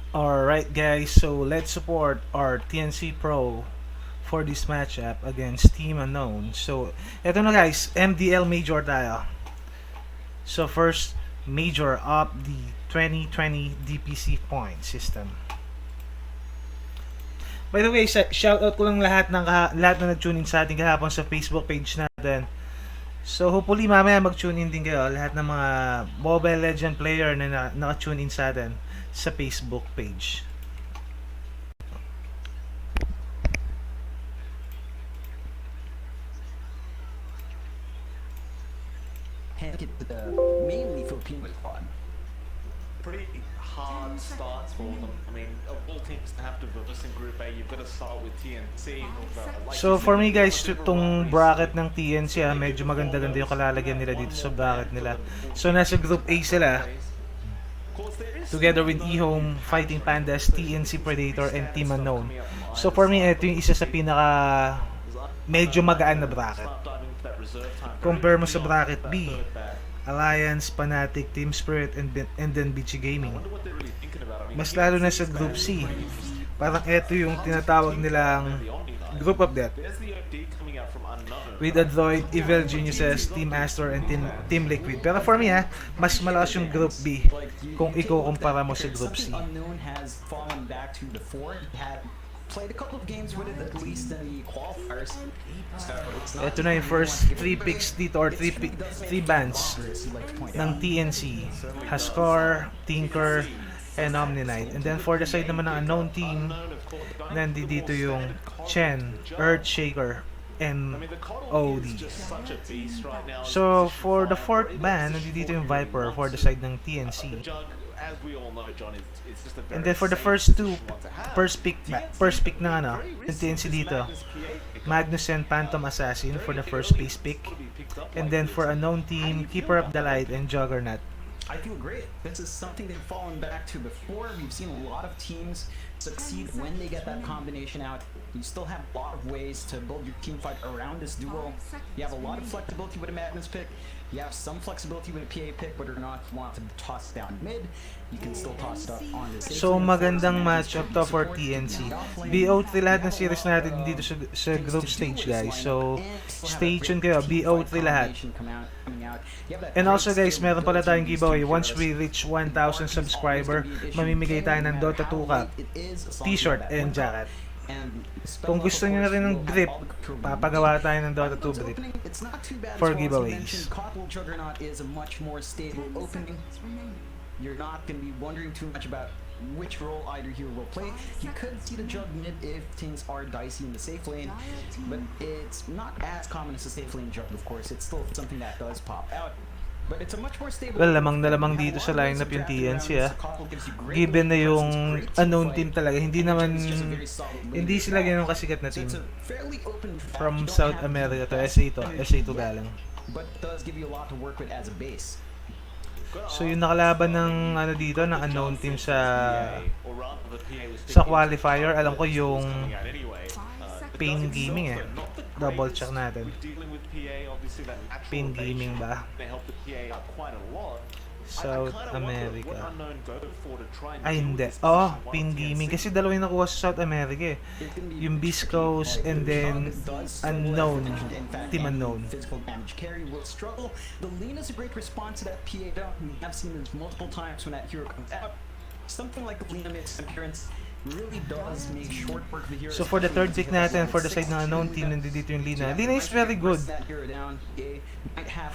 Alright guys, so let's support our TNC Pro for this matchup against Team Unknown. So, eto na guys, MDL Major tayo. So first, Major of the 2020 DPC point system. By the way, shoutout ko lang lahat na nag-tune in sa ating kahapon sa Facebook page natin. So hopefully mamaya mag-tune in din kayo lahat ng mga Mobile Legend player na naka-tune in sa atin sa Facebook page. Hand it to the mainly Filipino squad. Pretty hard starts for them. I mean, of all teams to have to reverse in Group A, you've got to start with TNC. So for me guys, itong bracket ng TNC medyo maganda-ganda yung kalalagyan nila dito sa bracket nila. So nasa Group A sila, together with eHome, Fighting Pandas, TNC Predator, and Team Unknown. So for me, ito yung isa sa pinaka medyo magaan na bracket. Compare mo sa bracket B, Alliance, Fnatic, Team Spirit, and then BG Gaming. Mas lalo na sa Group C, parang ito yung tinatawag nilang Group of Death. With Adroid, Evil Geniuses, Team Astor, and Team Liquid. Pero for me mas malakas yung Group B kung ikukumpara mo sa Group C. Played a couple of games with it, at least in the qualifiers. So ito na yung first 3 picks dito, or 3 bans ng TNC. Haskar, Tinker, and Omni-Knight. And then for the side naman ng unknown team, nandito yung Chen, Earthshaker, and OD. So for the fourth ban, nandito yung Viper for the side ng TNC. And then for the first pick ng ng TNC dito, Magnus and Phantom Assassin for the first base pick. And then for unknown team, Keeper of the Light and Juggernaut. I feel great. This is something they've fallen back to before. We've seen a lot of teams succeed when they get that combination out. You still have a lot of ways to build your team fight around this duo. You have a lot of flexibility with a Magnus pick. You have some flexibility with a PA pick, whether or not you want to toss down mid. You can still toss it up on the So magandang matchup to for TNC. BO3 lahat ng series natin dito sa group stage guys. So stay tuned kayo, BO3 lahat. And also guys, meron pala tayong giveaway. Once we reach 1,000 subscriber, mamimigay tayo ng Dota 2 Cup, t-shirt and jacket. Kung gusto niyo na rin ng grip, papagawa tayo ng Dota 2 grip for giveaways. You're not going to be wondering too much about which role either hero will play. You could see the jug mid if things are dicey in the safe lane, but it's not as common as the safe lane jug, of course. It's still something that does pop out. But it's a much more stable. Well, lamang na lamang dito sa lineup yung TNC Given na yung unknown team talaga, hindi sila ganun kasikat na team. From South America to SA2 galang. But does give you a lot to work with as a base. So yung nakalaban ng dito ng unknown team sa qualifier, alam ko yung Pain Gaming Double check natin. Pain Gaming ba? South America. Ay hindi. Pain Gaming. Kasi dalawa yung nakuha sa South America Yung Beast Coast and then Unknown. Team Unknown. The lean is a great response to that PA down. We have seen this multiple times when that hero comes out. Something like the Lina makes an appearance. Really does make short work of the hero. So for the third pick natin, for the side ng unknown team, nandito yung Lina. Lina is very good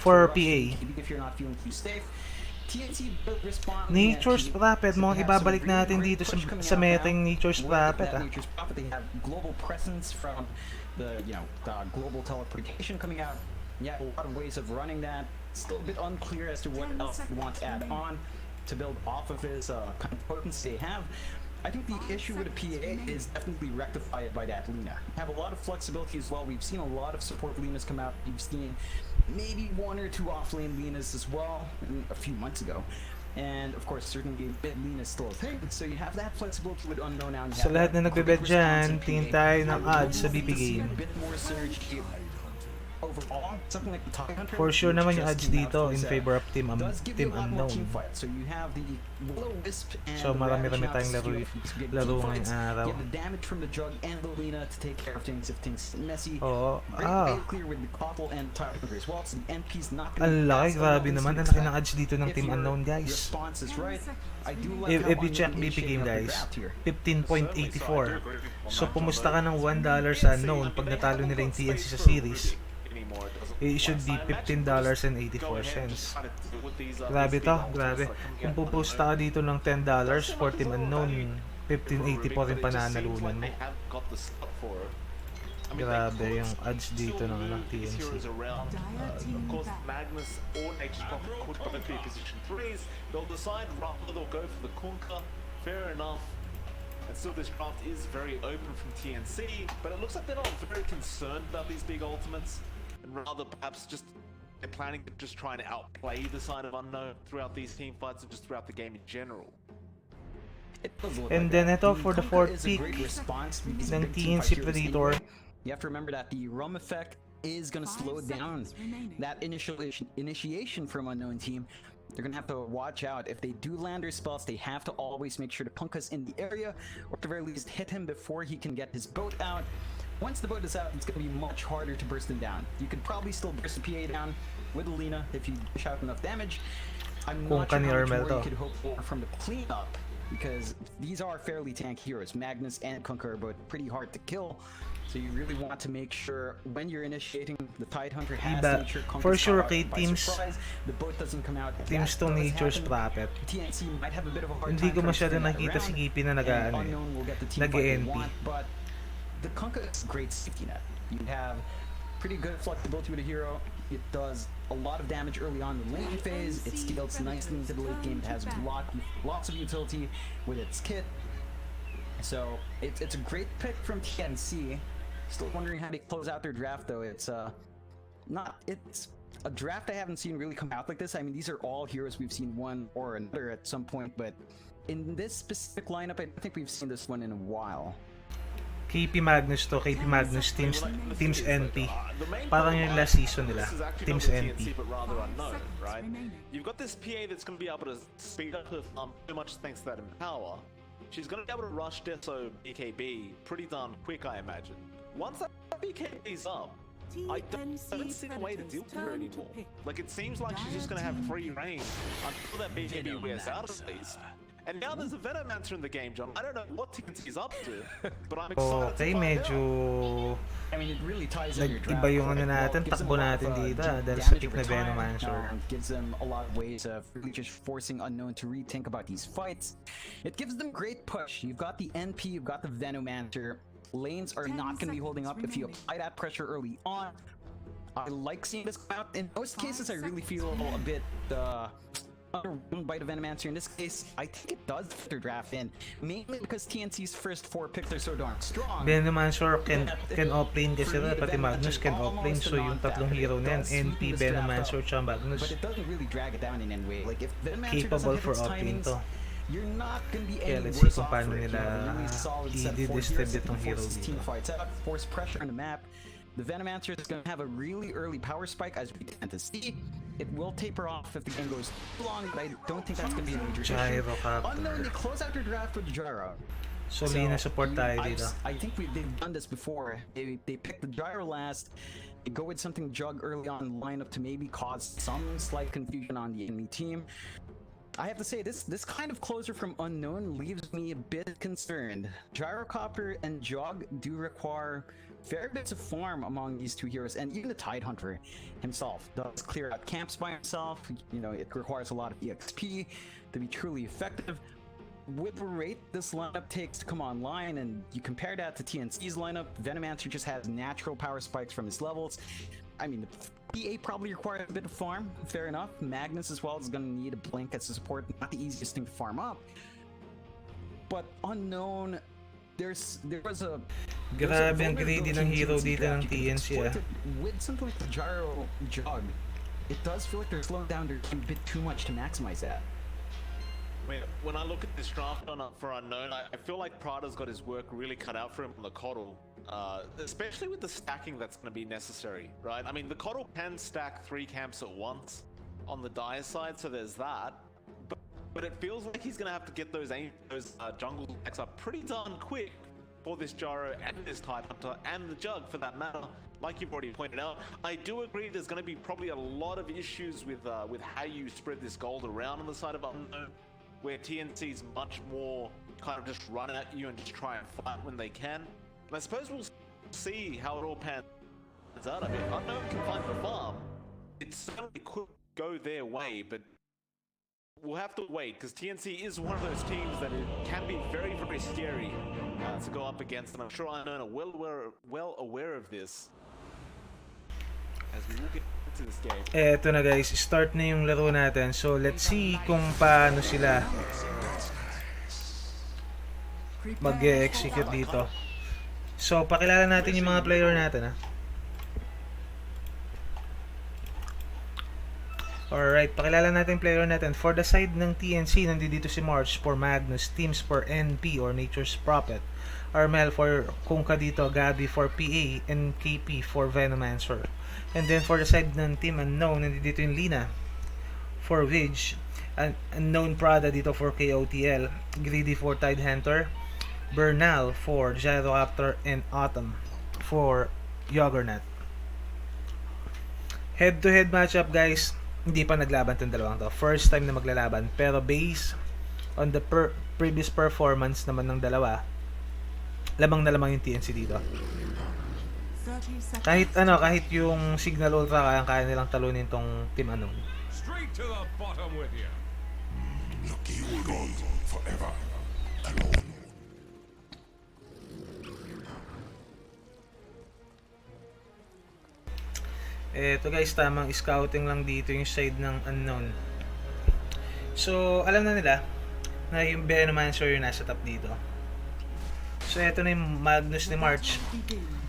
for PA. If you're not feeling too safe. Nature's Prophet, mga ibabalik natin dito sa metang Nature's Prophet. They have global presence from the global teleportation coming out. You have a lot of ways of running that. Still a bit unclear as to what else you want to add on to build off of his kind of potency they have. I think the issue with a PA is definitely rectified by that Lina. You have a lot of flexibility as well. We've seen a lot of support Linas come out. We've seen maybe 1 or 2 offlane Linas as well a few months ago. And of course, certainly bit Lina is still a thing. So you have that flexibility with unknown now. Sa lahat na nagbebet dyan, tingin tayo ng odds sa BP game. overall, something like the Tidehunter, For sure which naman yung just odds came out dito for in Zed, favor of Team does give you Team a lot more team Unknown. fights. So you have the Will-O-Wisp and So the marami-rami Ravage tayong now to laro, steal from some big laro team ngayong fights. araw. You have the damage from the Jug and the Lina to take care of things if things get messy. Oo. Very clear with the Koppel and Tidehunter as well. So the NP's not going to Ang laki, grabe naman. Ang laki ng odds dito ng Team Unknown, guys. Response is right. I do like how If you check Unknown is BP shaping game, up the guys, draft here. 15.84. So pumusta ka ng $1 sa Unknown pag natalo nila yung TNC sa series. It should be $15.84. Grabe to, grabe. Kung pupusta ka dito ng $10 for Team Unknown, 15.80 po rin pananalunan mo. Grabe yung odds dito ng TNC. Of course, Magnus or Nature's Prophet could both be position 3s. They'll decide rather they'll go for the Kunka. Fair enough. And still, this draft is very open from TNC, but it looks like they're not very concerned about these big ultimates, and rather perhaps just they're planning to just try and outplay the side of Unknown throughout these team fights and just throughout the game in general. And then ito for the fourth pick ng TNC Predator. You have to remember that the Rum effect is going to slow down that initial initiation from Unknown team. They're going to have to watch out. If they do land their spells, they have to always make sure to Punka's in the area, or at the very least hit him before he can get his boat out. Once the boat is out, it's going to be much harder to burst him down. You could probably still burst the PA down with Alina if you dish out enough damage. I'm not sure how much more you could hope for from the cleanup, because these are fairly tanky heroes. Magnus and Kunkka are both pretty hard to kill. So you really want to make sure when you're initiating the Tidehunter has to make sure Kunkka's for sure caught kay out by teams, surprise, the boat doesn't come out. If Teams that to does Nature's happen, Prophet. TNC might have a bit of a hard Hindi time ko trying to masyado turn that nakita si around, Kipi na and nag-ano Unknown will get the team fight they nag-NP. want, but the Kunkka is a great safety net. You have pretty good flexibility with a hero. It does a lot of damage early on in the lane phase. It scales nicely into the late game. It has lots of utility with its kit. So it's a great pick from TNC. Still wondering how they close out their draft though. It's a draft I haven't seen really come out like this. I mean, these are all heroes we've seen one or another at some point, but in this specific lineup, I don't think we've seen this one in a while. KP Magnus to, KP Magnus Teams NP. Parang yung last season nila, Teams NP. But rather unknown, right? You've got this PA that's going to be able to speed up her farm so much thanks to that Empower. She's going to be able to rush Deso BKB pretty darn quick, I imagine. Once that BKB's up, I don't see a way to deal with her anymore. Like, it seems like she's just going to have free reign until that BKB wears out at least. And now there's a Venomancer in the game, John. I don't know what TNC's up to, but I'm excited Okay, to find medyo out. I mean, it really ties in your draft. nag-iba yung ano natin, takbo natin dito dahil sa pick na Venomancer. Gives them a lot of ways of really just forcing Unknown to rethink about these fights. It gives them great push. You've got the NP, you've got the Venomancer. Lanes are not going to be holding up if you apply that pressure early on. I like seeing this come out. In most cases, I really feel a bit underwhelmed by the Venomancer. In this case, I think it does fit their draft in, mainly because TNC's first 4 picks are so darn strong. Venomancer can offlane kasi rin, pati Magnus can offlane. So yung tatlong hero na yan, NP, Venomancer, tsaka Magnus, But it doesn't really drag it down in any way. Like if Venomancer capable doesn't hit for its offlane timings, to. you're not gonna be Kaya any let's see worse kung off paano for it. nila You have a really solid set of 4 heroes i-distribute that tong can hero force this team dito. fights out, force pressure on the map. The Venomancer is going to have a really early power spike, as we tend to see. It will taper off if the game goes too long, but I don't think that's going to be a major issue. Gyro Captor. Unknown, they close out their draft with Gyro. So Lina support tayo dito. I think they've done this before. They pick the Gyro last. They go with something Jug early on in the lineup to maybe cause some slight confusion on the enemy team. I have to say, this kind of closer from Unknown leaves me a bit concerned. Gyrocopter and Jog do require fair bits of farm among these 2 heroes, and even the Tidehunter himself does clear out camps by himself. You know, it requires a lot of EXP to be truly effective. With the rate this lineup takes to come online, and you compare that to TNC's lineup, Venomancer just has natural power spikes from his levels. I mean, the PA probably requires a bit of farm, fair enough. Magnus as well is going to need a blink as a support, not the easiest thing to farm up. But Unknown, there was a Grabe ang greedy ng hero dito ng TNC with something like the Gyro Jug. It does feel like they're slowing down their team a bit too much to maximize that. I mean, when I look at this draft for Unknown, I feel like Prada's got his work really cut out for him on the Coddle. Especially with the stacking that's going to be necessary, right? I mean, the Coddle can stack 3 camps at once on the Dire side, so there's that. But it feels like he's going to have to get those jungle stacks up pretty darn quick for this Gyro and this Tidehunter and the Jug for that matter. Like you've already pointed out, I do agree there's going to be probably a lot of issues with how you spread this gold around on the side of Unknown, where TNC's much more kind of just run at you and just try and fight when they can. And I suppose we'll see how it all pans out. I mean, Unknown can find the farm. It certainly could go their way, but we'll have to wait, because TNC is one of those teams that it can be very, very scary to go up against, and I'm sure Unknown are well aware of this. As we will get into this game. Eto na guys, start na yung laro natin. So let's see kung paano sila mag-execute dito. So pakilala natin yung mga player natin, ha. Alright, pakilala natin yung player natin. For the side ng TNC, nandito si March for Magnus, Teams for NP or Nature's Prophet, Armel for Kungka dito, Gabi for PA, and KP for Venomancer. And then for the side ng Team Unknown, nandito yung Lina for Vidge, Unknown Prada dito for KOTL, Greedy for Tidehunter, Bernal for Gyrocopter, and Autumn for Juggernaut. Head-to-head matchup guys, hindi pa naglaban itong dalawang to. First time na maglalaban. Pero based on the previous performance naman ng dalawa, lamang na lamang yung TNC dito. Kahit yung Signal Ultra, kaya nilang talunin tong Team Unknown. Straight to the bottom with you. Lucky will be forever alone. Eto guys, tamang scouting lang dito yung side ng Unknown. So, alam na nila na yung Venomancer yung nasa top dito. So, eto na yung Magnus ni March.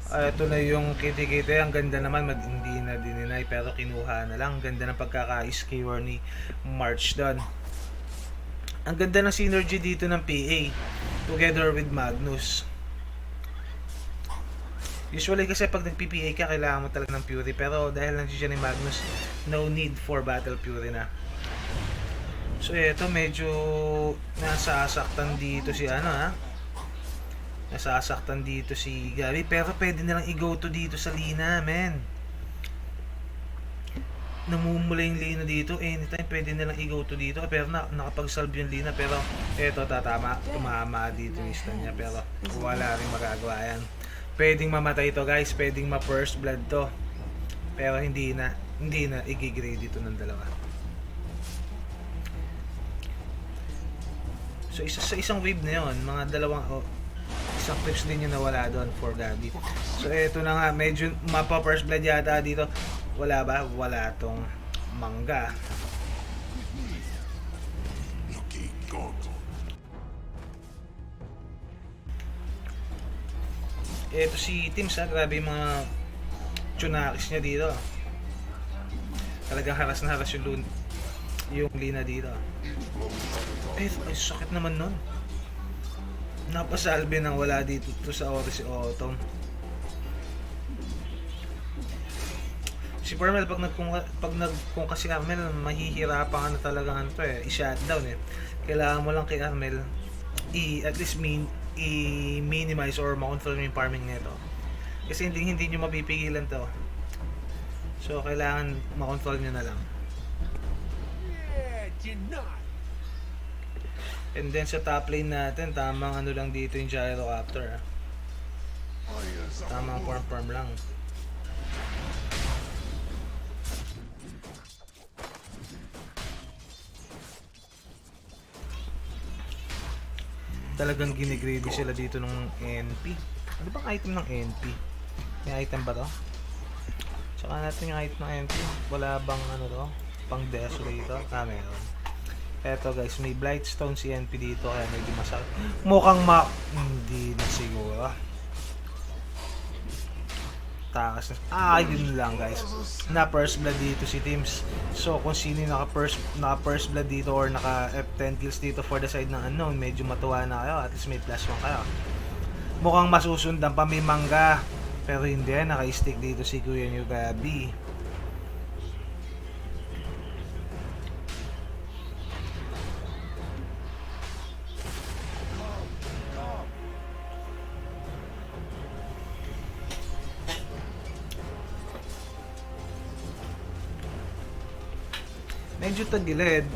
Ito na yung Kitty-Kitty. Ang ganda naman, hindi na dininay pero kinuha na lang. Ang ganda ng pagkaka-skewer ni March doon. Ang ganda ng synergy dito ng PA together with Magnus. Usually kasi pag nag-PPA ka, kailangan mo talaga ng Fury. Pero dahil nandiyan ni Magnus, no need for Battle Fury na. So eto, medyo nasasaktan dito si nasasaktan dito si Gabi, pero pwede nilang i-go to dito sa Lina, men. Namumula yung Lina dito, anytime pwede nilang i-go to dito, pero nakapag-solve yung Lina, pero eto, tumama dito yung stun niya, pero wala rin magagawa yan. Pwedeng mamatay to guys, pwedeng ma-first blood to, pero hindi na i-grade dito ng dalawa. So sa isang wave na yon, mga dalawang isang clips din yung nawala doon for Gabi. So eto na nga, medyo mapa-first blood yata dito. Wala ba? Wala tong mangga. Eto si Teams, grabe yung mga tsunakis niya dito. Talagang haras na haras yung Lina dito. Ay, sakit naman nun. Napasalbi nang wala dito sa oras si Autumn. Si Permel, pag nagkung kasi Armel, mahihirapan ka na talaga i-shutdown Kailangan mo lang kay Armel at least i-minimize or ma-control yung farming nito. Kasi hindi nyo mapipigilan to. So kailangan ma-control nyo na lang. And then sa top lane natin, tamang lang dito yung Gyrocopter. Tamang farm lang. Talagang ginigrady sila dito ng NP. Ano bang item ng NP? May item ba to? Tsaka natin yung item ng NP. Wala bang pang desolator? Meron. Eto guys, may Blightstone si NP dito, kaya medyo masakit. Mukhang hindi na siguro. takas na. Yun lang guys. Na first blood dito si Teams. So kung sino yung naka first blood dito or naka F10 kills dito for the side ng unknown, medyo matuwa na kayo. At least may plus 1 kayo. Mukhang masusundan pa, may mangga. Pero hindi, naka-stick dito si Kuya New Gabi. Medyo tagilid.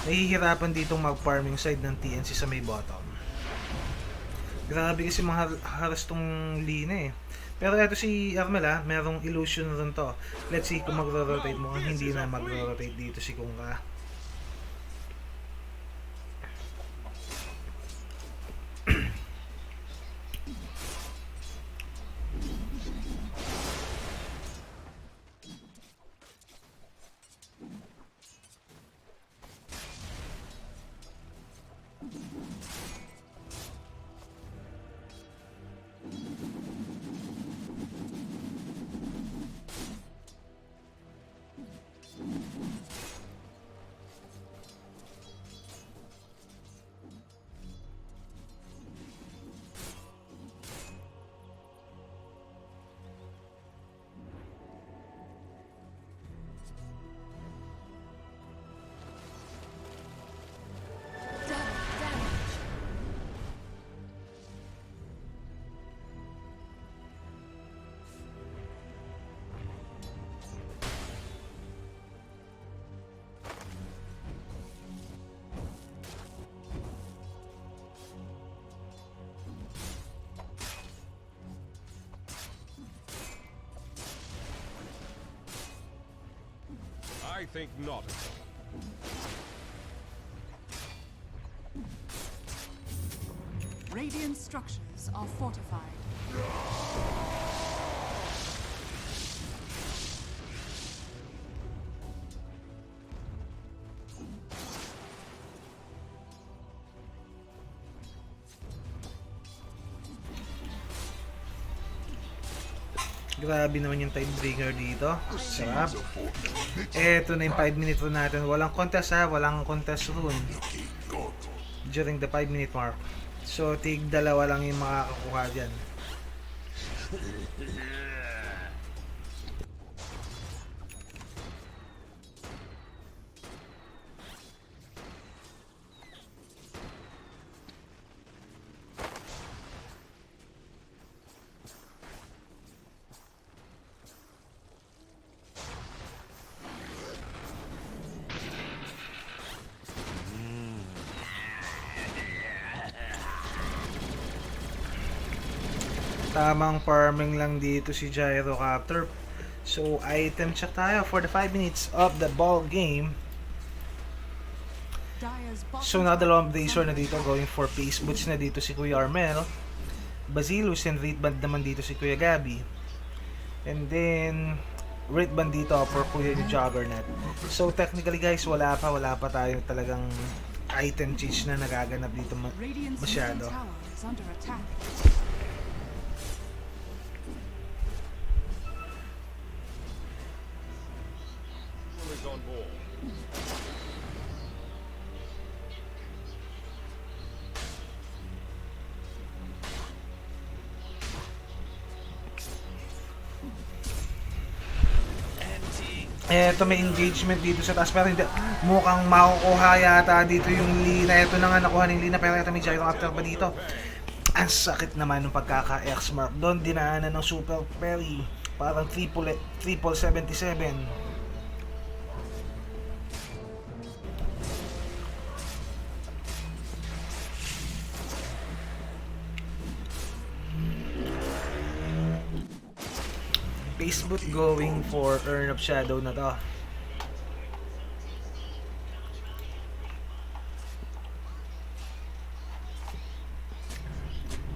Nahihirapan ditong mag-farming side ng TNC sa may bottom. Grabe kasi mga haras tong lina eh. Pero eto si Armel merong illusion rin to. Let's see kung magro-rotate mo. Hindi na magro-rotate dito si Kunga. I think not. Radiant structures are fortified. Grabe naman yung tiebreaker dito. Sarap. Eto na yung 5 minute run natin. Walang contest walang contest run. During the 5 minute mark. So, tig dalawa lang yung makakakuha dyan. Tamang farming lang dito si Gyrocopter. So, item check tayo for the 5 minutes of the ball game. So, nakadalawang Bracer na dito going for face boots na dito si Kuya Armel. Basilus and Rate Band naman dito si Kuya Gabi. And then, Rate Band dito for Kuya yung Juggernaut. So, technically guys, wala pa tayo talagang item change na nagaganap dito masyado. Is on board. Eto may engagement dito sa taas pero hindi, mukhang makukuha yata dito yung Lina. Eto na nga nakuha ng Lina pero eto may Gyrocopter pa dito. Ang sakit naman ng pagkaka-X mark. Doon dinaanan ng Super Perry. Parang triple 77. Facebook going for Earn of Shadow na to.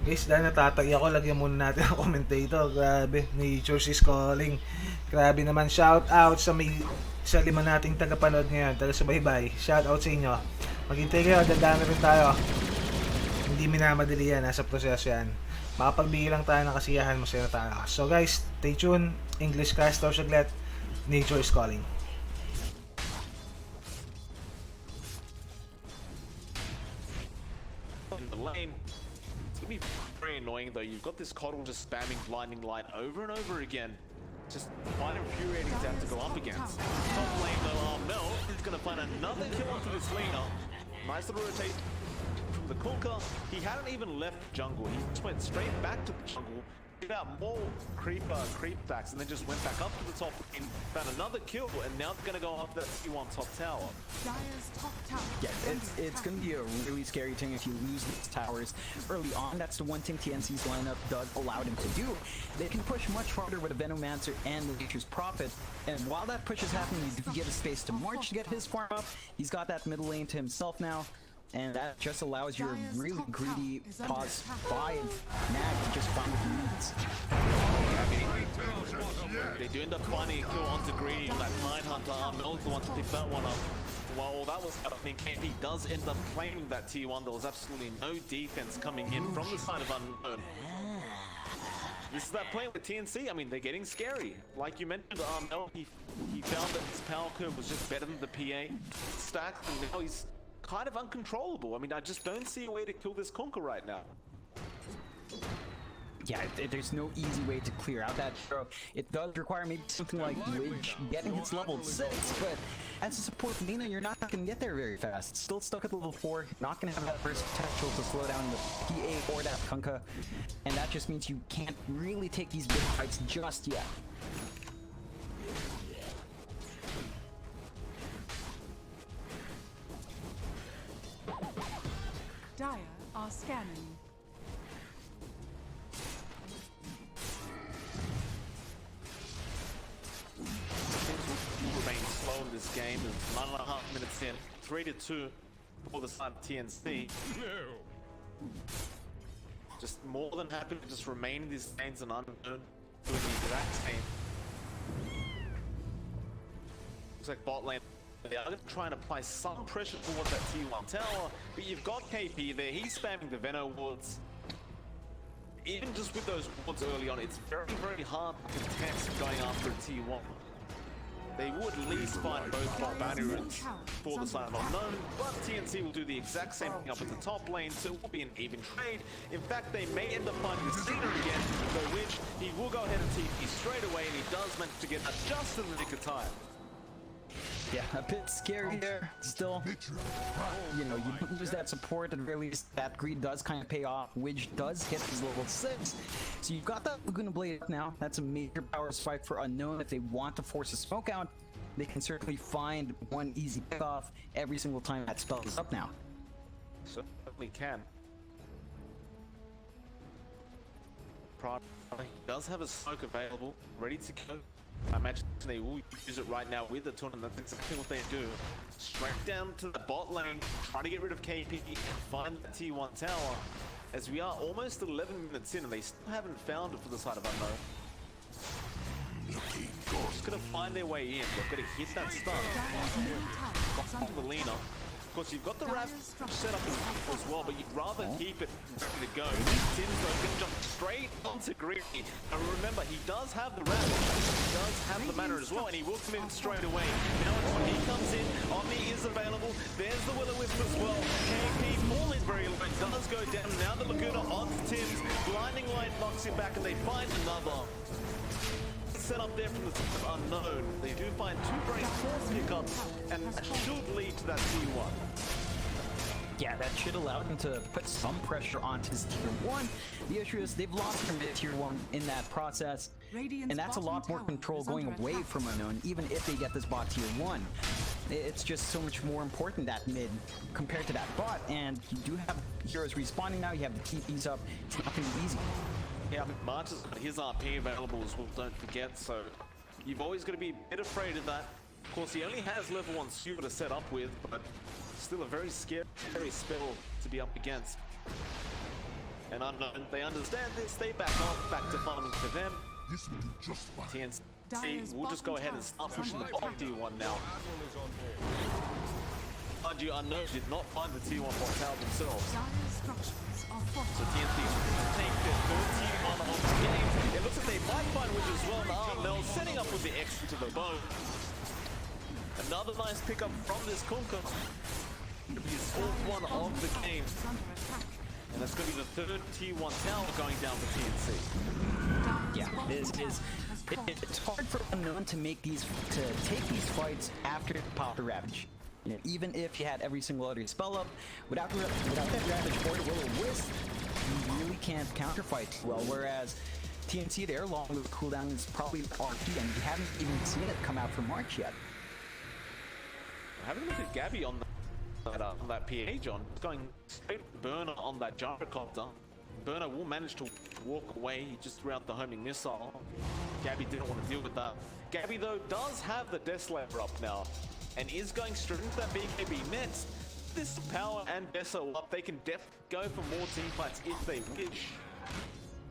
Guys, dahil natatagi ako, lagyan muna natin ang commentator. Grabe, nature is calling. Grabe naman, shout out sa sa 5 nating tagapanood ngayon, taga-subaybay. Shout out sa inyo. Maghintay kayo, dadami rin tayo. Hindi minamadali yan, nasa proseso yan. Makapagbigay lang tayo ng kasiyahan, masaya na tayo. So guys, stay tuned. English cast daw saglit. Nature is calling. In the lane. It's gonna be very annoying though. You've got this Coddle just spamming Blinding Light over and over again. Just quite infuriating to have to go up against. Top lane though, Mel is gonna find another kill onto this laner. Nice little rotate from the Kunkka. He hadn't even left jungle. He just went straight back to the jungle. Did out more creep stacks and then just went back up to the top lane, found another kill, and now they're gonna go up that T1 top tower. Dire's top tower. Yeah, it's going to be a really scary thing if you lose these towers early on. That's the one thing TNC's lineup does allow them to do. They can push much harder with the Venomancer and the Nature's Prophet. And while that push is happening, you do get a space to march to get his farm up. He's got that middle lane to himself now. And that just allows your really greedy pause 5 nag to just find what he needs. They do end up finding a kill onto Greedy on that Nine Hunter. Mel's the one to pick that one up. While that was happening, KP does end up claiming that T1. There was absolutely no defense coming in from the side of Unknown. This is that play with TNC. I mean, they're getting scary. Like you mentioned, Mel, he found that his power curve was just better than the PA stack, and now he's kind of uncontrollable. I mean, I just don't see a way to kill this Kunkka right now. Yeah, there's no easy way to clear out that hero. It does require maybe something like Widge getting his level 6, but as a support Lina, you're not going to get there very fast. Still stuck at level 4, not going to have that burst potential to slow down the PA or that Kunkka, and that just means you can't really take these big fights just yet. Dire are scanning. Remain slow in this game. 9.5 minutes in, 3-2 for the side of TNC. Just more than happy to just remain in these lanes and Unknown doing the exact same. Looks like bot lane. They are trying to apply some pressure towards that T1 tower, but you've got KP there. He's spamming the Veno wards. Even just with those wards early on, it's very, very hard to contest going after a T1. They would at least find both barbarians for the side of Unknown, but TNC will do the exact same thing up at the top lane, so it will be an even trade. In fact, they may end up finding the Cena again, for which he will go ahead and TP straight away, and he does manage to get that just in the nick of time. Yeah, a bit scary there. Still, you know, you don't lose that support, at the very least that greed does kind of pay off, which does hit his level 6. So you've got that Laguna Blade up now. That's a major power spike for Unknown. If they want to force a smoke out, they can certainly find one easy pickoff every single time that spell is up now. Certainly can. Pride does have a smoke available, ready to go. I imagine they will use it right now with the tournament. That's exactly what they do. Straight down to the bot lane, try to get rid of KP and find the T1 tower. As we are almost 11 minutes in and they still haven't found it for the side of Unknown. Just gonna find their way in. They've got to hit that stun. Behind the Lina. Of course, you've got the Wrath set up as well, but you'd rather keep it ready to go. Tinzo can jump straight onto Greedy. And remember, he does have the Wrath, he does have the mana as well, and he will come in straight away. Now when he comes in, Omni is available. There's the Will-O-Wisp as well. KP falling very low, does go down. Now the Laguna on Tins. Blinding Light knocks him back, and they find another set up there from the side of Unknown. They do find 2 very small pickups, and that should lead to that T1. Yeah, that should allow them to put some pressure onto his tier 1. The issue is they've lost from the tier 1 in that process, and that's a lot more control going away from Unknown, even if they get this bot tier 1. It's just so much more important, that mid, compared to that bot, and you do have heroes respawning now, you have the TPs up, it's not going to be easy. Yeah, March has got his RP available as well, don't forget, so you've always got to be a bit afraid of that. Of course, he only has level 1 super to set up with, but still a very scary spell to be up against. And Unknown, they understand this, they back off, back to farming for them. This will do just fine. TNC will just go ahead and start pushing the bot T1 now. Mind you, Unknown did not find the T1 bot tower themselves. Dire structures are So fortified. TNC take their third fine which as well. Armel setting up with the X into the bow. Another nice pickup from this Kunkka. It'll be his fourth one of the game. Is under attack. And that's going to be the third T1 tower going down for TNC. Yeah, it's hard for Unknown to take these fights after Pop the Ravage. You know, even if you had every single other spell up, without that Ravage or the Will-O-Wisp, you really can't counterfight well. Whereas TNC, their longer cooldown is probably RP, and you haven't even seen it come out from March yet. Having a look at Gabby on that PA, John. Going straight burner on that gyrocopter. Burner will manage to walk away. He just threw out the homing missile. Gabby didn't want to deal with that. Gabby, though, does have the Deslayer up now and is going straight into that BKB next. This power and Deso up, they can definitely go for more team fights if they wish.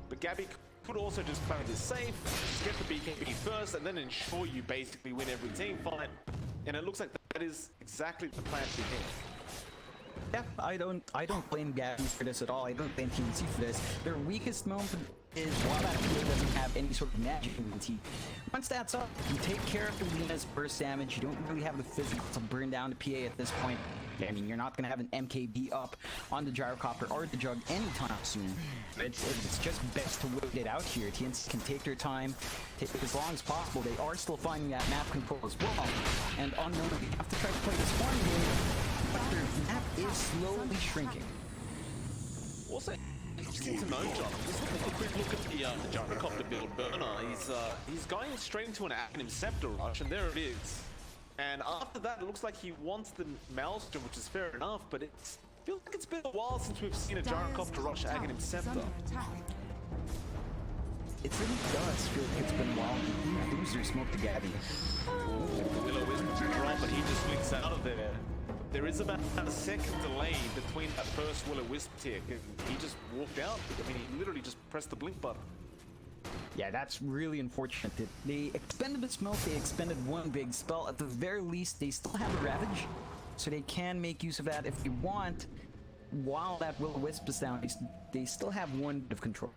But Gabby could also just play this safe, get the BKB first, and then ensure you basically win every team fight. And it looks like that is exactly the plan for him. Yeah, I don't blame Gabby for this at all. I don't blame TNC for this. Their weakest moment is while that PA doesn't have any sort of magic immunity. Once that's up, you take care of the Luna's burst damage. You don't really have the physical to burn down the PA at this point. I mean, you're not going to have an MKB up on the gyrocopter or the Jug anytime soon. It's just best to wait it out here. TNC can take their time, take it as long as possible. They are still finding that map control as well. And Unknown, we have to try to play this farm game, but their map is slowly shrinking. Also, interesting to know, John. Just take a quick look at the gyrocopter build burner. He's going straight into an Acronym Scepter rush, and there it is. And after that, it looks like he wants the Maelstrom, which is fair enough, but it feels like it's been a while since we've seen a gyrocopter rush Aghanim Scepter. It really does feel like it's been a while. You lose your smoke to Gabby. The Will-O-Wisp drop, but he just flicks out of there. There is about a second delay between that first Will-O-Wisp tick, and he just walked out. I mean, he literally just pressed the blink button. Yeah, that's really unfortunate. They expended the smoke, they expended one big spell. At the very least, they still have a Ravage, so they can make use of that if they want. While that Will-O-Wisp is down, they still have one bit of control.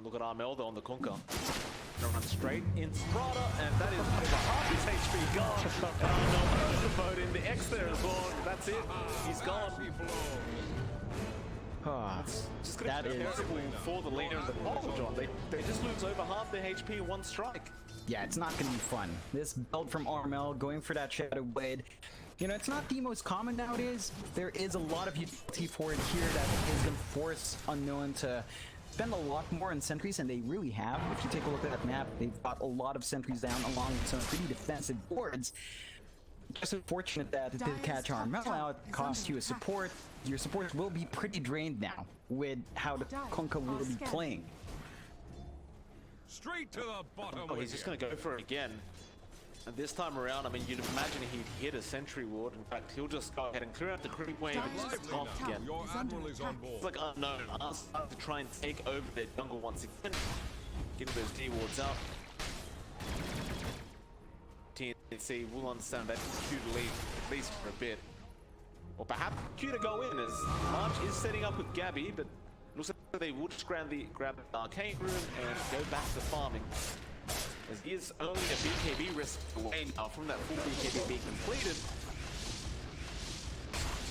Look at Armelda on the Kunkka. Gonna run straight in Strata, and that is over half his HP gone. And the vote in the X there as well. That's it. He's gone. Just gonna be terrible for the leader of the poll, John. They just lose over half their HP in one strike. Yeah, it's not gonna be fun. This build from Armel, going for that Shadow Blade. You know, it's not the most common nowadays. There is a lot of utility for it here that is gonna force Unknown to spend a lot more on sentries, and they really have. If you take a look at that map, they've got a lot of sentries down along with some pretty defensive boards. Just unfortunate that it did catch Armel out, cost you a support. Your support will be pretty drained now with how the Kunkka will be playing. Straight to the bottom. Oh, he's just going to go for it again. And this time around, I mean, you'd imagine he'd hit a sentry ward. In fact, he'll just go ahead and clear out the creep wave and just Lively off now. again. Your admiral is on board. It's like Unknown starting to try and take over their jungle once again. Getting those D wards out. TNC will understand that Q to leave at least for a bit. Or perhaps Q to go in as March is setting up with Gabby, but looks like they would just grab the arcane room and go back to farming. As he is only a BKB risk away now from that full BKB being completed.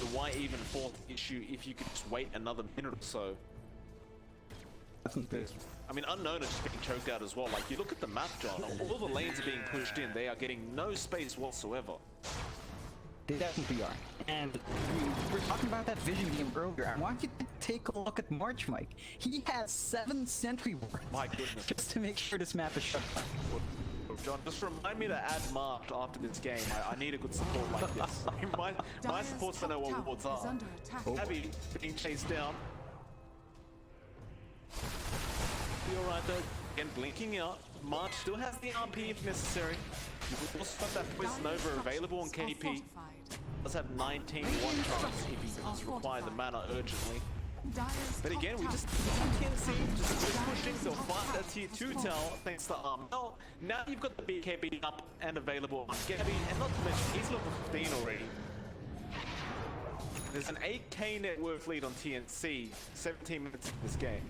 So why even force the issue if you could just wait another minute or so? I mean, Unknown is just being choked out as well. Like, you look at the map, John, all the lanes are being pushed in. They are getting no space whatsoever. They definitely are. And we were talking about that vision game earlier. I want you to take a look at March, Mike. He has 7 sentry wards. My goodness. Just to make sure this map is shut down. John, just remind me to add Marked after this game. I need a good support like this. my supports don't know what wards are. Abby being chased down. Be alright though. Again, blinking out. March still has the RP if necessary. You've also got that Poison Nova available on KP. Does have 19 one-shots if he does require the mana urgently. But again, we just TNC just pushing, they'll find that tier 2 tower thanks to Armel. Now you've got the BKB up and available on Gabby, and not to mention he's level 15 already. There's an 8k net worth lead on TNC, 17 minutes in this game.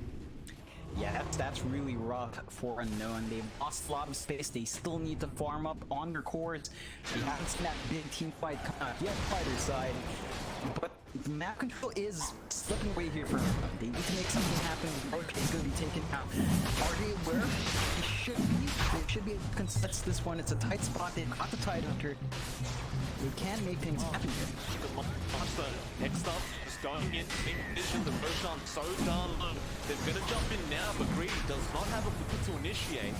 Yeah, that's really rough for Unknown. They've lost a lot of space. They still need to farm up on their cores. We haven't seen that big team fight come out yet by their side. But the map control is slipping away here for Unknown. They need to make something happen. Road is going to be taken out. Are they aware? They should be. They should be able to contest this one. It's a tight spot. They've got the Tidehunter. They can make things happen here. Monster, next up, just going in, vision, the Roshan so darn low. They're gonna jump in now, but Greedy does not have a booker to initiate.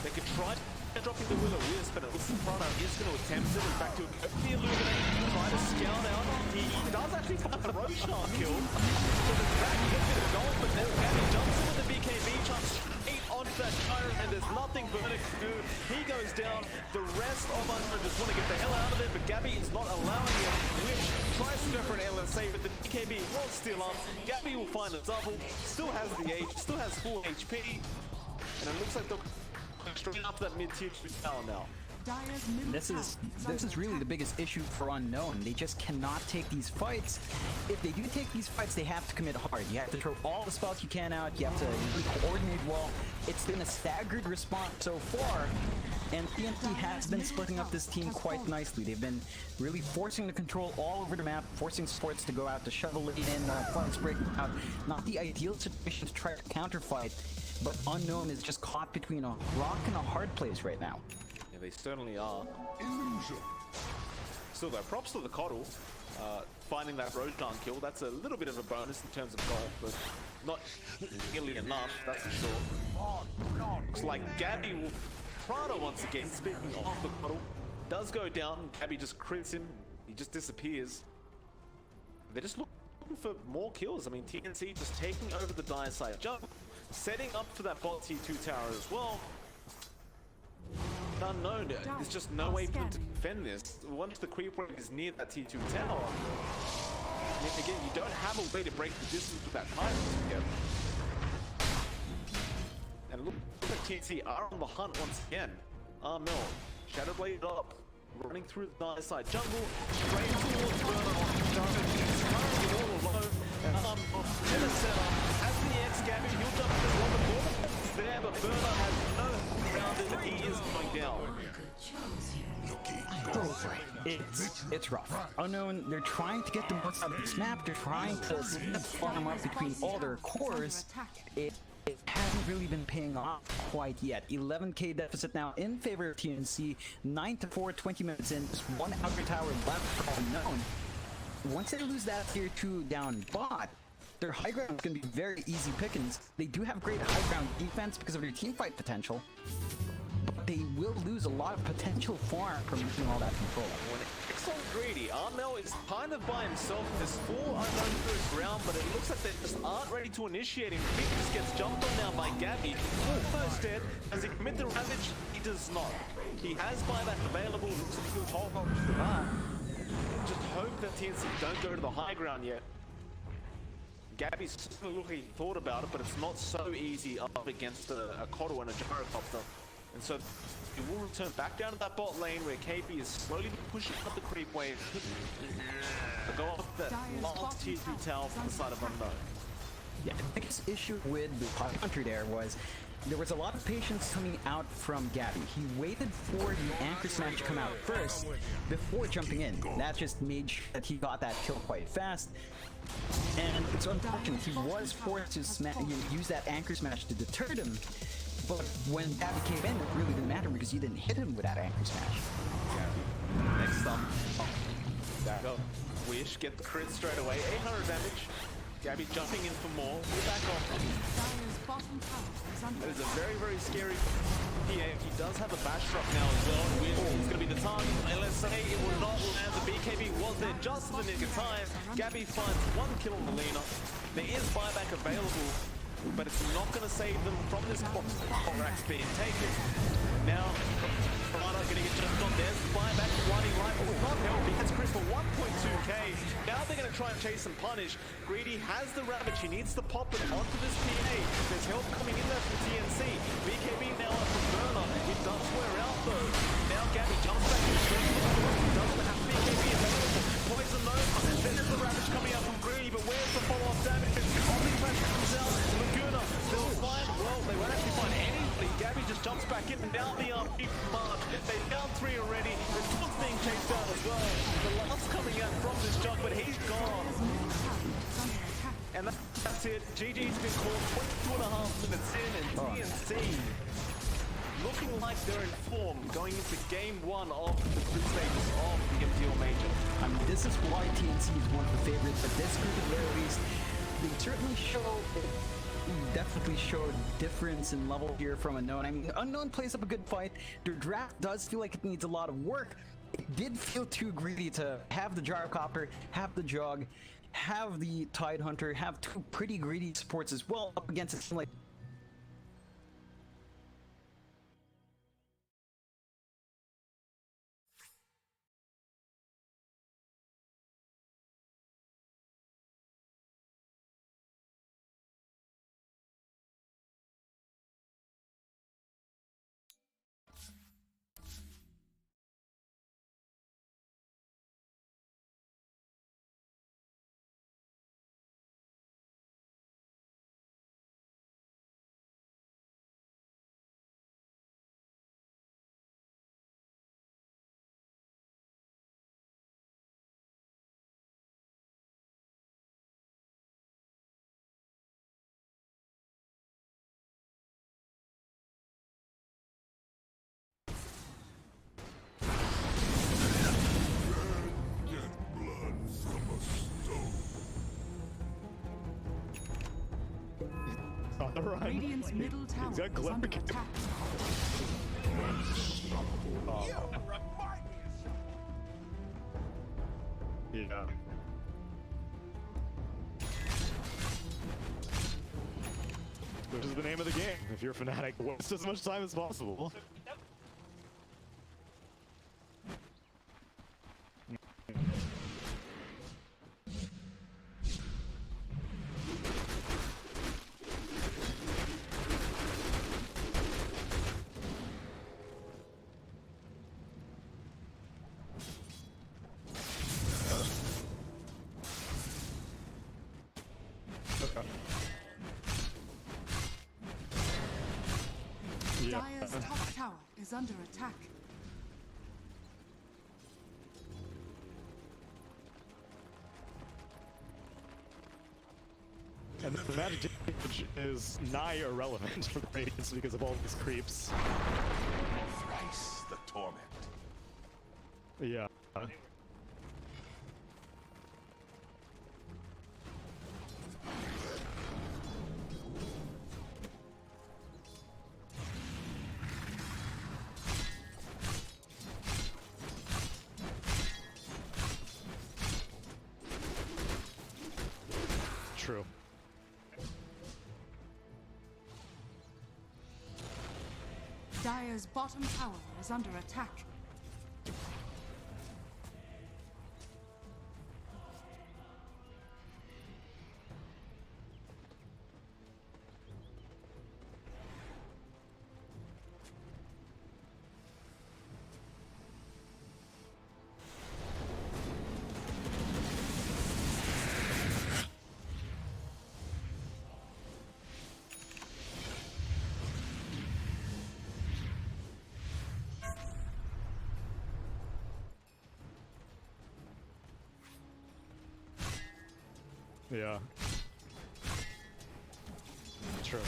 They could try dropping the Will-O-Wisp, but it looks like Prana is going to attempt it. In fact, he'll go for the Illuminate, try to scout out. He does actually find the Roshan kill. So the back gets a bit of gold, but then Gabby jumps in with the BKB, jumps straight onto that Tyrant, and there's nothing Verdict can do. He goes down. The rest of Unknown just want to get the hell out of it, but Gabby is not allowing it. Which tries to go for an LSA, but the BKB won't steal up. Gabby will find a double, still has the H, still has full HP, and it looks like they'll straight up that mid-tier 2 tower now. This is really the biggest issue for Unknown. They just cannot take these fights. If they do take these fights, they have to commit hard. You have to throw all the spells you can out. You have to really coordinate well. It's been a staggered response so far, and TNC has been splitting up this team quite nicely. They've been really forcing the control all over the map, forcing supports to go out to shovel it in, fights breaking out. Not the ideal situation to try to counterfight, but Unknown is just caught between a rock and a hard place right now. Yeah, they certainly are. Illusion. Still though, props to the Coddle. Finding that Roshan kill, that's a little bit of a bonus in terms of gold, but not nearly enough, that's for sure. Looks like Gabby will... Prada once again, speaking of the Coddle, does go down. Gabby just crits him, he just disappears. They're just looking for more kills. I mean, TNC just taking over the dire side jump, setting up for that bot T2 tower as well. Unknown, there's just no way for them to defend this. Once the creep wave is near that T2 tower, again, you don't have a way to break the distance with that time together. And look at TNC are on the hunt once again. Armel, Shadowblade up, running through the dire side jungle, straight towards Burner on the jungle. He's currently all alone. In a setup, as the X Gabby, he'll jump to one of the ball there, but Burner has no grounded. He is going down. It's rough. Unknown, they're trying to get the most out of this map. They're trying to farm up between all their cores. It hasn't really been paying off quite yet. 11k deficit now in favor of TNC. 9-4, 20 minutes in. Just one outer tower left for Unknown. Once they lose that tier 2 down bot, their high ground is going to be very easy pickings. They do have great high ground defense because of their team fight potential, but they will lose a lot of potential farm from losing all that control. When it's on Greedy, Armel is kind of by himself. There's 4 Unknown through his ground, but it looks like they just aren't ready to initiate him. He just gets jumped on now by Gabby. Almost dead. Does he commit the ravage? He does not. He has buyback available. Looks like he'll hold on to that. Just hope that TNC don't go to the high ground yet. Gabby's looking thought about it, but it's not so easy up against a Coddle and a Gyrocopter. And so he will return back down to that bot lane where KP is slowly pushing up the creep wave. To go off that last tier 2 tower from the side of Unknown. Yeah, the biggest issue with the Tidehunter there was a lot of patience coming out from Gabby. He waited for the anchor smash to come out first before jumping in. That just made sure that he got that kill quite fast. And it's unfortunate, he was forced to use that anchor smash to deter them, but when Gabby came in, it really didn't matter because you didn't hit him with that anchor smash. Gabby, next up, back up, Wish, get the crit straight away, 800 damage. Gabby jumping in for more, we're back off. That is a very, very scary PA. He does have a bash drop now as well. Wish is going to be the target. LSA, it will not land. The BKB was there just in the nick of time. Gabby finds 1 kill on the Lena. There is buyback available, but it's not going to save them from this box racks being taken. Now, Prada going to get jumped on. There's the buyback. Bloody Rifle will not help. He gets crit for 1.2k. Now they're going to try and chase and punish. Greedy has the Ravage. He needs to pop it onto this PA. There's help coming in there from TNC. BKB now up from Burner. It does wear out though. Now Gabby jumps back in straight. He doesn't have BKB available. Poison Nova. Then there's the Ravage coming out from Greedy, but where's the follow-up damage? Omni Crash comes out. Laguna. They'll find crack it. Now the deep march. They down 3 already. The Snook's being chased down as well. The last coming out from this jug, but he's gone. And that's it. GG's been called 22.5 minutes in, and TNC looking like they're in form going into game 1 of the group stages of the MDL Major. I mean, this is why TNC is one of the favorites, but this group at the very least, they certainly definitely showed difference in level here from Unknown. I mean, Unknown plays up a good fight. Their draft does feel like it needs a lot of work. It did feel too greedy to have the Gyrocopter, have the Jug, have the Tide Hunter, have 2 pretty greedy supports as well up against a team like On the run. Radiant's middle tower got is Glimmer under Kick. attack. Yeah. Which is the name of the game. If you're a fanatic, waste as much time as possible. Dire's top tower is under attack. And the magic damage is nigh irrelevant for the Radiance because of all these creeps. Thrice the torment. Yeah. True. Dire's bottom tower is under attack. Yeah. True.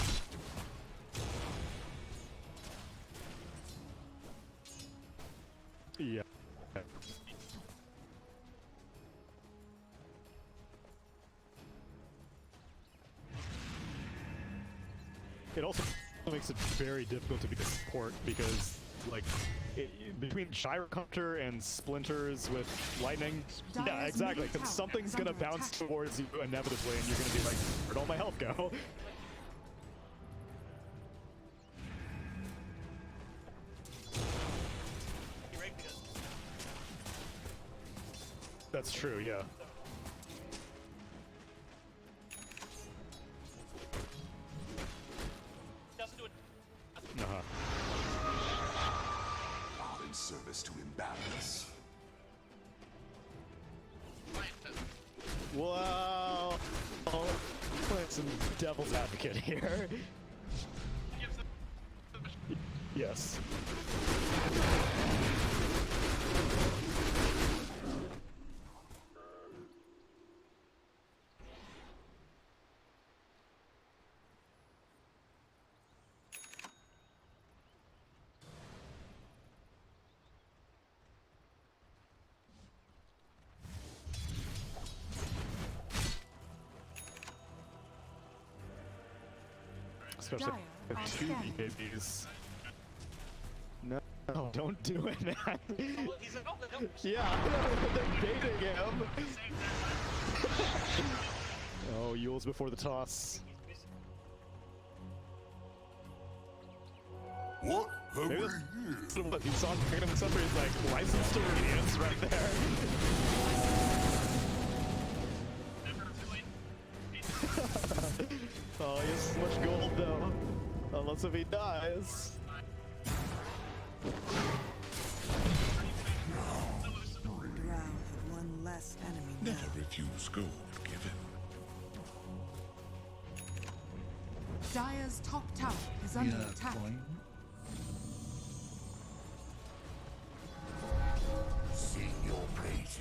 Yeah. It also makes it very difficult to be a support because, like, between Gyrocopter and Splinters with Lightning, yeah, exactly, because something's gonna bounce towards you inevitably and you're gonna be like, where'd all my health go? That's true, yeah. Uh-huh. All in service to imbalance. Wow. Playing some devil's advocate here. Yes. Especially Dire with are two scanning. BKBs. No, don't do it, man. Yeah, they're baiting him. Oh, Yule's before the toss. What have Maybe we that's here? sort of what he saw Kingdom Summer. He's like, license to Radiance right there. Oh, he has so much gold though. Unless if he dies. Drow have one less enemy now. Never refuse gold given. Dire's top tower is under attack. Sing your praises.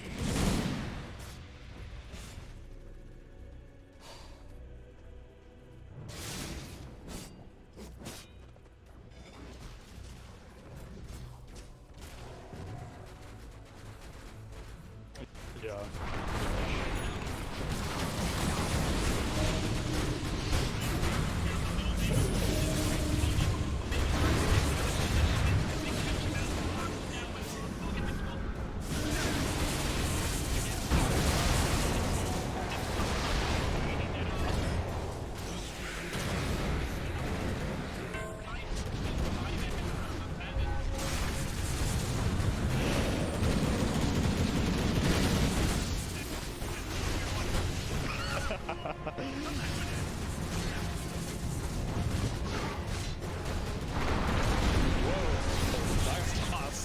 Yeah. Nice toss.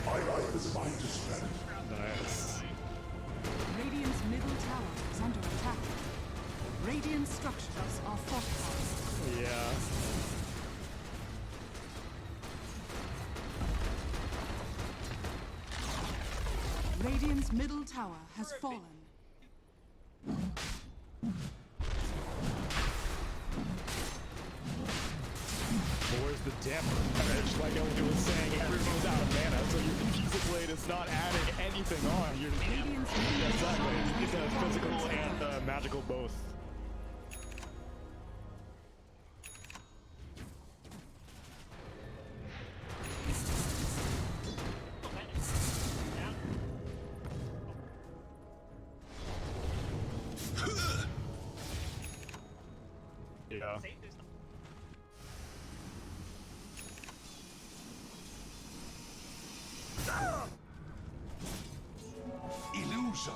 My life is mine to spend. Nice. Radiant's middle tower is under attack. Radiant structures are fortified. Yeah. Radiant's middle tower has fallen. But where's the damage? Like Elder was saying, everyone's out of mana, so your Confused Blade is not adding anything on. You're Radiant's middle exactly. tower It's has physical fallen. and magical both. Yeah. Illusion.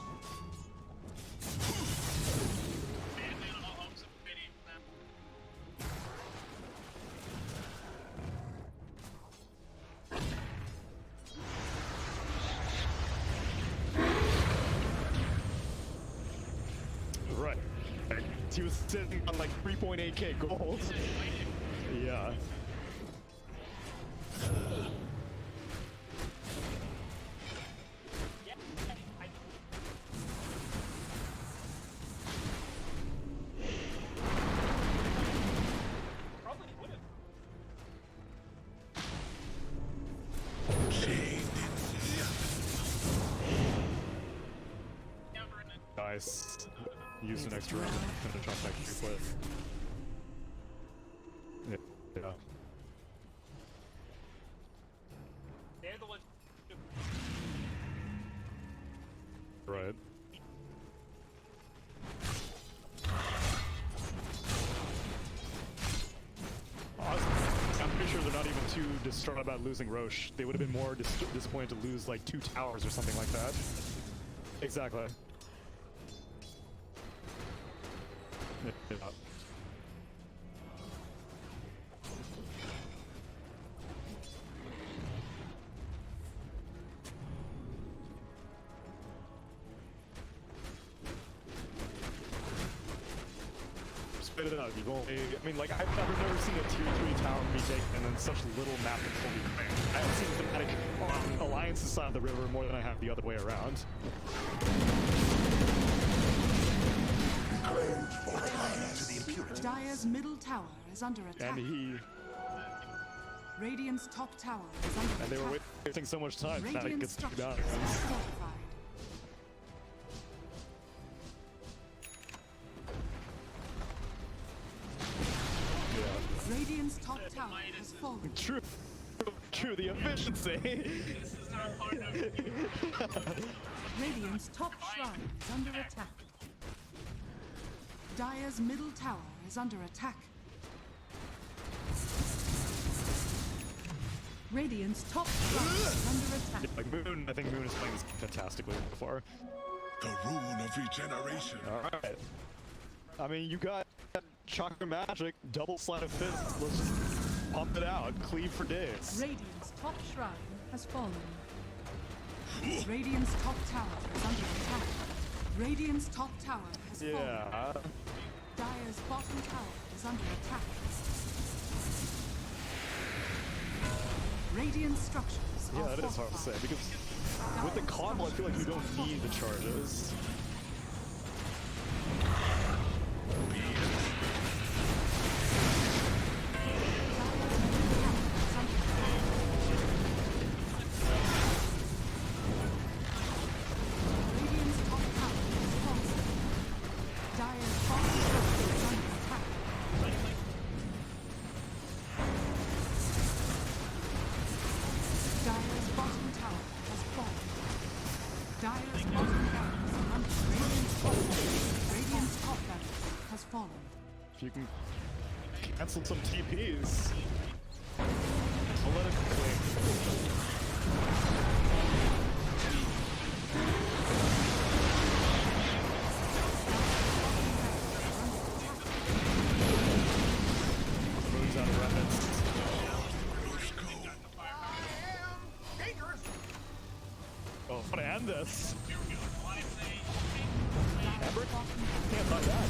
Right. He was sitting on like 3.8k gold. Yeah. Nice. Use the next round and finish off that Q play. Yeah. They're the ones. Right. distraught about losing Roche. They would have been more disappointed to lose like 2 towers or something like that. Exactly. Yeah. Spit it out. You've only, I mean, like, I've never seen a tier 3 tower be taken and then such little map control be command. I have seen thematic on Alliance's side of the river more than I have the other way around. Dire's middle tower is under attack. And Radiant's top tower is under attack. they were wasting so much time. Fnatic Radiant gets structures done. are fortified. Yeah. Radiant's top tower has fallen. True. True, the efficiency. This is not part of you. Radiant's top shrine is under attack. Dire's middle tower is under attack. Radiant's top shrine is under attack. Like Moon, I think Moon is playing this fantastically before. The rune of regeneration. Alright. I mean, you got Chakra Magic, double sleight of fist. Let's just pump it out. Cleave for days. Radiant's top shrine has fallen. Radiant's top tower is under attack. Radiant's top tower has fallen. Yeah. Dire's bottom tower is under attack. Radiant structures Yeah, are that is hard to say fortified. because with the combo, I feel like you don't need the charges. Radiant's top tower is fallen. Dire's bottom tower is under attack. Dire's bottom tower has fallen. Dire's bottom tower is under Radiant's top barracks has fallen. If you can cancel some TPs, I'll let it clean. Moves out of remnants. Oh, I'm gonna end this. Amber? Can't buy that.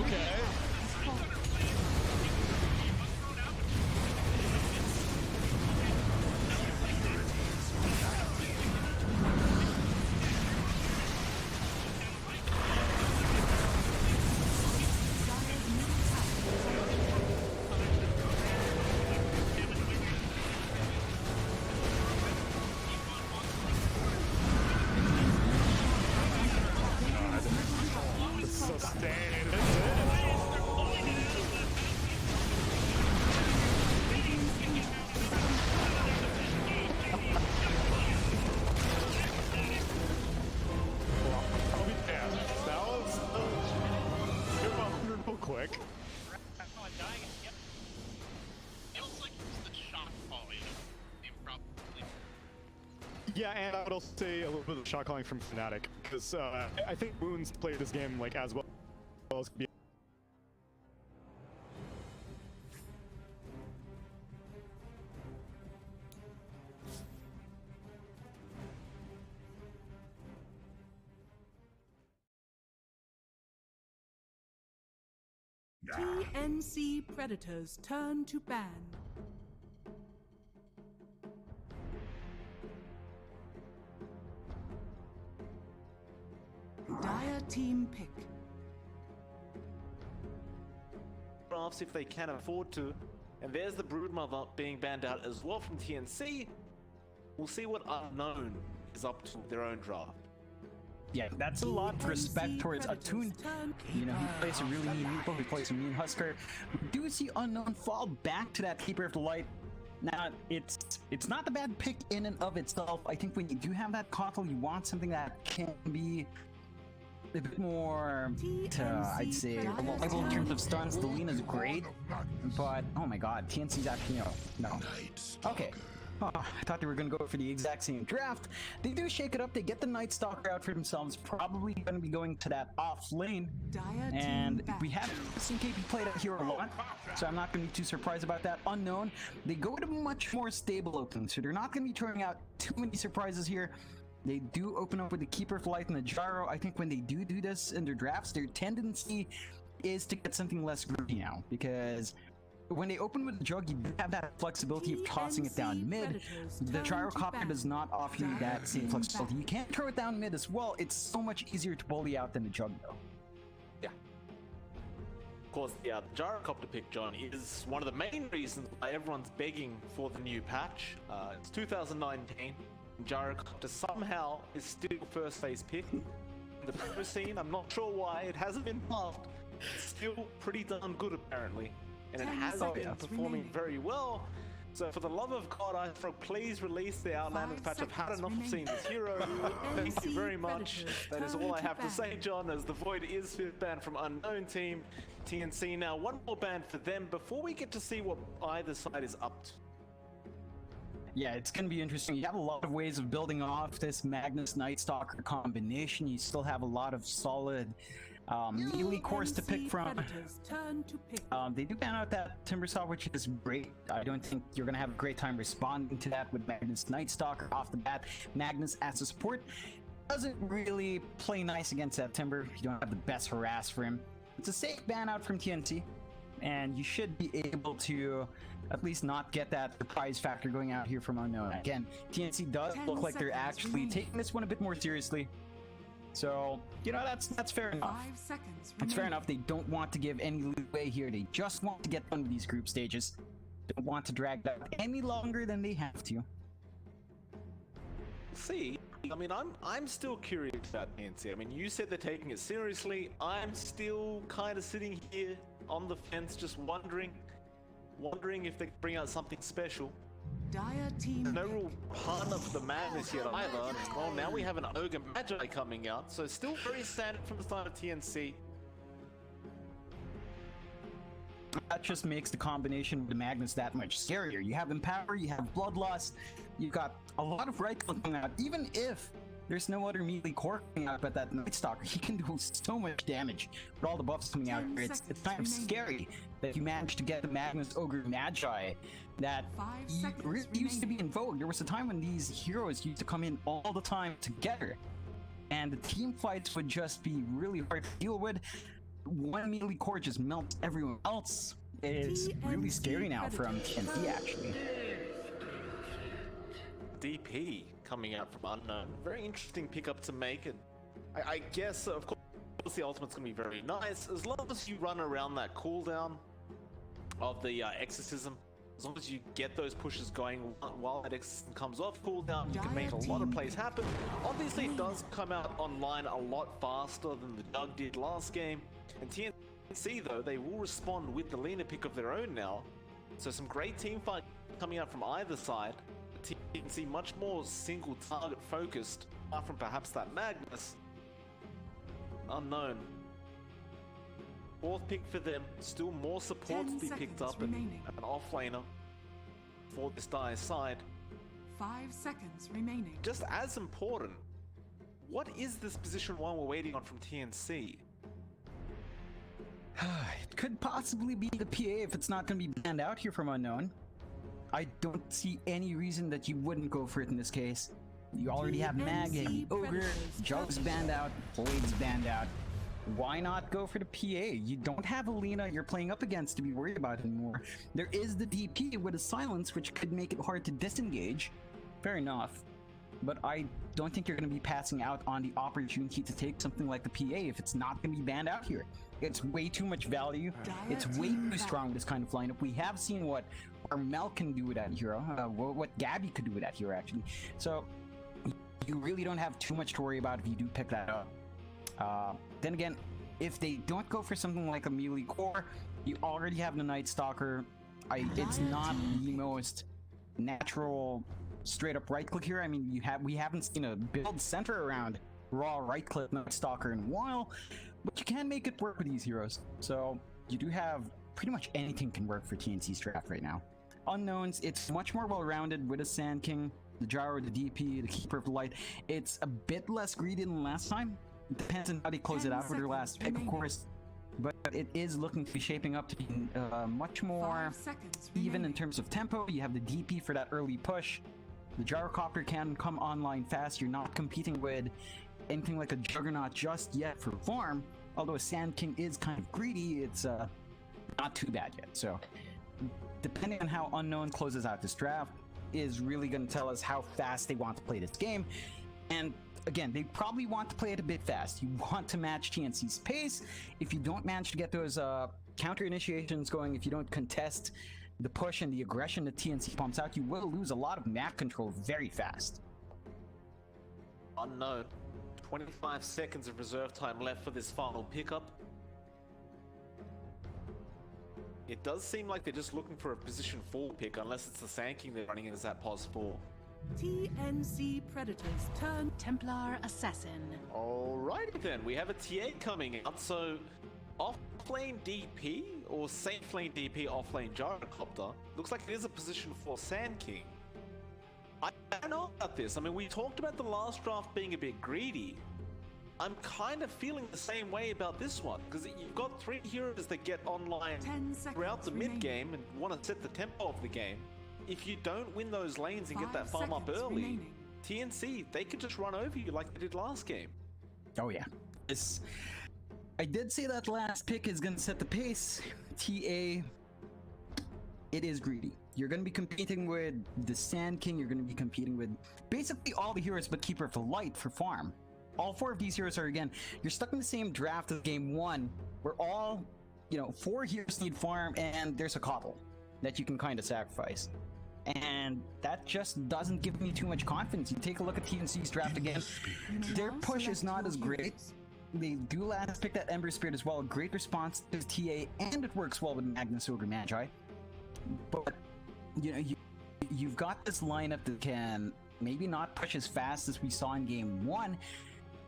Okay. Sustain it. Well, I'll be damned. That was good 100 real quick. Oh, I'm dying. Yep. Feels like it's the shock calling. They probably. Yeah, and I would also say a little bit of shot calling from Fnatic because I think Moon's played this game like as well as could be. TNC Predators turn to ban. Dire team pick. Drafts if they can afford to. And there's the Broodmother being banned out as well from TNC. We'll see what Unknown is up to with their own draft. Yeah, that's a lot of respect towards Atun. You know, he plays a really mean Meeple, he plays a mean Husker. We do see Unknown fall back to that Keeper of the Light. Now, it's not a bad pick in and of itself. I think when you do have that Kotal, you want something that can be a bit more, I'd say, reliable in terms of stuns. The Lena's great, but oh my god, TNC's actually no. Okay. Oh, I thought they were going to go for the exact same draft. They do shake it up. They get the Night Stalker out for themselves. Probably going to be going to that off lane. And we haven't seen KP play that hero a lot, so I'm not going to be too surprised about that. Unknown. They go with a much more stable opening, so they're not going to be throwing out too many surprises here. They do open up with the Keeper of Light and the Gyro. I think when they do this in their drafts, their tendency is to get something less greedy now, because when they open with the Jug, you do have that flexibility of tossing it down mid. The Gyrocopter does not offer you that same flexibility. You can't throw it down mid as well. It's so much easier to bully out than the Jug, though. Yeah. Of course, yeah, the Gyrocopter pick, John, is one of the main reasons why everyone's begging for the new patch. It's 2019. Gyrocopter somehow is still first phase pick. In the pro scene, I'm not sure why, it hasn't been buffed. It's still pretty darn good, apparently. And it has been performing very well. So for the love of God, I throw, please release the Outlanders patch. I've had enough of seeing this hero. Thank you very much. That is all I have to say, John, as the Void is 5th ban from Unknown Team. TNC now, one more ban for them before we get to see what either side is up to. Yeah, it's going to be interesting. You have a lot of ways of building off this Magnus Night Stalker combination. You still have a lot of solid melee cores to pick from. They do ban out that Timbersaw, which is great. I don't think you're going to have a great time responding to that with Magnus Night Stalker off the bat. Magnus as a support doesn't really play nice against that Timber. You don't have the best harass for him. It's a safe ban out from TNT, and you should be able to at least not get that surprise factor going out here from Unknown. Again, TNC does look like they're actually taking this one a bit more seriously. So, you know, that's fair enough. 5 seconds It's fair enough. They don't want to give any leeway here. They just want to get done with these group stages. Don't want to drag that out any longer than they have to. See, I mean, I'm still curious about TNC. I mean, you said they're taking it seriously. I'm still kind of sitting here on the fence, just wondering if they can bring out something special. There's no real pun of the madness yet either. Well, now we have an Ogre Magi coming out, so still very standard from the side of TNC. That just makes the combination with the Magnus that much scarier. You have Empower, you have Bloodlust, you've got a lot of right click coming out. Even if there's no other melee core coming out but that Night Stalker, he can do so much damage with all the buffs coming out here. It's kind of scary that you managed to get the Magnus Ogre Magi that really used to be in vogue. There was a time when these heroes used to come in all the time together, and the team fights would just be really hard to deal with. One melee core just melts everyone else. It's really scary now from TNT, actually. DP coming out from Unknown. Very interesting pickup to make. And I guess, of course, the ultimate's going to be very nice. As long as you run around that cooldown of the Exorcism, as long as you get those pushes going while that Exorcism comes off cooldown, you can make a lot of plays happen. Obviously, it does come out online a lot faster than the Doug did last game. And TNC, though, they will respond with the Lena pick of their own now. So some great team fight coming out from either side. TNC much more single target focused, apart from perhaps that Magnus. Unknown. 4th pick for them, still more support to be picked up and an offlaner for this Dire side. 5 seconds remaining. Just as important, what is this position 1 we're waiting on from TNC? It could possibly be the PA if it's not going to be banned out here from Unknown. I don't see any reason that you wouldn't go for it in this case. You already have Mag and Ogre, Jug's banned out, Blade's banned out. Why not go for the PA? You don't have Alina you're playing up against to be worried about anymore. There is the DP with a silence, which could make it hard to disengage. Fair enough. But I don't think you're going to be passing out on the opportunity to take something like the PA if it's not going to be banned out here. It's way too much value. It's way too strong with this kind of lineup. We have seen what Mel can do with that hero, what Gabby could do with that hero, actually. So you really don't have too much to worry about if you do pick that up. Then again, if they don't go for something like a melee core, you already have the Night Stalker. It's not the most natural straight up right click here. I mean, we haven't seen a build center around raw right-click Night Stalker in a while, but you can make it work with these heroes. So you do have pretty much anything can work for TNC's draft right now. Unknowns, it's much more well-rounded with a Sand King, the Gyro, the DP, the Keeper of the Light. It's a bit less greedy than last time. It depends on how they close it out with their last pick, of course. But it is looking to be shaping up to be much more 5 seconds even in remaining. terms of tempo. You have the DP for that early push. The Gyrocopter can come online fast. You're not competing with anything like a Juggernaut just yet for farm. Although a Sand King is kind of greedy, it's not too bad yet. So depending on how Unknown closes out this draft is really going to tell us how fast they want to play this game. And again, they probably want to play it a bit fast. You want to match TNC's pace. If you don't manage to get those counter initiations going, if you don't contest the push and the aggression that TNC pumps out, you will lose a lot of map control very fast. Unknown. 25 seconds of reserve time left for this final pickup. It does seem like they're just looking for a position 4 pick, unless it's the Sand King they're running as that pos 4. TNC Predators turn. Templar Assassin. Alrighty then, we have a TA coming out, so off-lane DP or safe lane DP off-lane Gyrocopter. Looks like it is a position 4 Sand King. I don't know about this. I mean, we talked about the last draft being a bit greedy. I'm kind of feeling the same way about this one, because you've got 3 heroes that get online 10 seconds throughout the remaining. mid-game and want to set the tempo of the game. If you don't win those lanes and get 5 that farm up seconds early, remaining. TNC, they could just run over you like they did last game. Oh yeah. I did say that last pick is going to set the pace. TA, it is greedy. You're going to be competing with the Sand King. You're going to be competing with basically all the heroes but Keeper of the Light for farm. All 4 of these heroes are, again, you're stuck in the same draft as game 1 where all, 4 heroes need farm and there's a couple that you can kind of sacrifice. And that just doesn't give me too much confidence. You take a look at TNC's draft again. Their push is not as great. They do last pick that Ember Spirit as well. A great response to TA, and it works well with Magnus Ogre Magi. But you've got this lineup that can maybe not push as fast as we saw in game 1,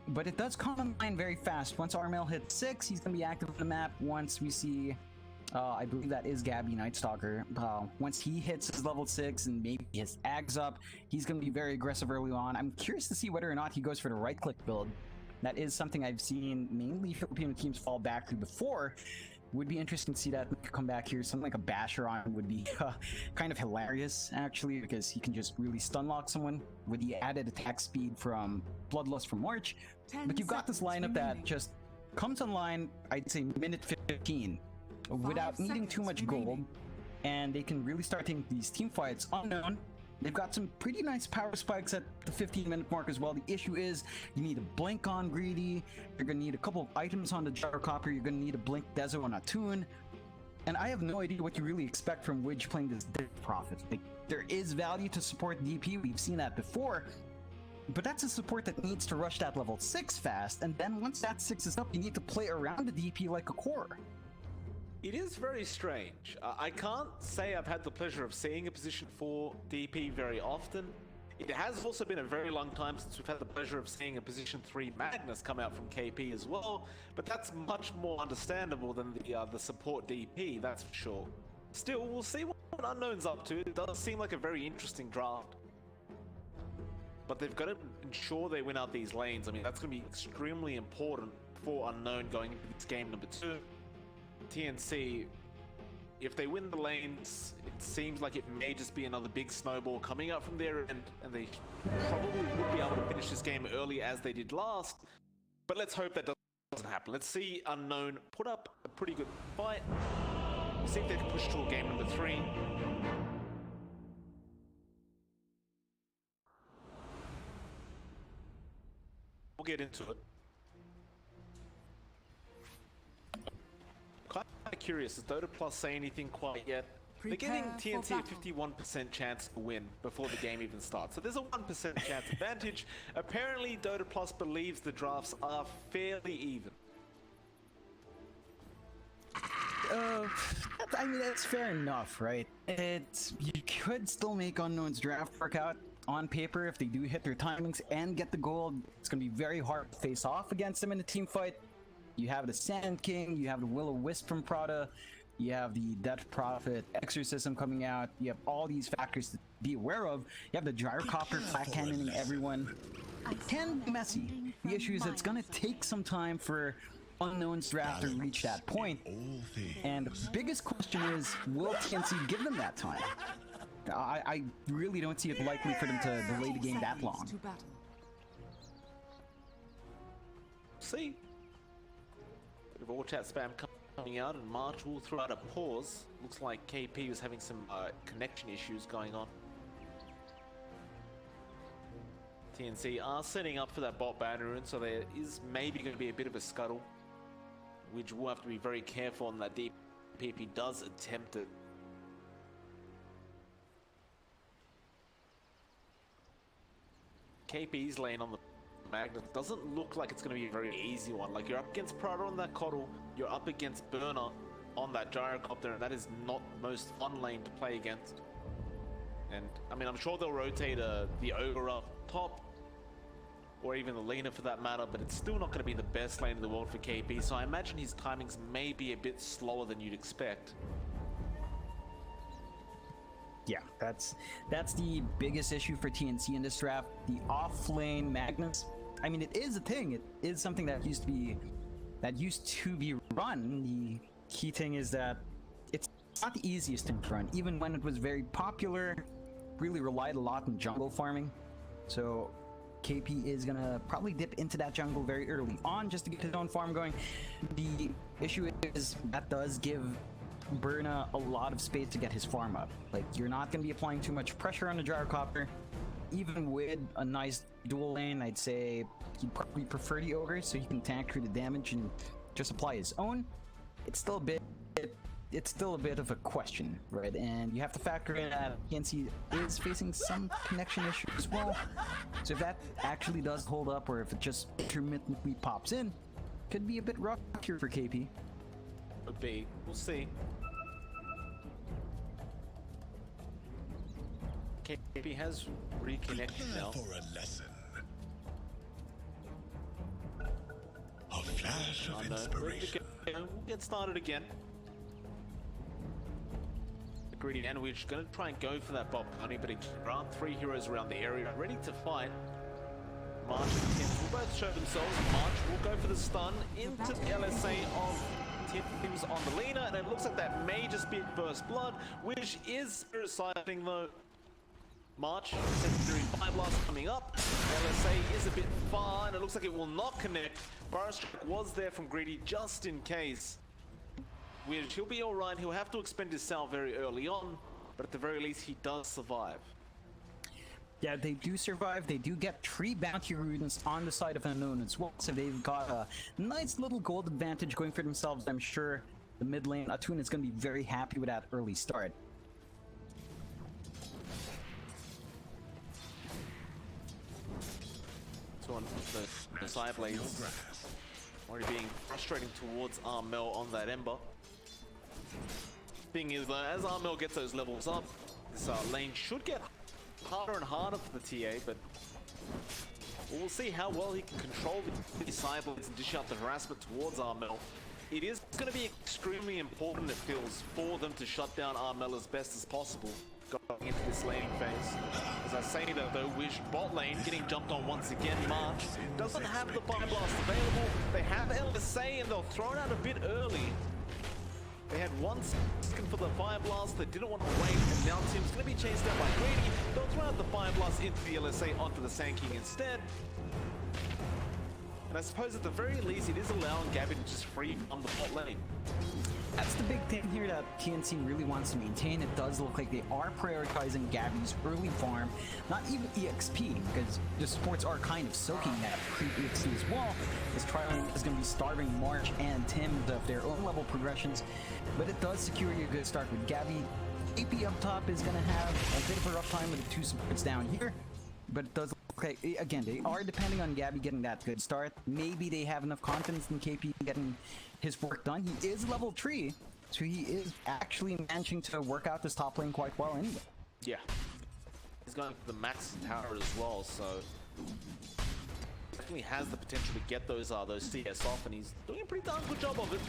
but it does come online very fast. Once Armel hits 6, he's going to be active on the map. Once we see, I believe that is Gabby Night Stalker. Once he hits his level 6 and maybe his Ags up, he's going to be very aggressive early on. I'm curious to see whether or not he goes for the right-click build. That is something I've seen mainly Filipino teams fall back to before. Would be interesting to see that come back here. Something like a Basher on would be kind of hilarious, actually, because he can just really stun lock someone with the added attack speed from Bloodlust from March. 10 But you've got this lineup seconds that just comes online, I'd say minute 15, without needing too much seconds gold, remaining. and they can really start taking these team fights. Unknown, they've got some pretty nice power spikes at the 15-minute mark as well. The issue is you need a blink on Greedy, you're going to need a couple of items on the Gyrocopter, you're going to need a blink Dezo on a Toon, and I have no idea what you really expect from Widge playing this Death Prophet. Like, there is value to support DP, we've seen that before, but that's a support that needs to rush that level 6 fast, and then once that 6 is up, you need to play around the DP like a core. It is very strange. I can't say I've had the pleasure of seeing a position 4 DP very often. It has also been a very long time since we've had the pleasure of seeing a position 3 Magnus come out from KP as well, but that's much more understandable than the support DP, that's for sure. Still, we'll see what Unknown's up to. It does seem like a very interesting draft. But they've got to ensure they win out these lanes. I mean, that's going to be extremely important for Unknown going into this game number 2. TNC, if they win the lanes, it seems like it may just be another big snowball coming up from there, and they probably would be able to finish this game early as they did last. But let's hope that doesn't happen. Let's see Unknown put up a pretty good fight. We'll see if they can push to a game number 3. We'll get into it. Kind of curious, does Dota Plus say anything quite yet? They're giving Prepare for TNC a battle. 51% chance to win before the game even starts. So there's a 1% chance advantage. Apparently, Dota Plus believes the drafts are fairly even. I mean, that's fair enough, right? You could still make Unknown's draft work out. on paper, if they do hit their timings and get the gold, it's going to be very hard to face off against them in a team fight. You have the Sand King, you have the Will-O-Wisp from Prada, you have the Death Prophet Exorcism coming out, you have all these factors to be aware of. You have the Gyrocopter flat cannoning everyone. It can be messy. The issue is it's going to take some time for Unknown's draft to reach that point. And the biggest question is, will TNC give them that time? I really don't see it likely for them to delay the game that long. To battle. See? Bit of all chat spam coming out, and March will throw out a pause. Looks like KP was having some connection issues going on. TNC are setting up for that bot banner rune, so there is maybe going to be a bit of a scuttle, which we'll have to be very careful on that DPP does attempt it. KP's lane on the Magnet doesn't look like it's going to be a very easy one. Like, you're up against Prada on that Coddle, you're up against Burner on that Gyrocopter, and that is not the most fun lane to play against. And, I mean, I'm sure they'll rotate the Ogre up top, or even the Lina for that matter, but it's still not going to be the best lane in the world for KP, so I imagine his timings may be a bit slower than you'd expect. Yeah, that's the biggest issue for TNC in this draft. The off-lane Magnus. I mean, it is a thing. It is something that used to be run. The key thing is that it's not the easiest thing to run. Even when it was very popular, really relied a lot on jungle farming. So KP is gonna probably dip into that jungle very early on just to get his own farm going. The issue is that does give Burna a lot of space to get his farm up. Like, you're not going to be applying too much pressure on the Gyrocopter. Even with a nice dual lane, I'd say he'd probably prefer the Ogre so he can tank through the damage and just apply his own. It's still a bit of a question, right? And you have to factor in that TNC is facing some connection issues as well. So if that actually does hold up, or if it just intermittently pops in, could be a bit rough here for KP. Would be. We'll see. KP has reconnected now. For a lesson. A flash of inspiration. We'll get started again. The greedy Anwich going to try and go for that Bob Honey, but there are 3 heroes around the area ready to fight. March and Tim will both show themselves. March will go for the stun into the LSA of Tim's on the Lina, and it looks like that may just be First Blood, which is spirit-siding though. March, secondary Fire Blast coming up. LSA is a bit far, and it looks like it will not connect. Burrow Strike was there from Greedy just in case. Which he'll be alright, he'll have to expend his salve very early on, but at the very least he does survive. Yeah, they do survive. They do get 3 bounty runes on the side of Unknown as well, so they've got a nice little gold advantage going for themselves. I'm sure the mid lane, Atun, is going to be very happy with that early start. So on the side lanes, already being frustrating towards Armel on that Ember. Thing is, as Armel gets those levels up, this lane should get harder and harder for the TA, but we'll see how well he can control the side lanes and dish out the harassment towards Armel. It is going to be extremely important, it feels, for them to shut down Armel as best as possible going into this laning phase. As I say that though, Wish bot lane getting jumped on once again. March doesn't have the Fire Blast available. They have LSA and they'll throw it out a bit early. They had 1 second for the Fire Blast, they didn't want to wait, and now Tim's going to be chased down by Greedy. They'll throw out the Fire Blast into the LSA onto the Sand King instead. And I suppose at the very least it is allowing Gabby to just free from the bot lane. That's the big thing here that TNC really wants to maintain. It does look like they are prioritizing Gabby's early farm, not even EXP, because the supports are kind of soaking that pre-EXP as well. This Trial is going to be starving March and Tim of their own level progressions, but it does secure you a good start with Gabby. AP up top is going to have a bit of a rough time with the 2 supports down here, but it does look like, again, they are depending on Gabby getting that good start. Maybe they have enough confidence in KP getting his work done. He is level 3, so he is actually managing to work out this top lane quite well anyway. Yeah. He's he's going for the max tower as well, so definitely has the potential to get those CS off, and he's doing a pretty darn good job of it.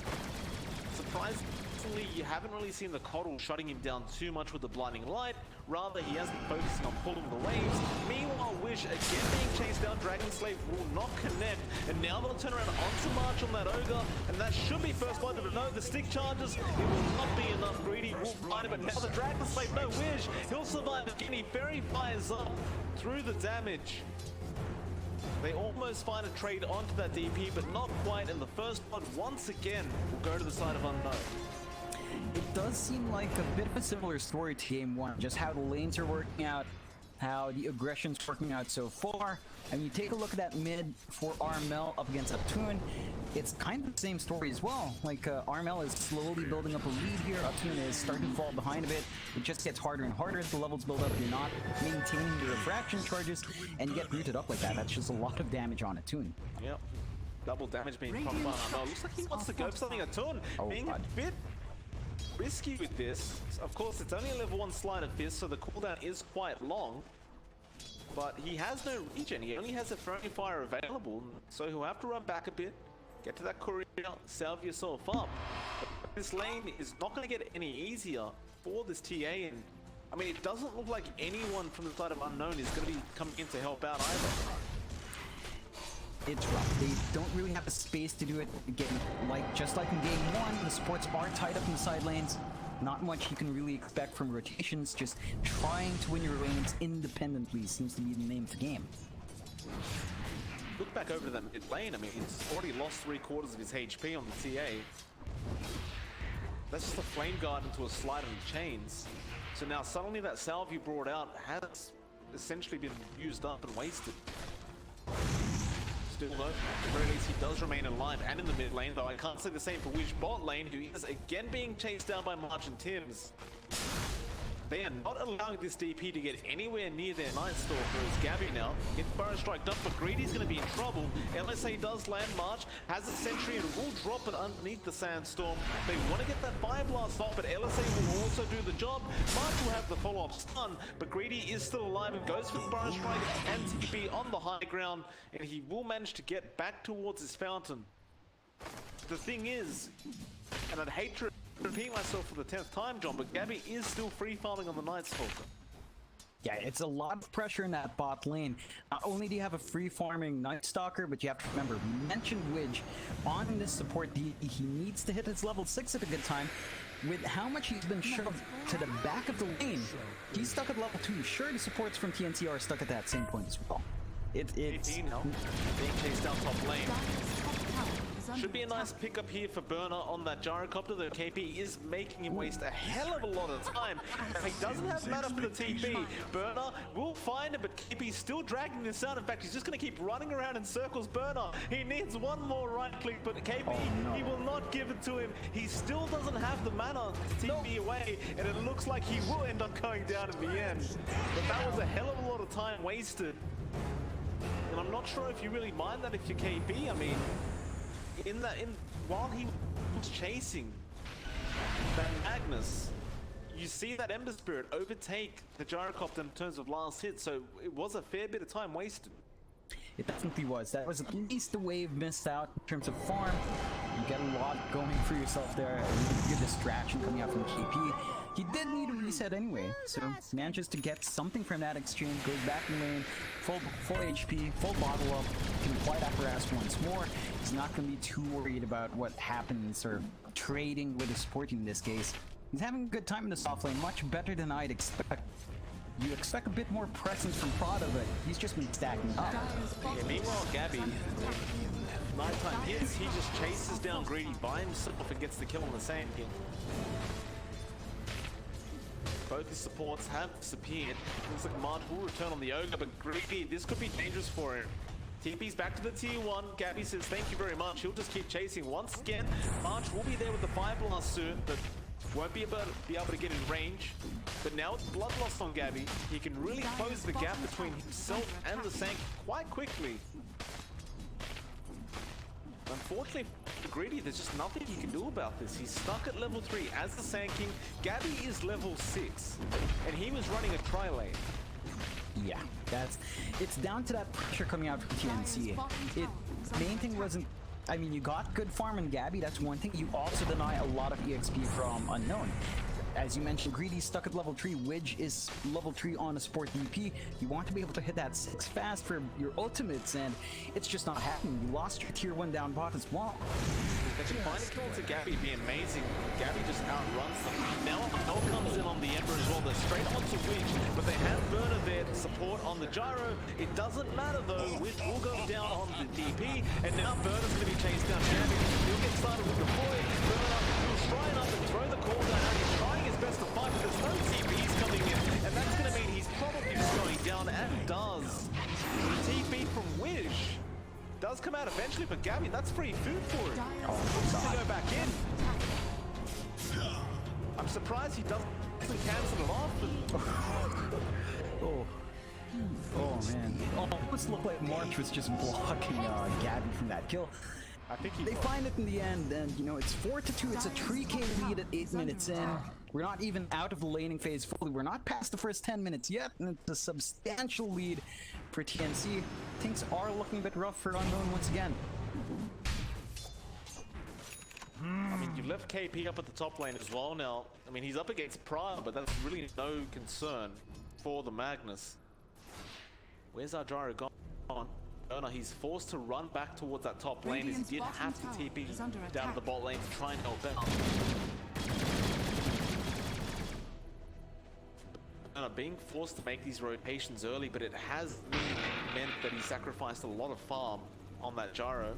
Surprisingly, you haven't really seen the Coddle shutting him down too much with the blinding light. Rather, he has been focusing on pulling the waves. Meanwhile, Wish again being chased down. Dragon Slave will not connect, and now they'll turn around onto March on that Ogre, and that should be first blood. But no, the stick charges, it will not be enough. Greedy will find it, but now the Dragon Slave, no Wish, he'll survive again. He very fires up through the damage. They almost find a trade onto that DP, but not quite, and the first blood once again will go to the side of Unknown. It does seem like a bit of a similar story to Game 1, just how the lanes are working out, how the aggression's working out so far. And you take a look at that mid for Armel up against Uptune, it's kind of the same story as well. Like, Armel is slowly building up a lead here, Uptune is starting to fall behind a bit. It just gets harder and harder as the levels build up. You're not maintaining the refraction charges, and you get rooted up like that. That's just a lot of damage on Attune. Yep. Double damage being pumped by Armel. Looks like he wants to go for something Attune. Being a bit risky with this. Of course, it's only a level 1 Sleight of Fist, so the cooldown is quite long. But he has no regen. He only has a Friendly Fire available, so he'll have to run back a bit, get to that courier, salve yourself up. But this lane is not going to get any easier for this TA, and I mean, it doesn't look like anyone from the side of Unknown is going to be coming in to help out either. It's rough. They don't really have the space to do it. Again, just like in Game 1, the supports are tied up in the side lanes. Not much you can really expect from rotations. Just trying to win your lanes independently seems to be the name of the game. Look back over to that mid lane. I mean, he's already lost 3/4 of his HP on the TA. That's just a Flame Guard into a slide on chains. So now suddenly that salve you brought out has essentially been used up and wasted. Still though, at the very least he does remain alive and in the mid lane, though I can't say the same for Wish bot lane, who is again being chased down by March and Tims. They are not allowing this DP to get anywhere near their Night Stalker as Gabby now gets Burrow striked up, but Greedy's going to be in trouble. LSA does land March, has a sentry and will drop it underneath the Sandstorm. They want to get that Fire Blast off, but LSA will also do the job. March will have the follow-up stun, but Greedy is still alive and goes for the Burrow strike and TP on the high ground, and he will manage to get back towards his fountain. The thing is, and I'd hate to repeat myself for the 10th time, John, but Gabby is still free farming on the Night Stalker. Yeah, it's a lot of pressure in that bot lane. Not only do you have a free farming Night Stalker, but you have to remember, we mentioned Widge on this support. He needs to hit his level 6 at a good time. With how much he's been shoved to the back of the lane, he's stuck at level 2. Sure, the supports from TNC are stuck at that same point as well. It's 18 now, being chased down top lane. Should be a nice pickup here for Burner on that gyrocopter, though KP is making him waste a hell of a lot of time. And he doesn't have mana for the TP. Burner will find him, but KP's still dragging this out. In fact, he's just going to keep running around in circles. Burner, he needs one more right click, but KP, he will not give it to him. He still doesn't have the mana to TP away, and it looks like he will end up going down in the end. But that was a hell of a lot of time wasted. And I'm not sure if you really mind that if you're KP. I mean, while he was chasing that Magnus, you see that Ember Spirit overtake the gyrocopter in terms of last hit, so it was a fair bit of time wasted. It definitely was. That was at least the wave missed out in terms of farm. You get a lot going for yourself there. A good distraction coming out from KP. He did need a reset anyway, so manages to get something from that exchange, goes back in lane, full HP, full bottle up, can apply that harass once more. He's not going to be too worried about what happens or trading with his support in this case. He's having a good time in the soft lane, much better than I'd expect. You expect a bit more presence from Prada, but he's just been stacking up. Yeah, meanwhile, Gabby, nighttime hits, he just chases down Greedy by himself and gets the kill on the Sand King. Both his supports have disappeared. Looks like March will return on the Ogre, but Greedy, this could be dangerous for him. TP's back to the tier 1. Gabby says thank you very much. He'll just keep chasing. Once again, March will be there with the Fire Blast soon, but won't be able to get in range. But now with Blood Loss on Gabby, he can really close the gap between himself and the Sank quite quickly. Unfortunately for Greedy, there's just nothing he can do about this. He's stuck at level 3 as the Sand King. Gabby is level 6, and he was running a tri-lane. Yeah, it's down to that pressure coming out from TNC. Main thing wasn't, I mean, you got good farm in Gabby, that's one thing. You also deny a lot of EXP from Unknown. As you mentioned, Greedy's stuck at level 3, Widge is level 3 on a support DP. You want to be able to hit that 6 fast for your ultimates, and it's just not happening. You lost your tier 1 down bot as well. The combining kill to Gabby be amazing. Gabby just outruns them. Now L comes in on the Ember as well. They're straight onto Widge, but they have Burner there to support on the gyro. It doesn't matter though. Widge will go down on the DP, and now Burner's going to be chased down. Gabby, he'll get started with the boy. Burner will try up and throw the call down. He's trying his best to fight, but there's no TPs coming in, and that's going to mean he's probably just going down, and does. The TP from Widge does come out eventually, but Gabby, that's free food for him. To go back in. I'm surprised he doesn't cancel it off. But... Oh man. Almost looked like March was just blocking Gabby from that kill. I think They find it in the end, and you know, it's 4-2. It's a 3k lead at 8 minutes in. We're not even out of the laning phase fully. We're not past the first 10 minutes yet, and it's a substantial lead for TNC. Things are looking a bit rough for Unknown once again. I mean, you left KP up at the top lane as well now. I mean, he's up against Prime, but that's really no concern for the Magnus. Where's our gyro gone? Oh no, he's forced to run back towards that top lane as he did have to TP down to the bot lane to try and help out. Being forced to make these rotations early, but it has really meant that he sacrificed a lot of farm on that gyro.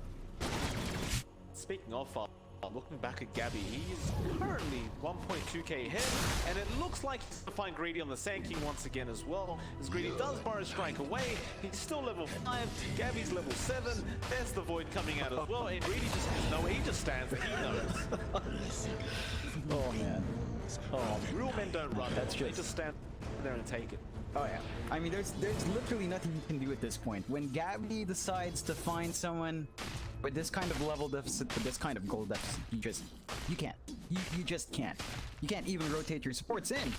Speaking of farm, looking back at Gabby, he's currently 1.2k ahead, and it looks like he's going to find Greedy on the Sand King once again as well, as Greedy does Burrow Strike away. He's still level 5, Gabby's level 7, there's the Void coming out as well, and Greedy just has no, he just stands there, he knows. Oh man. Oh, real men don't run, that's they just stand there and take it. Oh yeah. I mean, there's literally nothing you can do at this point. When Gabby decides to find someone with this kind of level deficit, with this kind of gold deficit, you can't. You just can't. You can't even rotate your supports in.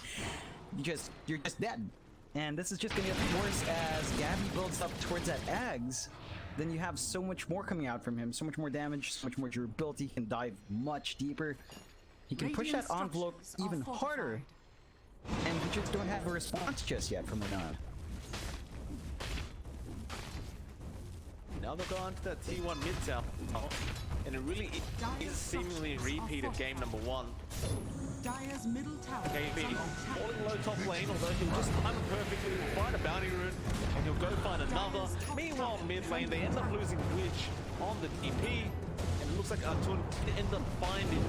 You're just dead. And this is just gonna get worse as Gabby builds up towards that Ags. Then you have so much more coming out from him, so much more damage, so much more durability. He can dive much deeper. He can push that envelope even harder. And we just don't have a response just yet from Unknown. Now they'll go on to that T1 mid tower, and it really is seemingly a repeat of game number 1. Dire's middle tower. KB falling low top lane, although he'll just time it perfectly, he'll find a bounty rune, and he'll go find another. Meanwhile, mid lane, they end up losing Widge on the DP, and it looks like Artun end up finding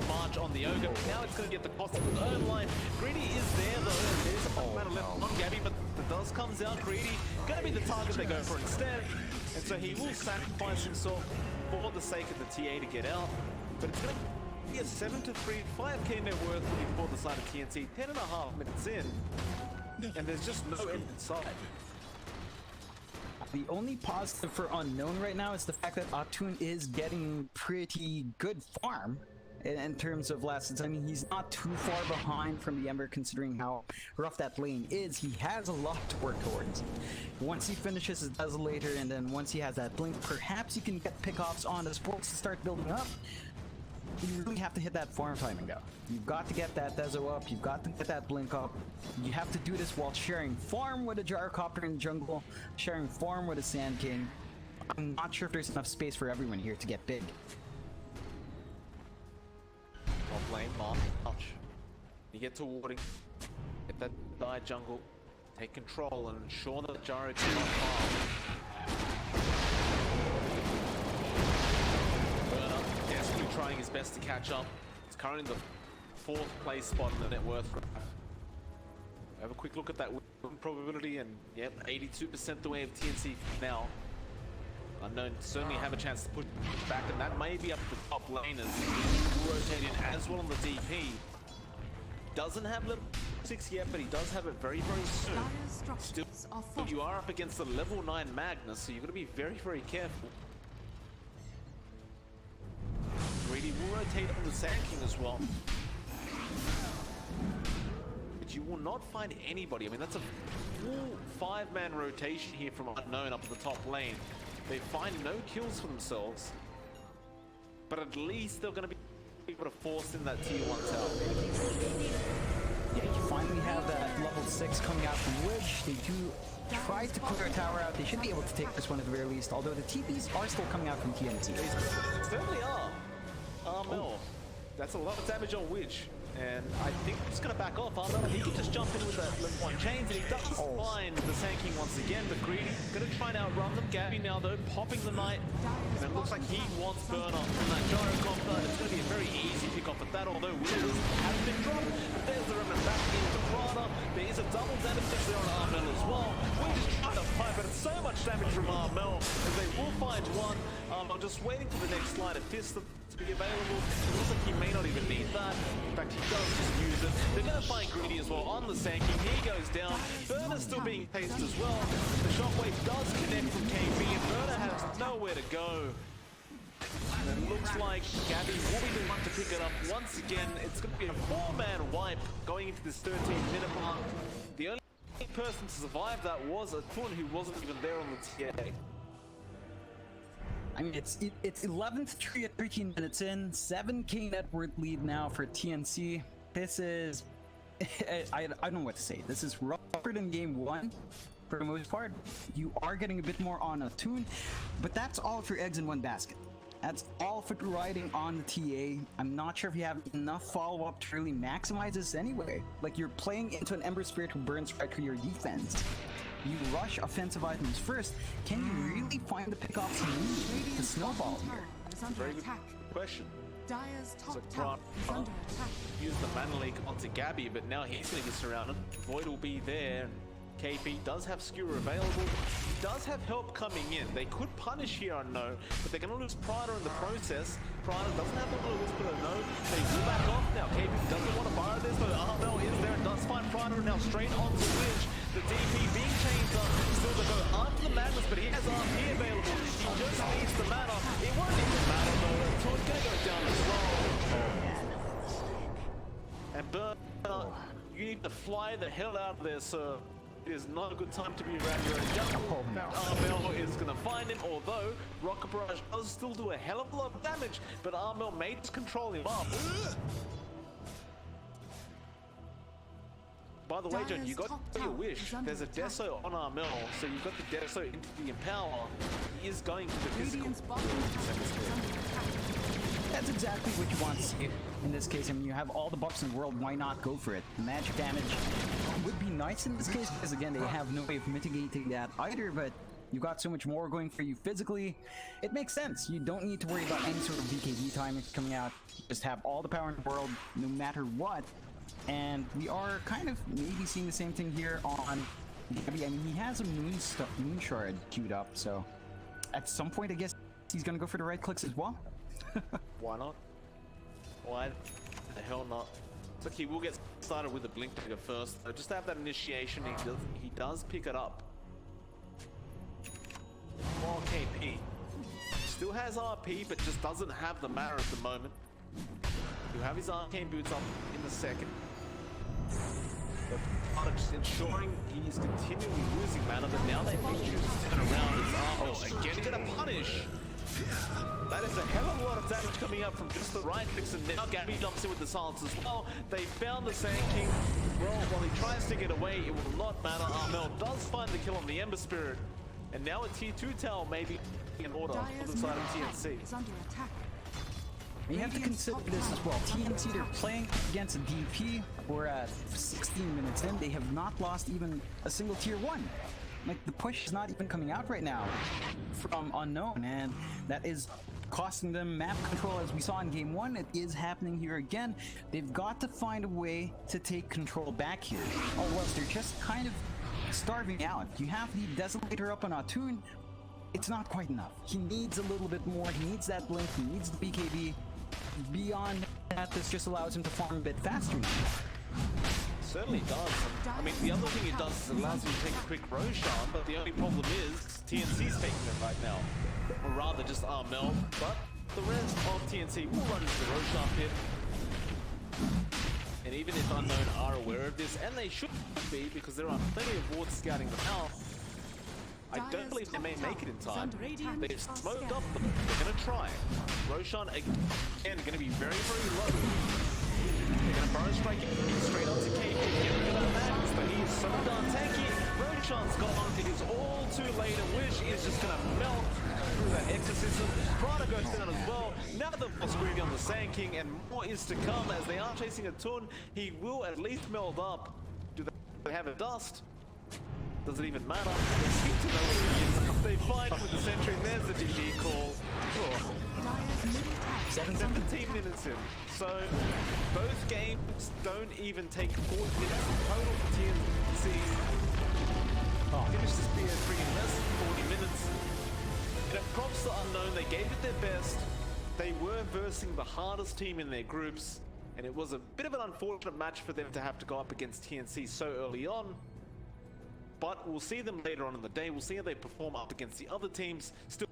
March on the Ogre. Now it's going to get the cost of his own life. Greedy is there though, and there's a full amount left on Gabby, but the dust comes out. Greedy going to be the target they go for instead, and so he will sacrifice himself for the sake of the TA to get out, but it's going to be a 7-3, 5k net worth for the side of TNC, 10.5 minutes in, and there's just no end in sight. The only positive for Unknown right now is the fact that Atun is getting pretty good farm in terms of last hits. I mean, he's not too far behind from the Ember considering how rough that lane is. He has a lot to work towards. Once he finishes his Desolator and then once he has that Blink, perhaps he can get pickoffs on the supports to start building up. You really have to hit that farm timing though. You've got to get that Deso up, you've got to get that Blink up. You have to do this while sharing farm with a Gyrocopter in the jungle, sharing farm with a Sand King. I'm not sure if there's enough space for everyone here to get big. Top lane, March. You get to warding, get that die jungle, take control and ensure that Gyro can not farm. Desperately trying his best to catch up. He's currently in the 4th place spot in the net worth graph. Have a quick look at that win probability, and yep, 82% the way of TNC now. Unknown certainly have a chance to put back, and that may be up the top lane as rotate in as well on the DP. Doesn't have level 6 yet, but he does have it very, very soon. Still, you are up against the level 9 Magnus, so you've got to be very, very careful. Greedy will rotate on the Sand King as well. But you will not find anybody. I mean, that's a full 5-man rotation here from Unknown up in the top lane. They find no kills for themselves, but at least they're going to be able to force in that tier 1 tower. Yeah, you finally have that level 6 coming out from Witch. They do try to clear a tower out. They should be able to take this one at the very least, although the TPs are still coming out from TNC. They certainly are. Armel. That's a lot of damage on Witch. And I think he's going to back off. Armel, he can just jump in with that level 1 chains, and he does find the Sand King once again, but Greedy going to try and outrun them. Gabby now, though, popping the Knight. And it looks like he wants Burner from that Gyrocopter. It's going to be a very easy pick off at that, although Withers has been dropped. But there's the remnant back into Prada. There is a double damage fix there on Armel as well. We're just trying to fight, but it's so much damage from Armel, as they will find one. I'm just waiting for the next Sleight of Fist to be available. It looks like he may not even need that. In fact, he does just use it. They're going to find Greedy as well on the Sand King. He goes down. Burner's still being paced as well. The shockwave does connect from KB, and Burner has nowhere to go. And it looks like Gabby will be the one to pick it up once again. It's going to be a 4-man wipe going into this 13-minute mark. The only person to survive that was a Tun who wasn't even there on the TA. I mean, it's 11th tree at 13 minutes in, 7k net worth lead now for TNC. This is, I don't know what to say. This is rougher than game 1 for the most part. You are getting a bit more on a tune, but that's all for eggs in one basket. That's all for riding on the TA. I'm not sure if you have enough follow-up to really maximize this anyway. Like, you're playing into an Ember Spirit who burns right through your defense. You rush offensive items first. Can you really find the pickoffs you need to snowball here? Very good question. Dire's top It's a tower is under attack. Use the mana leak onto Gabby, but now he's going to get surrounded. Void will be there. KP does have Skewer available. He does have help coming in. They could punish here on No, but they're going to lose Prada in the process. Prada doesn't have a lose, but a No. They will back off now. KP doesn't want to borrow this, but Armel is there and does find Prada now straight onto Witch. The DP being changed up. Still to go after the Madness, but he has RP available. He just needs the mana. It won't even matter though. So it's going to go down as well. And Burner, you need to fly the hell out of there, sir. It is not a good time to be around here. Armel is going to find him, although Rocket Barrage does still do a hell of a lot of damage, but Armel may just control him up. By the way, John, you got your wish. There's a Deso on Armel, so you've got the Deso into the Empower. He is going to the physical. That's exactly what you want to see in this case. I mean, you have all the buffs in the world, why not go for it? The magic damage would be nice in this case, because again, they have no way of mitigating that either, but you got so much more going for you physically. It makes sense. You don't need to worry about any sort of BKB timing coming out. Just have all the power in the world, no matter what. And we are kind of maybe seeing the same thing here on Gabby. I mean, he has a Moon Shard queued up, so at some point, I guess he's gonna go for the right clicks as well. Why not? Why the hell not? So he will get started with the Blink Dagger first. Just to have that initiation, he does pick it up. More KP. Still has RP, but just doesn't have the mana at the moment. You have his Arcane Boots up in the second. But just ensuring he's continually losing mana, but now they may choose to turn around his Armel. Again, gonna punish. That is a hell of a lot of damage coming up from just the right clicks, and now Gabby jumps in with the silence as well. They found the Sand King. Well, while he tries to get away, it will not matter. Armel does find the kill on the Ember Spirit, and now a tier 2 tower may be in order on the side of TNC. Is under attack. You have to consider this as well. TNC, they're playing against a DP. We're at 16 minutes in. They have not lost even a single tier 1. Like, the push is not even coming out right now from Unknown, and that is costing them map control as we saw in game 1. It is happening here again. They've got to find a way to take control back here, or else they're just kind of starving out. You have the Desolator up on Atun. It's not quite enough. He needs a little bit more. He needs that blink. He needs the BKB. Beyond that, this just allows him to farm a bit faster now. Certainly does. I mean, the other thing it does is it allows him to take a quick Roshan, but the only problem is TNC's taking it right now. Or rather, just Armel, but the rest of TNC will run into the Roshan pit. And even if Unknown are aware of this, and they should be because there are plenty of wards scouting them out, I don't believe they may make it in time. They've smoked up, but they're going to try. Roshan again going to be very, very low. They're going to burrow strike straight onto KP. Get rid of that Max, but he is so darn tanky. Roshan's gone. It is all too late. A Wish is just going to melt through that exorcism. Prada goes down as well. Now the boss greedy on the Sand King, and more is to come as they are chasing a Tun. He will at least meld up. Do they have a dust? Does it even matter? They seem to know what it is. They fight with the sentry, and there's the GG call. Oh. 17 minutes in. So, both games don't even take 40 minutes in total for TNC. Finished this BO3 in less than 40 minutes. And props to Unknown, they gave it their best. They were versing the hardest team in their groups, and it was a bit of an unfortunate match for them to have to go up against TNC so early on. But we'll see them later on in the day. We'll see how they perform up against the other teams. Still.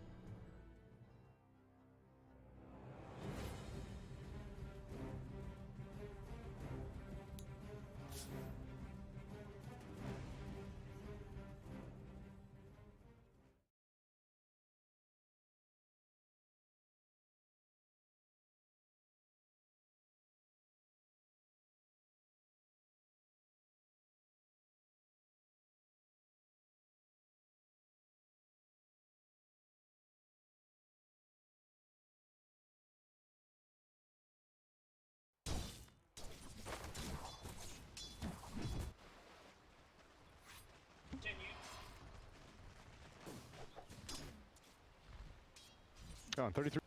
Oh, 33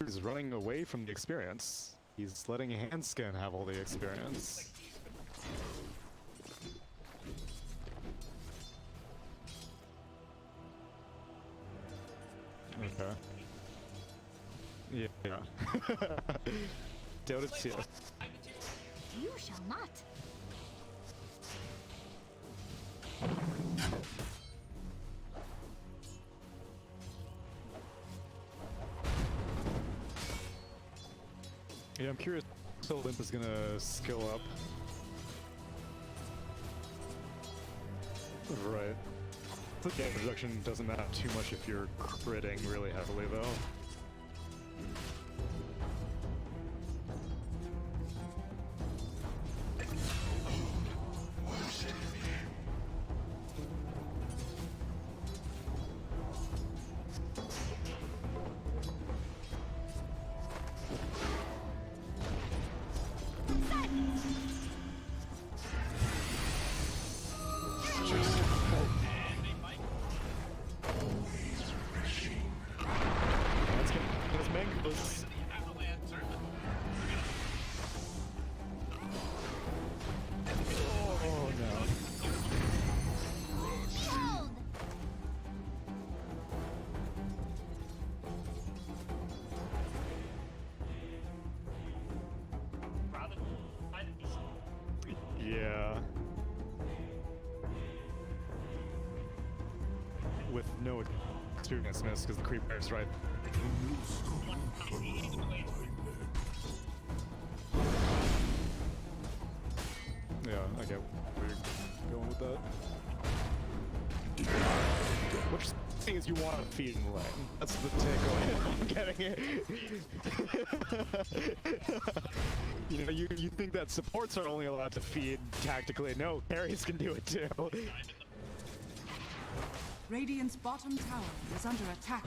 is running away from the experience. He's letting Handskin have all the experience. Okay. Yeah. DOTA 2. You shall not. Yeah, I'm curious if Limp is gonna skill up. Right. The damage reduction doesn't matter too much if you're critting really heavily, though. Yeah. With no experience miss because the creeper's right. Yeah, I get where you're going with that. What you're saying is you want to feed in the lane. That's the takeaway I'm getting it. You know, you think that supports are only allowed to feed tactically. No, carries can do it too. Radiant's bottom tower is under attack.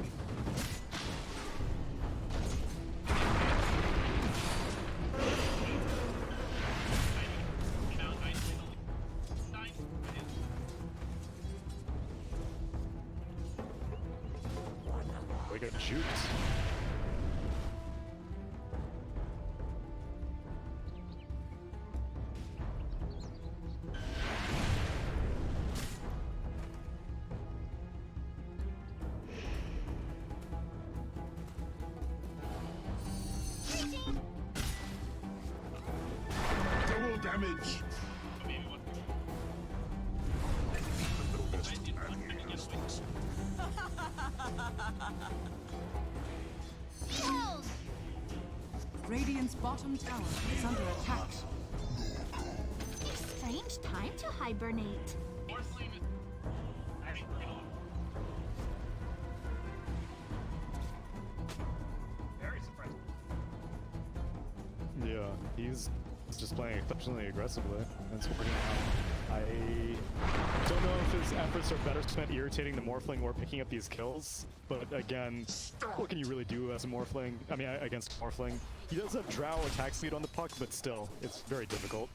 We got juked. Double damage. Radiant's bottom tower is under attack. much time to hibernate. Morphling is actually very surprising. Yeah, he's just playing exceptionally aggressively. And it's working out. I don't know if his efforts are better spent irritating the Morphling or picking up these kills. But again, what can you really do as a Morphling? I mean, against Morphling. He does have Drow attack speed on the puck, but still, it's very difficult.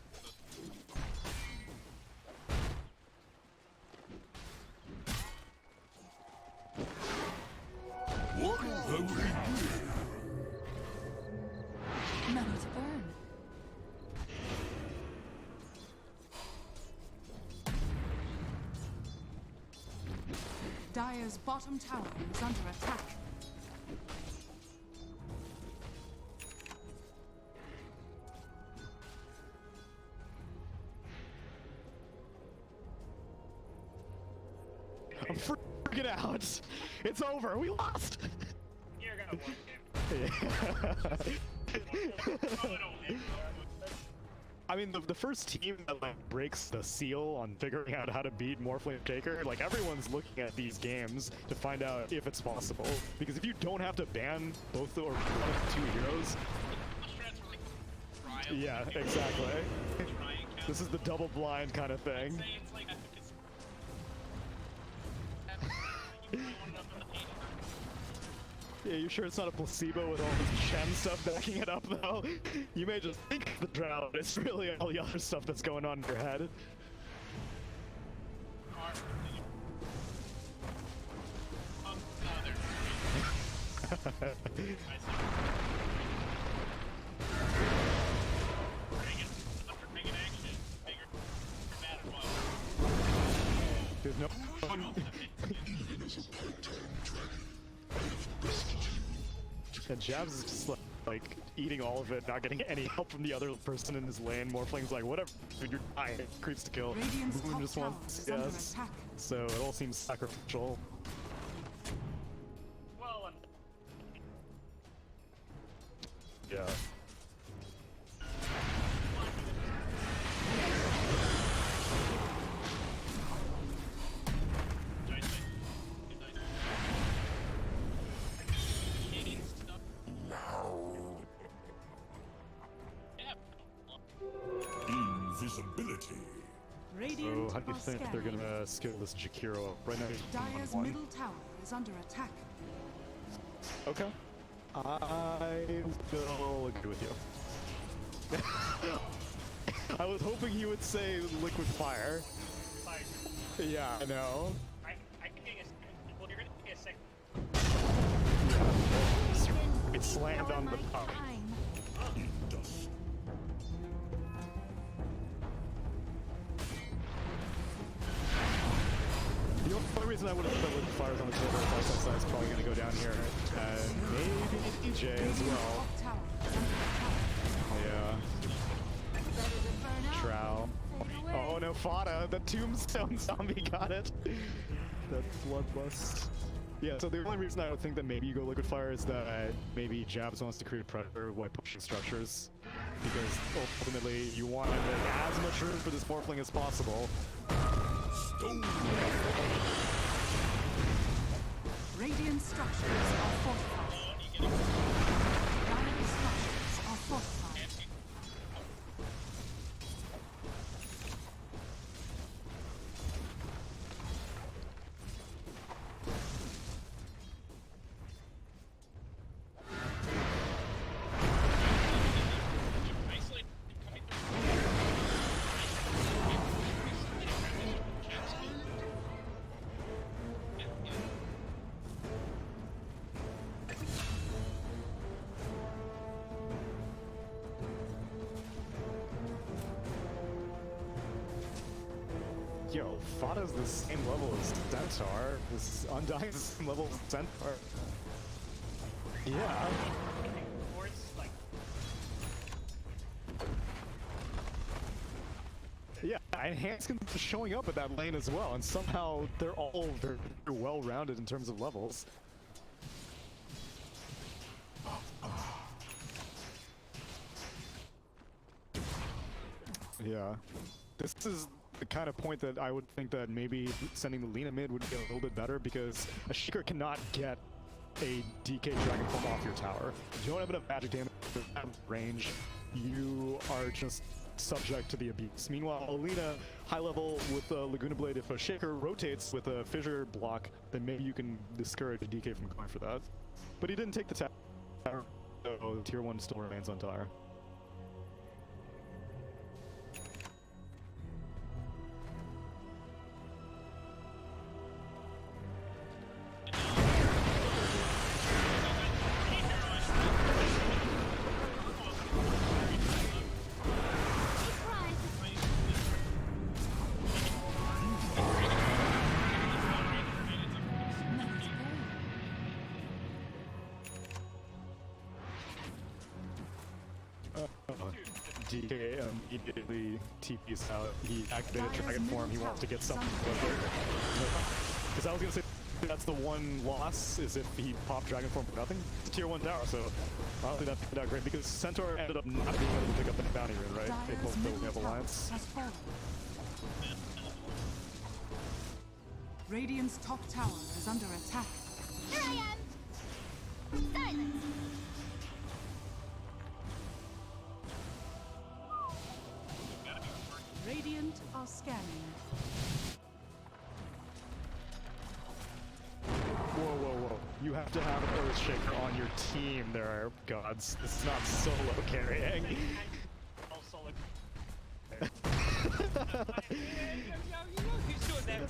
What have we here? Money to burn. Dire's bottom tower is under attack. I'm freaking out! It's over! We lost! You're gonna win, I mean, the first team that like breaks the seal on figuring out how to beat Morphling Taker, like everyone's looking at these games to find out if it's possible. Because if you don't have to ban both or one of the two heroes, yeah, exactly. This is the double blind kind of thing. Yeah, you sure it's not a placebo with all this Chen stuff backing it up, though? You may just think the drought, it's really all the other stuff that's going on in your head. There's no one. And Jabs is just like eating all of it, not getting any help from the other person in his lane. Morphling's like, whatever, dude, you're dying. Creeps to kill. Radiant's Moon top just tower wants is under yes. attack. So it all seems sacrificial. well, Yeah. Invisibility. Radiant So how do you are think they're scanning. gonna skill this Jakiro? Right now he's Dire's 1-1. middle tower is under attack. Okay. I will agree with you. I was hoping he would say liquid fire. fire. Yeah, I know. I can take a second. Well, you're gonna take a second. It slammed on the pump. Time. The only reason I would have put liquid fires on the table is that side's probably gonna go down here. And maybe DJ as well. Top tower is under attack. Yeah. Better to burn out. Trow. Fade away. Oh no, Fada! The Tombstone Zombie got it! That Bloodlust. Yeah, so the only reason I would think that maybe you go Liquid Fire is that maybe Jabs wants to create a Predator while pushing structures. Because ultimately, you want to make as much room for this Morphling as possible. Radiant structures are fortified. Dire structures are fortified. Isolate coming Yo, Fada's the same level as Centaur. This Undying's the same level as Centaur. Yeah. towards like Yeah, and Hanskin's showing up at that lane as well, and somehow they're all very well-rounded in terms of levels. Yeah. this is the kind of point that I would think that maybe sending the Lina mid would be a little bit better, because a Shaker cannot get a DK Dragon Form off your tower. If you don't have enough magic damage out of range, you are just subject to the abuse. Meanwhile, Alina, high level with a Laguna Blade, if a Shaker rotates with a Fissure block, then maybe you can discourage a DK from going for that. But he didn't take the tower, so tier 1 still remains on tower. DK immediately TP's out. He activated Dragon Form. He wants to get something. Because I was gonna say that's the one loss, is if he popped Dragon Form for nothing. It's a tier 1 tower, so honestly that turned out great, because Centaur ended up not being able to pick up the bounty rune, right? They both don't have alliance. Radiant's top tower is under attack. Here I am! Silence! Radiant are scanning. Whoa, whoa, whoa. You have to have an Earthshaker on your team there, gods. This is not solo carrying. All solo. He's doing that.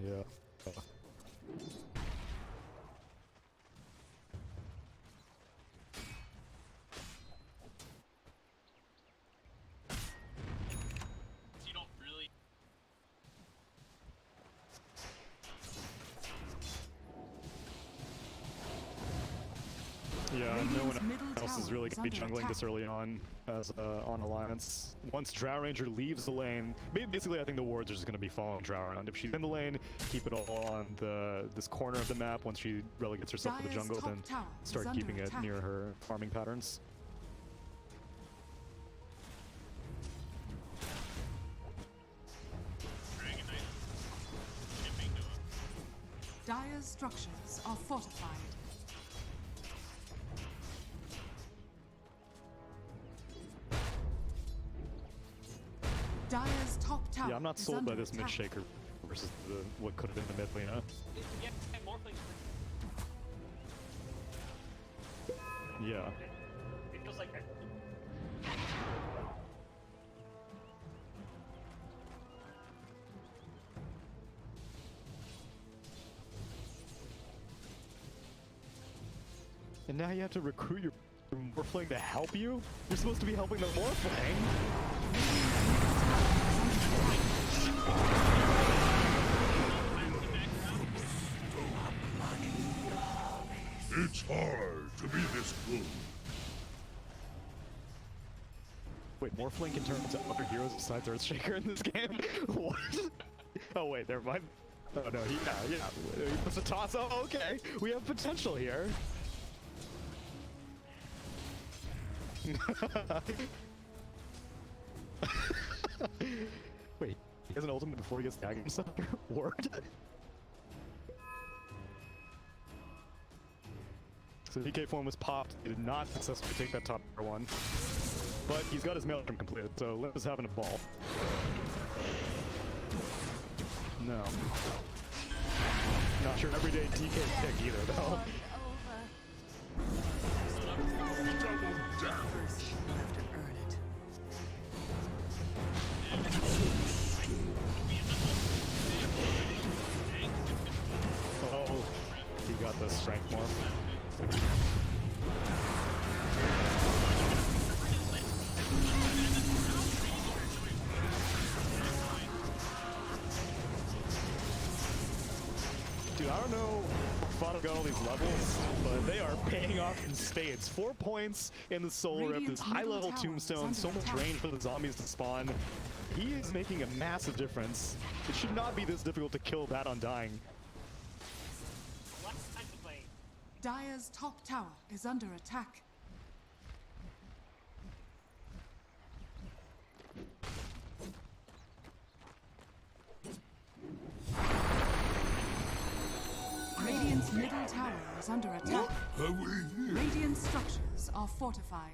Yeah. You don't really. Yeah, no one middle else is tower really is going to be under jungling this attack. early on as on Alliance. Once Drow Ranger leaves the lane, basically I think the wards are just going to be following Drow around. If she's in the lane, keep it all on this corner of the map. Once she relegates herself to the Dire's jungle, top then tower is start under keeping it attack. near her farming patterns. Dragon Knight. Shipping to him. Dire's structures are fortified. Dire's top tower Yeah, I'm not is sold by under this mid attack. shaker versus what could have been the mid Lina. Yeah, more things. Yeah. It feels like. And now you have to recruit your Morphling to help you? You're supposed to be helping the Morphling! It's hard to be this good. Wait, Morphling can turn into other heroes besides Earthshaker in this game? What? Oh wait, never mind. Oh no, yeah. He puts a toss. Oh, okay. We have potential here. Wait, he has an ultimate before he gets tagged himself? Word? So DK form was popped. He did not successfully take that top one. But he's got his maelstrom completed, so Limp is having a ball. No. Not your everyday DK pick either, though. First, you have to earn it. Oh, he got the strength morph. Dude, I don't know how got all these levels, but they are paying off in spades. 4 points in the Soul Rip, this high-level tombstone, so much range for the zombies to spawn. He is making a massive difference. It should not be this difficult to kill that Undying. Dire's top tower is under attack. Radiant's middle tower is under attack. Are we here? Radiant structures are fortified.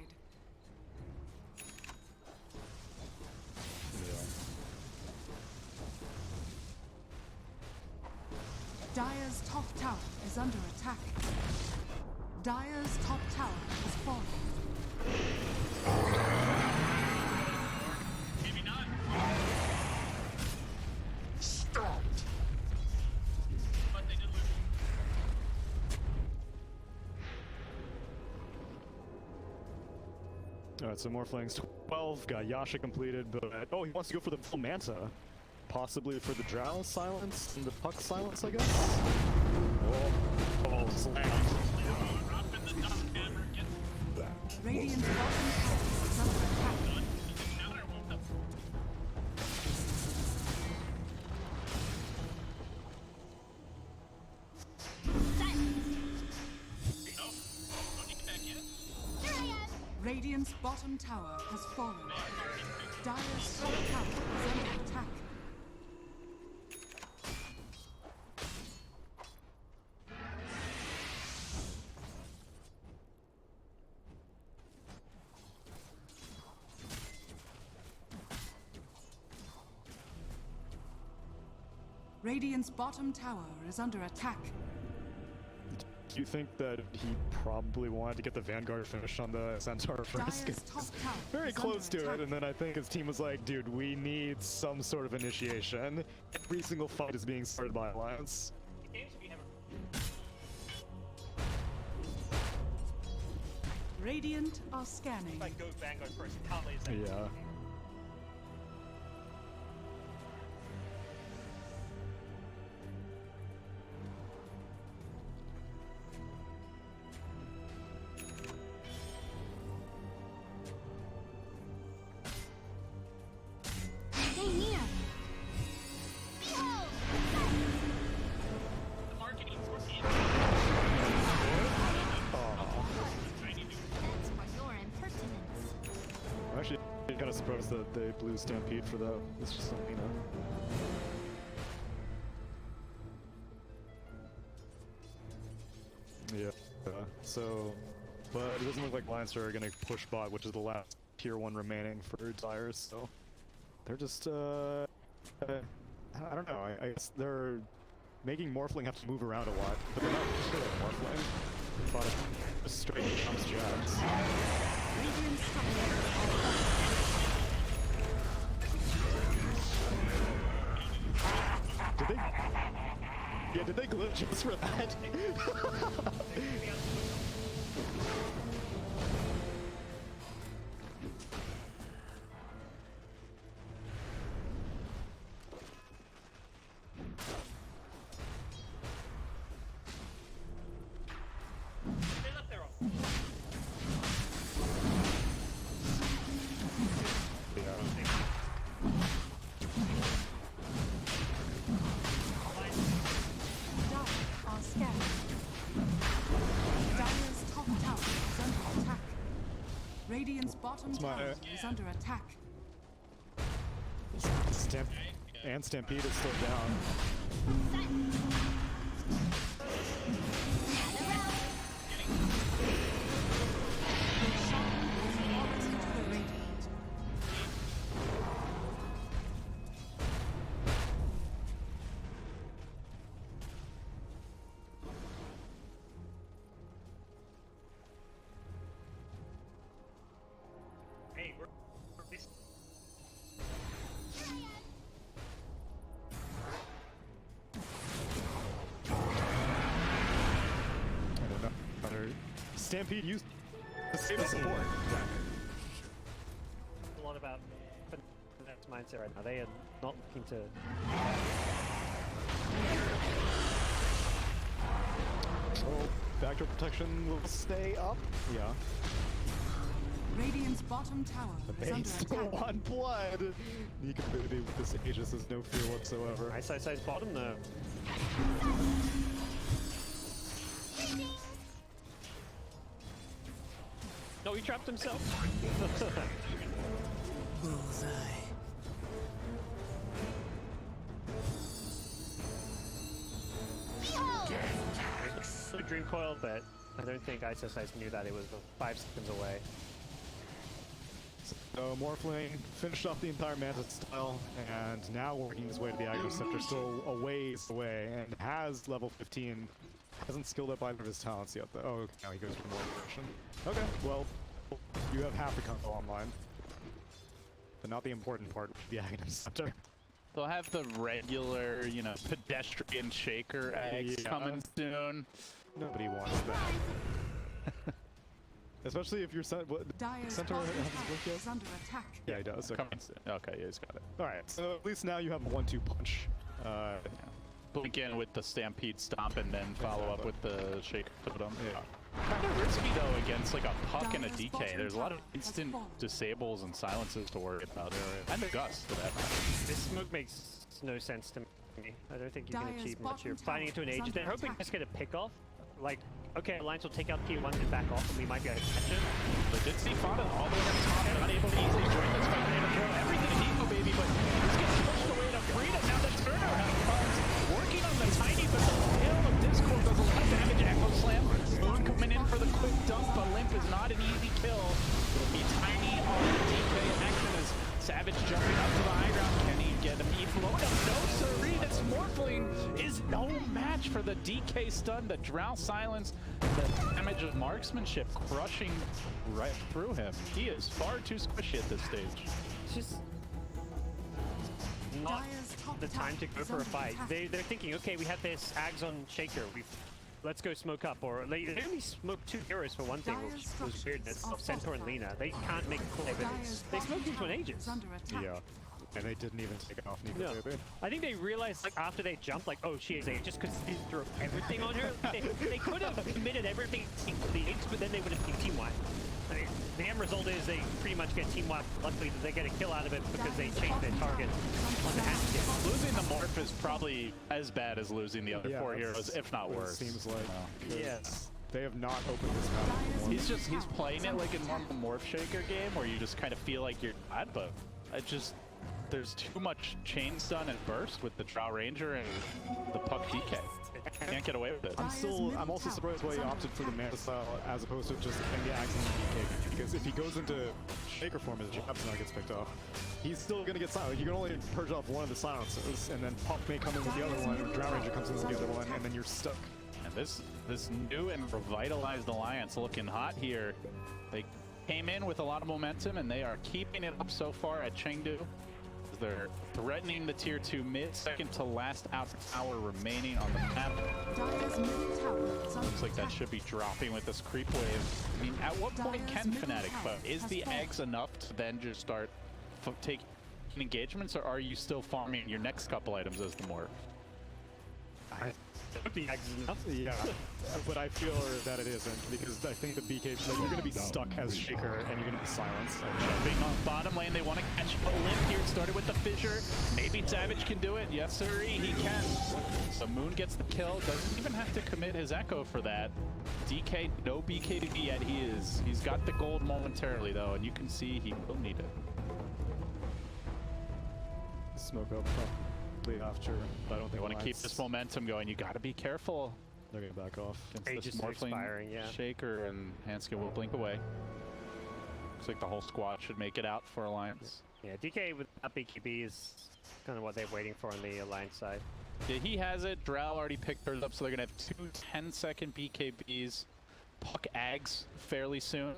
Dire's top tower is under attack. Dire's top tower has fallen. Maybe not. Stop! But they did lose. Alright, so more flanks. 12, got Yasha completed, but... Oh, he wants to go for the full Manta. Possibly for the Drow silence and the Puck silence, I guess? Oh, slammed. Drop in the dust hammer. Get Radiant's bottom tower is under attack. done. Counter won't help. Nope. Don't need back yet. Here I am. Radiant's bottom tower has fallen. Dire's top tower is under attack. Radiant's bottom tower is under attack. Do you think that he probably wanted to get the Vanguard finished on the Centaur first? Dire's top tower Very is close under to it, attack. and then I think his team was like, dude, we need some sort of initiation. Every single fight is being started by Alliance. Games we never. Radiant are scanning. If I go Vanguard first, Kale is like, Yeah. Stay near. Behold! the marketing for it. Tiny dude. That's for your impertinence. I'm actually kind of surprised that they blew Stampede for that. It's just Selena. Yeah. So, but it doesn't look like Alliance are gonna push bot, which is the last tier 1 remaining for Dire, so they're just I don't know, I guess they're making Morphling have to move around a lot, but they're not killing Morphling. They fought it straight jumps jabs. Radiant structures Did they? Yeah, did they glitch just for that? They left their own. Dire are scanning. Dire's top tower is under attack. Radiant's bottom tower is under attack. Stampede is still down. Quality to the radiant. Hey, we're this. I don't know. Stampede used to save the support. A lot about Fnatic's mindset right now. They are not looking to Oh, backdoor protection will stay up. Yeah. Radiant's bottom tower The is under base still attack. want blood. Nika Booty with this Aegis is no fear whatsoever. Nice size bottom though. No, he trapped himself. Bullseye. Good dream coil, but I don't think Isosize knew that it was 5 seconds away. So Morphling finished off the entire Mantis style, and now working his way to the Aggro Scepter, still a ways away, and has level 15. Hasn't skilled up either of his talents yet, though. Oh, now he goes for more aggression. Okay, well, you have half the combo online. But not the important part, the Aggro Scepter. They'll have the regular, you know, pedestrian shaker eggs coming soon. Nobody wants that. Especially if your Dire's center bottom has his tower book yet? is under attack. Yeah, he does. Okay. Coming soon. Okay, yeah, he's got it. Alright, so at least now you have a 1-2 punch. Blink in with the Stampede Stomp and then follow up with the Shaker Totem. Yeah. Kind of risky though against like a Puck and a DK. There's a lot of instant disables and silences to worry about. And the Gust for that matter. This smoke makes no sense to me. I don't think you can achieve much. You're fighting into an age. They're hoping to just get a pick off. Like, okay, Alliance will take out P1 and back off, and we might be able to catch it. But did see Fada all the way up top, not able to easily join this fight. They throw everything to Nico, baby, but this gets pushed away to Freedom. Now the turnaround comes, working on the Tiny, but the tail of Discord does a lot of damage. Echo Slam, Moon coming in for the quick dump, but Limp is not an easy kill. It'll be Tiny on the DK action as Savage jumping up to the high ground. Can he get him? He float up. No, sirree. This Morphling is no match for the DK stun, the Drow Silence, the damage of marksmanship crushing right through him. He is far too squishy at this stage. It's just not the time to go for a fight. They're thinking, okay, we have this Ags on Shaker. Let's go smoke up. Or they only smoked 2 heroes for one thing, which was weirdness of Centaur and Lina. They can't make a play, but they smoked into an Aegis. Yeah. And they didn't even take it off Nika No. Baby. I think they realized like after they jumped, like, oh, she is Aegis, because they threw everything on her. They could have committed everything to the Aegis, but then they would have been team-wide. I mean, the end result is they pretty much get team-wide. Luckily, they get a kill out of it because they changed their target on the half. Losing the Morph is probably as bad as losing the other 4 heroes, if not worse. It seems like. Yes. They have not opened this map before. He's playing it like a normal Morph Shaker game where you just kind of feel like you're bad, but there's too much chain stun and burst with the Drow Ranger and the Puck DK. Can't get away with it. I'm also surprised why he opted for the Manta style as opposed to just the Axe and the DK, because if he goes into Shaker form, his jabs now gets picked off. He's still gonna get silent. You can only purge off one of the silences, and then Puck may come in with the other one, or Drow Ranger comes in with the other one, and then you're stuck. And this new and revitalized alliance looking hot here. They came in with a lot of momentum, and they are keeping it up so far at Chengdu. They're threatening the tier 2 mid, second to last outer tower remaining on the map. Looks like that should be dropping with this creep wave. I mean, at what point can Fnatic fight? Is the eggs enough to then just start taking engagements, or are you still farming your next couple items as the morph? The eggs is enough. Yeah, but I feel that it isn't, because I think the BK, like, you're going to be stuck as Shaker, and you're going to be silenced. Jumping on bottom lane, they want to catch a Limp here. It started with the fissure. Maybe Savage can do it. Yes, sir, he can. So Moon gets the kill. Doesn't even have to commit his Echo for that. DK, no BKB yet. He's got the gold momentarily, though, and you can see he will need it. Smoke up after, but I don't think you want to keep this momentum going. You got to be careful. They're going to back off. Against this Morphling Shaker, and Hanskin will blink away. Looks like the whole squad should make it out for Alliance. Yeah, DK without BKB is kind of what they're waiting for on the Alliance side. Yeah, he has it. Drow already picked hers up, so they're going to have 2 10-second BKBs. Puck Ags fairly soon.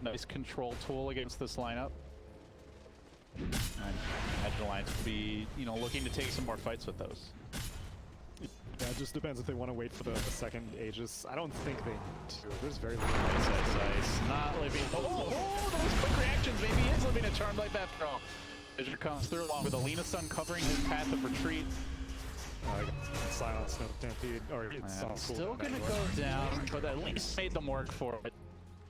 Nice control tool against this lineup. And Imagine Alliance will be, looking to take some more fights with those. Yeah, it just depends if they want to wait for the second Aegis. I don't think they do. There's very little. Nice. Not living. Oh, those quick reactions. Maybe he is living a charmed life after all. Fissure comes through along with Alina Sun covering his path of retreat. Silence, no stampede, or it's on Still gonna go down, but at least made them work for it.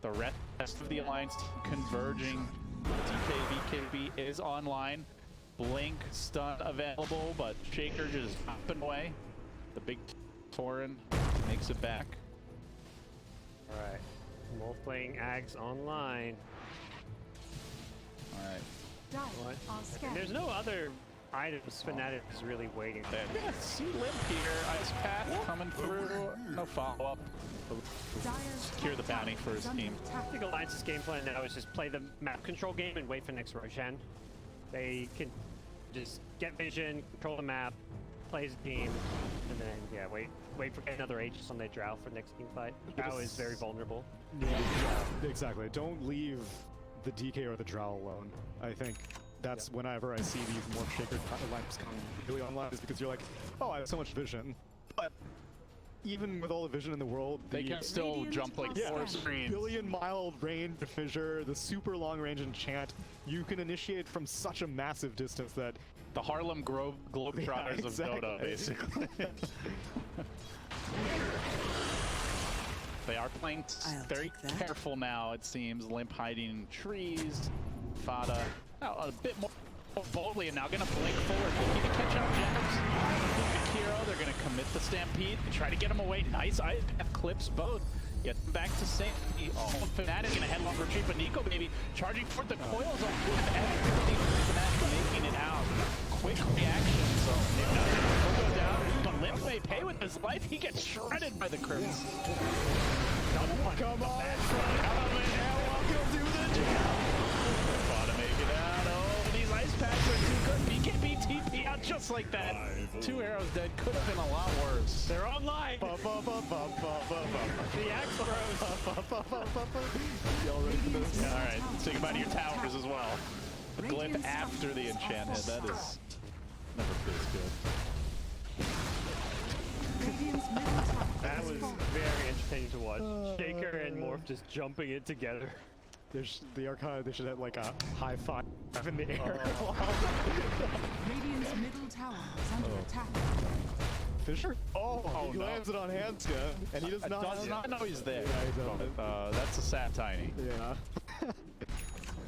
The rest of the alliance team converging. DK BKB is online. Blink stun available, but Shaker just hopping away. The big Torin makes it back. Alright. Morphling Ags online. Alright. What? Are And scanned. there's no other items Fnatic is really waiting for. Yeah, see Limp here. Ice Path coming through. No follow-up. Dire's Secure the top bounty tower for is his under team. attack. I think Alliance's game plan now is just play the map control game and wait for next Roshan. They can just get vision, control the map, play as a team, and then yeah, wait for another Aegis on their Drow for next team fight. Drow is very vulnerable. Yeah, exactly. Don't leave the DK or the Drow alone. I think that's whenever I see these more Shaker lineups come really online is because you're like, oh, I have so much vision. But even with all the vision in the world, They the can still jump like 4 screens. billion-mile range fissure, the super long range enchant, you can initiate from such a massive distance that The Harlem Globetrotters Yeah, exactly. of Dota, basically. They are playing very careful now, it seems. Limp hiding in trees. Fada out a bit more boldly and now gonna blink forward, looking to catch up Jabs. Hero, they're gonna commit the Stampede, try to get him away. Nice Ice Path clips both. Get them back to safety. Oh, Fnatic in a headlong retreat, but Nico baby charging for the coils on everything. Fnatic making it out. Quick reaction, so maybe not will go down, but Limp may pay with his life. He gets shredded by the Crims. come on, welcome to the job. Fada make it out. Oh, these ice packs are too good. BKB TP out just like that. 2 arrows dead. Could have been a lot worse. They're online! The axe throws! Alright, let's say goodbye to your towers as well. The glyph after the enchant hit, that is never feels good. Radiant's middle tower That has was fallen. very entertaining to watch. Shaker and Morph just jumping in together. The Arcana, they should have like a high five in the air. Radiant's middle tower is under attack. Fisher? Oh, he no. lands it on handstand, and he does not. know he's there. Yeah, he doesn't. That's a sad tiny. Yeah.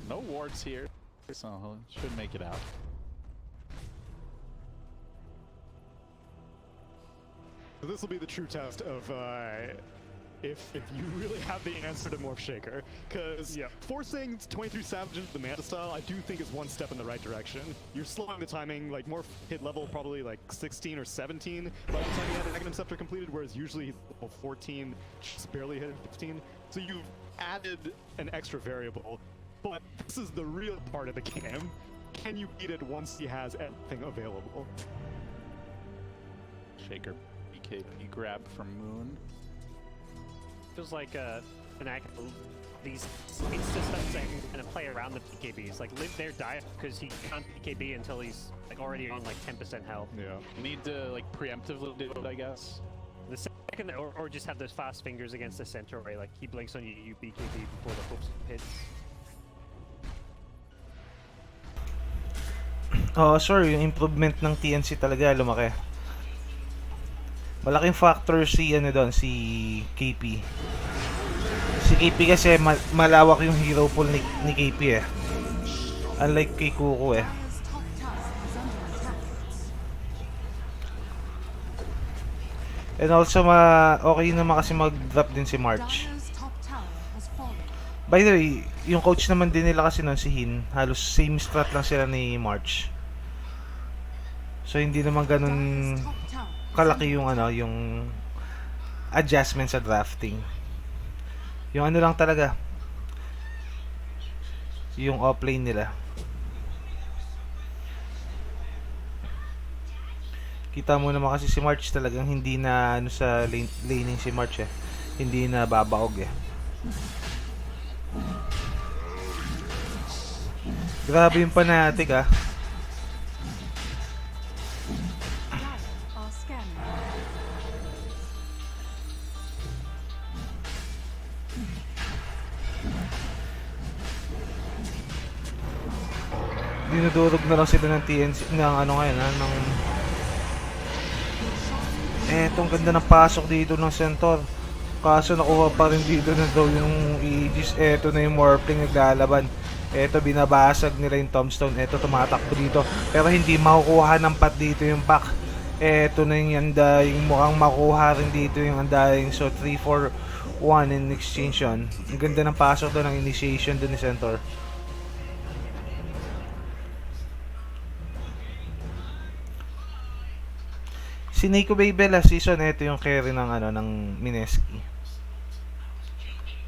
No wards here, so he should make it out. So this will be the true test of if you really have the answer to Morph Shaker, because forcing 23 Savage into the Manta style, I do think is one step in the right direction. You're slowing the timing, like Morph hit level probably like 16 or 17 by the time you had Aghanim Scepter completed, whereas usually he's level 14, just barely hit 15. So you've added an extra variable, but this is the real part of the game. Can you beat it once he has everything available? Shaker BKB grab from Moon. Feels like Fnatic, these insta-stuns that can kind of play around the PKBs. Like, live their dive because he can't PKB until he's like already on like 10% health. Yeah. Need to like preemptively do it, I guess. The second, or just have those fast fingers against the Centauri, like he blinks on you, you BKB before the hooks hits. Oh, sorry, yung improvement ng TNC talaga lumaki. Malaking factor si ano doon, si KP. Si KP kasi malawak yung hero pool ni KP eh. Unlike kay Kuko eh. Dire's top tower is under attack. And also okay naman kasi mag-drop din si March. Dire's top tower has fallen. By the way, yung coach naman din nila kasi noon si Hin, halos same strat lang sila ni March. So hindi naman ganun Dire's top tower kalaki yung ano, yung adjustment sa drafting. Yung ano lang talaga, yung offlane nila. Kita mo naman kasi si March talagang hindi na ano sa laning si March eh. Hindi na babaog eh. Grabe yung fanatic ah. are scanning. Dinudurog na lang sila ng TNC ng ano ngayon ha, ng Etong ganda ng pasok dito ng Centaur. Kaso nakuha pa rin dito na daw yung Aegis. Eto na yung Morphling naglalaban. Eto binabasag nila yung Tombstone. Eto tumatakbo dito. Pero hindi makukuha ng pat dito yung back. Eto na yung Undying. Mukhang makuha rin dito yung Undying. So 3-4-1 in exchange yun. Ang ganda ng pasok doon ng initiation doon ni Centaur. Si Nico Baby last season, ito yung carry ng ano ng Mineski.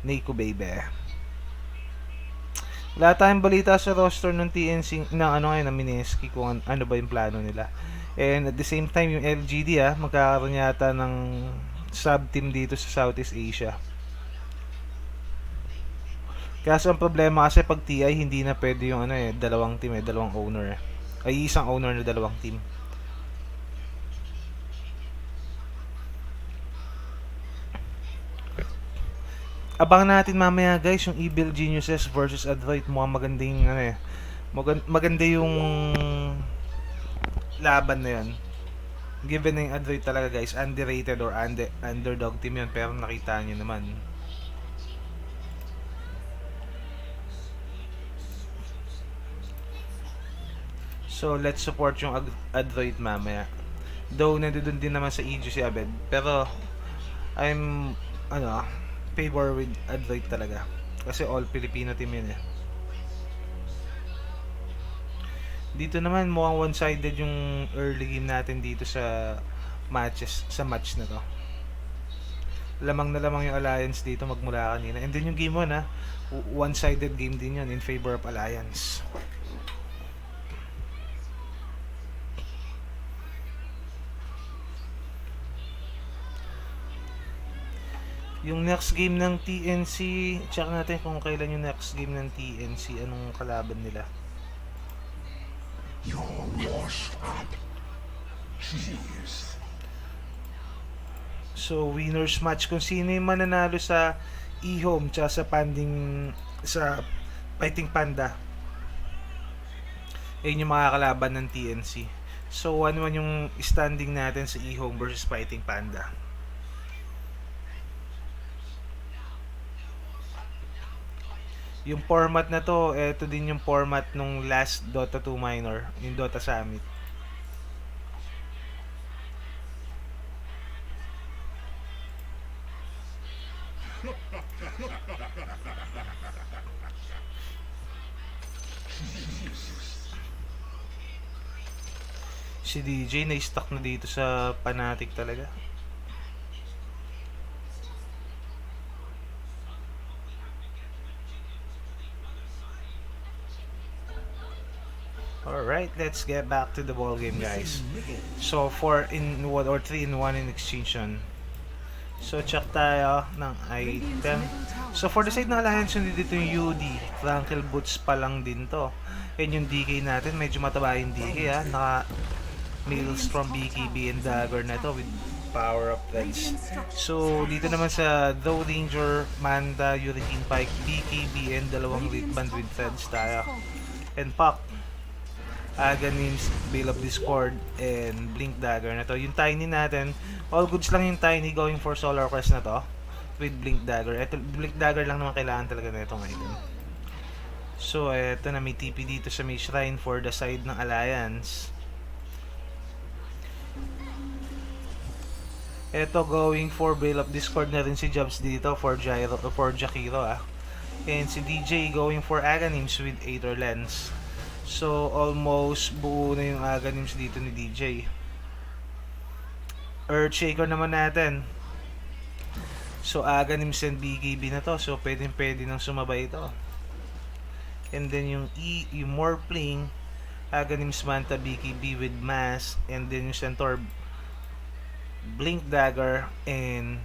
Nico Baby. Wala tayong balita sa roster ng TNC ng ano ngayon ng Mineski kung ano ba yung plano nila. And at the same time yung LGD magkakaroon yata ng sub team dito sa Southeast Asia. Kaso ang problema kasi pag TI hindi na pwede yung ano dalawang team dalawang owner ay isang owner na dalawang team. Abangan natin mamaya guys yung Evil Geniuses versus Adroit. Mukhang maganda yung maganda yung laban na yun. Given na yung Adroit talaga guys, underrated or underdog team yun, pero nakita nyo naman. So let's support yung Adroit mamaya. Though nandoon din naman sa EG si Abed, pero I'm favor with Adroit talaga kasi all Filipino team yun Dito naman mukhang one-sided yung early game natin dito sa match na to. Lamang na lamang yung Alliance dito magmula kanina, and then yung game 1 one-sided game din yun in favor of Alliance. Yung next game ng TNC, check natin kung kailan yung next game ng TNC, anong kalaban nila. So winners match kung sino yung mananalo sa E-Home tsaka sa Fighting Panda. Ayun yung makakalaban ng TNC. So 1-1 yung standing natin sa E-Home versus Fighting Panda. Yung format na to, ito din yung format nung last Dota 2 minor, yung Dota Summit. Si DJ na-stuck na dito sa Fnatic talaga. Alright, let's get back to the ball game guys. So 4 in 1 or 3 in 1 in exchange. So check tayo ng item. So for the side ng Alliance, dito yung UD, Frankel Boots pa lang din to. And yung DK natin, medyo mataba yung DK naka Maelstrom, BKB and Dagger na to with power up threads. So dito naman sa Though Ranger, Manta, Hurricane Pike, BKB and dalawang Wristband with threads tayo. And Puck, Aghanim's Veil of Discord and Blink Dagger na to. Yung Tiny natin, all goods lang yung Tiny going for Solar Quest na to with Blink Dagger. Ito, Blink Dagger lang naman kailangan talaga na itong item. So eto na, may TP dito sa may shrine for the side ng Alliance. Eto going for Veil of Discord na rin si Jobs dito for Jakiro and si DJ going for Aghanims with Aether Lens. So almost buo na yung Aghanims dito ni DJ. Earthshaker naman natin. So Aghanims and BKB na to, so pwede nang sumabay ito. And then yung yung Morphling, Aghanims, Manta, BKB with Mass, and then yung Centaur, Blink Dagger and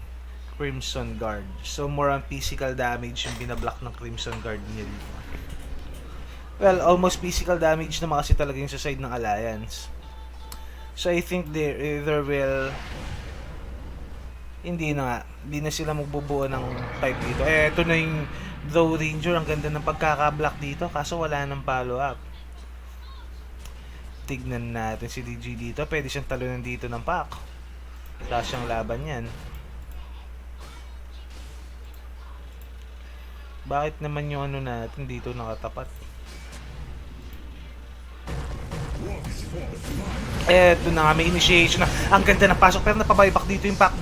Crimson Guard. So more on physical damage yung binablock ng Crimson Guard niya dito. Well, almost physical damage naman kasi talaga yung sa side ng Alliance. So I think they either will hindi na sila magbubuo ng type dito. Ito na yung Though Ranger, ang ganda ng pagkaka-block dito kaso wala nang follow up. Tignan natin si DJ dito, pwede siyang talunan dito ng pack. Wala siyang laban yan. Bakit naman yung ano natin dito nakatapat? Eto na nga, may initiation na. Ang ganda ng pasok, pero napabayback dito yung pack.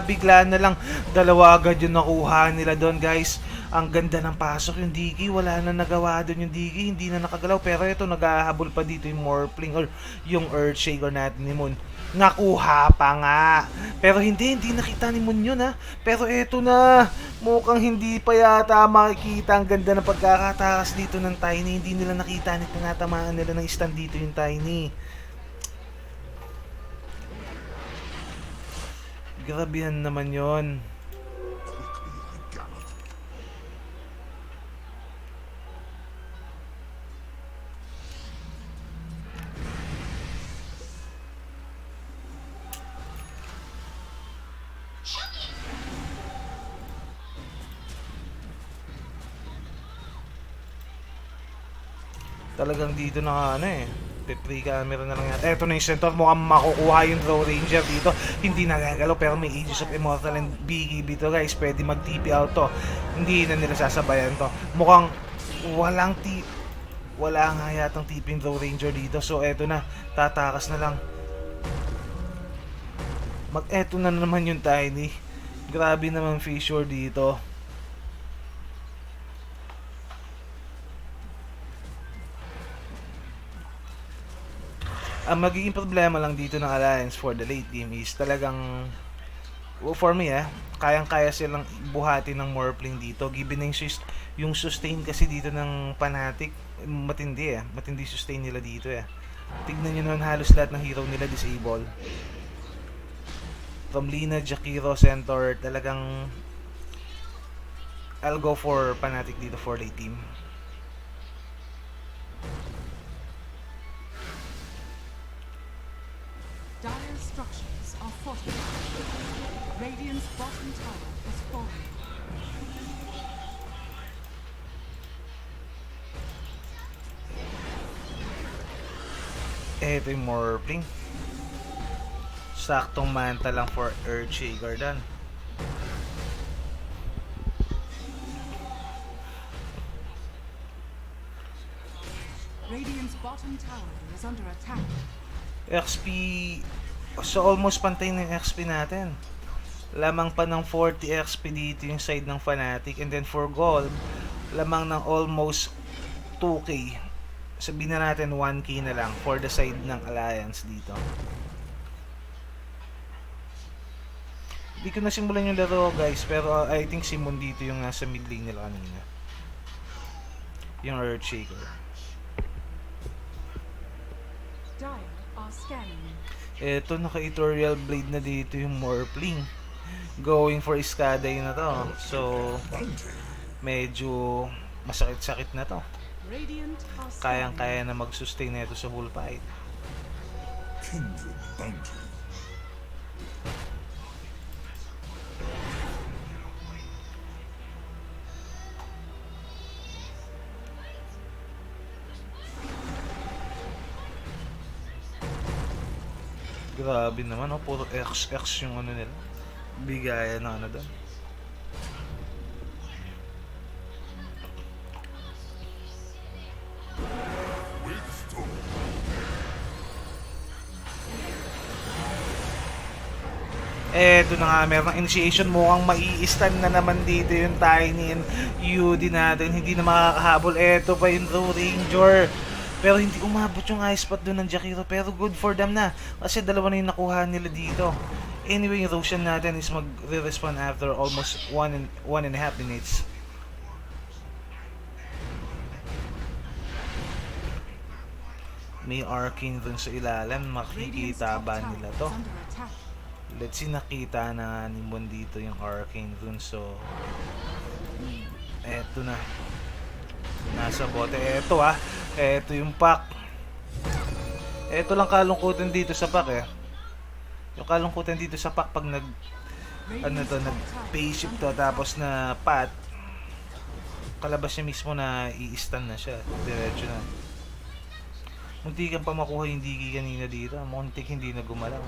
Bigla na lang. Dalawa agad yung nakuha nila doon, guys. Ang ganda ng pasok. Yung Digi, wala na nagawa doon yung Digi. Hindi na nakagalaw. Pero ito, naghahabol pa dito yung Morphling or yung Earthshaker natin ni Moon. Nakuha pa nga. Pero hindi nakita ni Moon yun, ha. Pero eto na. Mukhang hindi pa yata makikita. Ang ganda ng pagkakatakas dito ng Tiny. Hindi nila nakita na tinatamaan nila ng stand dito yung Tiny. Grabehan naman yon. Talagang dito na ano eh. P3 camera na lang yan. Eto na yung center. Mukhang makukuha yung Draw Ranger dito. Hindi nagagalaw pero may Aegis of Immortal and BKB to, guys. Pwede mag-TP out to. Hindi na nila sasabayan to. Mukhang wala nga yatang TP yung Draw Ranger dito. So eto na. Tatakas na lang. Eto na naman yung Tiny. Grabe naman Fissure dito. Ang magiging problema lang dito ng Alliance for the late game is talagang, for me kayang-kaya silang buhati ng Morphling dito given yung sustain kasi dito ng Fnatic matindi sustain nila dito tignan nyo naman halos lahat ng hero nila disable from Lina, Jakiro, Centaur. Talagang I'll go for Fnatic dito for late team. Dire structures are fortified. Radiant's bottom tower is falling. Ito yung Morphling. Saktong manta lang for Earthshaker dan. Radiant's bottom tower is under attack. XP, so almost pantay ng XP natin. Lamang pa ng 40 XP dito yung side ng Fnatic, and then for gold lamang ng almost 2k. Sabihin na natin 1k na lang for the side ng Alliance dito. Hindi ko nasimulan yung laro, guys, pero I think si Moon dito yung nasa mid lane nila kanina, yung Earthshaker. Eto, naka-Ethereal Blade na dito yung Morphling. Going for Iskaday na to. So, medyo masakit-sakit na to. Kayang-kaya na mag-sustain na ito sa whole fight. Grabe naman, puro XX yung ano nila. Bigayan na ano doon. Eto na nga, merong initiation. Mukhang mai-stand na naman dito yung Tiny and UD natin. Hindi na makakahabol. Eto pa yung Draw Ranger. Pero hindi umabot yung ice spot doon ng Jakiro. Pero good for them na. Kasi dalawa na yung nakuha nila dito. Anyway, yung Roshan natin is mag-respawn after almost 1.5 minutes. May Arcane dun sa ilalim. Makikita ba nila to? Let's see, nakita na ni Moon dito yung Arcane dun. So, eto na. Nasa bote. Eto eto yung pack. Eto lang kalungkutan dito sa pack Yung kalungkutan dito sa pack pag nag pay shift to tapos na pat, kalabas niya mismo na i-stun na siya. Diretso na. Munti kang pa makuha yung Digi kanina dito. Muntik hindi na gumalaw.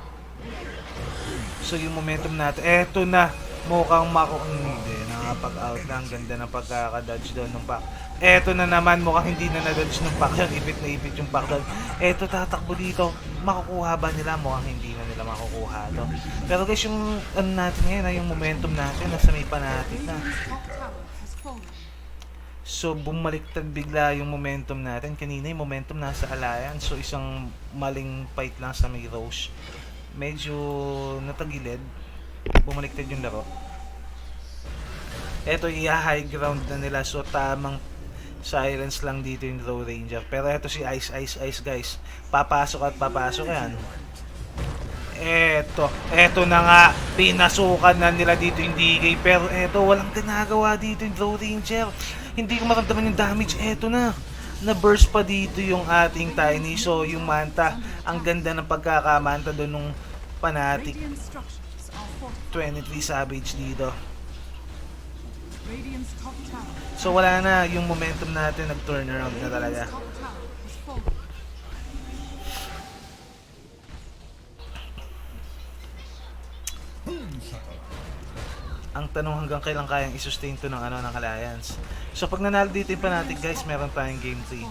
So yung momentum natin, eto na. Mukhang hindi, nakapag-out lang. Ganda ng pagkaka-dodge doon ng pack. Eto na naman, mukhang hindi na na-dodge ng pack yun. Ipit na ipit yung pack doon. Eto, tatakbo dito. Makukuha ba nila? Mukhang hindi na nila makukuha to. Pero guys, yung ano natin ngayon, yung momentum natin, nasa may panatik na. So, bumaliktad bigla yung momentum natin. Kanina yung momentum nasa Alliance. So, isang maling fight lang sa may Roche. Medyo natagilid. Bumaliktad yung laro. Eto, i-high ground na nila. So, tamang silence lang dito yung Low Ranger. Pero eto si Ice guys. Papasok at papasok yan. Eto na nga. Pinasukan na nila dito yung DK. Pero eto, walang ginagawa dito yung Low Ranger. Hindi ko maramdaman yung damage. Eto na. Na-burst pa dito yung ating Tiny. So, yung Manta. Ang ganda ng pagkakamanta doon nung Fanatic. 23 Savage dito. So wala na, yung momentum natin nag-turn around na talaga. Ang tanong hanggang kailan kayang i-sustain to ng ng Alliance. So pag nanalo dito yung Fanatic guys, meron tayong game 3.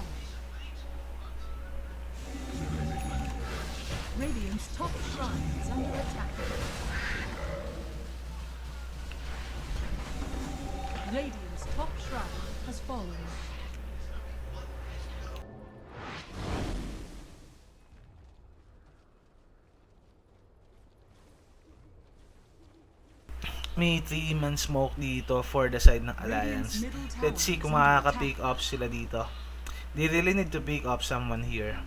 Radiant's top shrine is under attack. Radiant's top shrine has fallen. May 3-man smoke dito for the side ng Alliance. Let's see kung makaka-pick up sila dito. They really need to pick up someone here.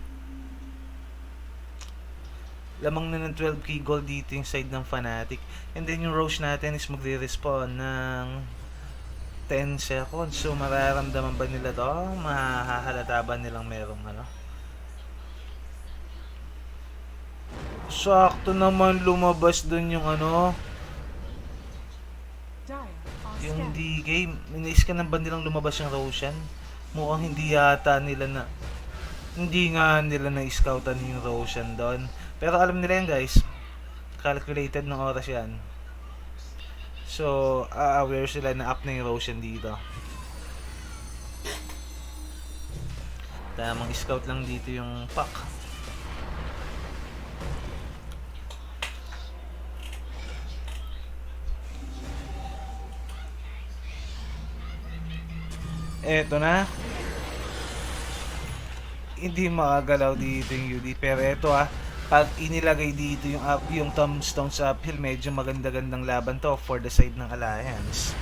Lamang na ng 12k gold dito yung side ng Fanatic. And then yung Roche natin is magre-respawn ng 10 seconds. So mararamdaman ba nila to? Mahahalata ba nilang merong Sakto naman lumabas dun yung yung D-game. Iniiskan ba nilang lumabas yung Roshan? Mukhang hindi yata nila na hindi nga nila na-scoutan yung Roshan doon. Pero alam nila yan guys. Calculated ng oras yan. So, aware sila na up na yung Roshan dito. Tamang scout lang dito yung pack. Eto na. Hindi makagalaw dito yung UD. Pero eto pag inilagay dito yung tombstone sa uphill, medyo maganda-gandang laban to for the side ng Alliance.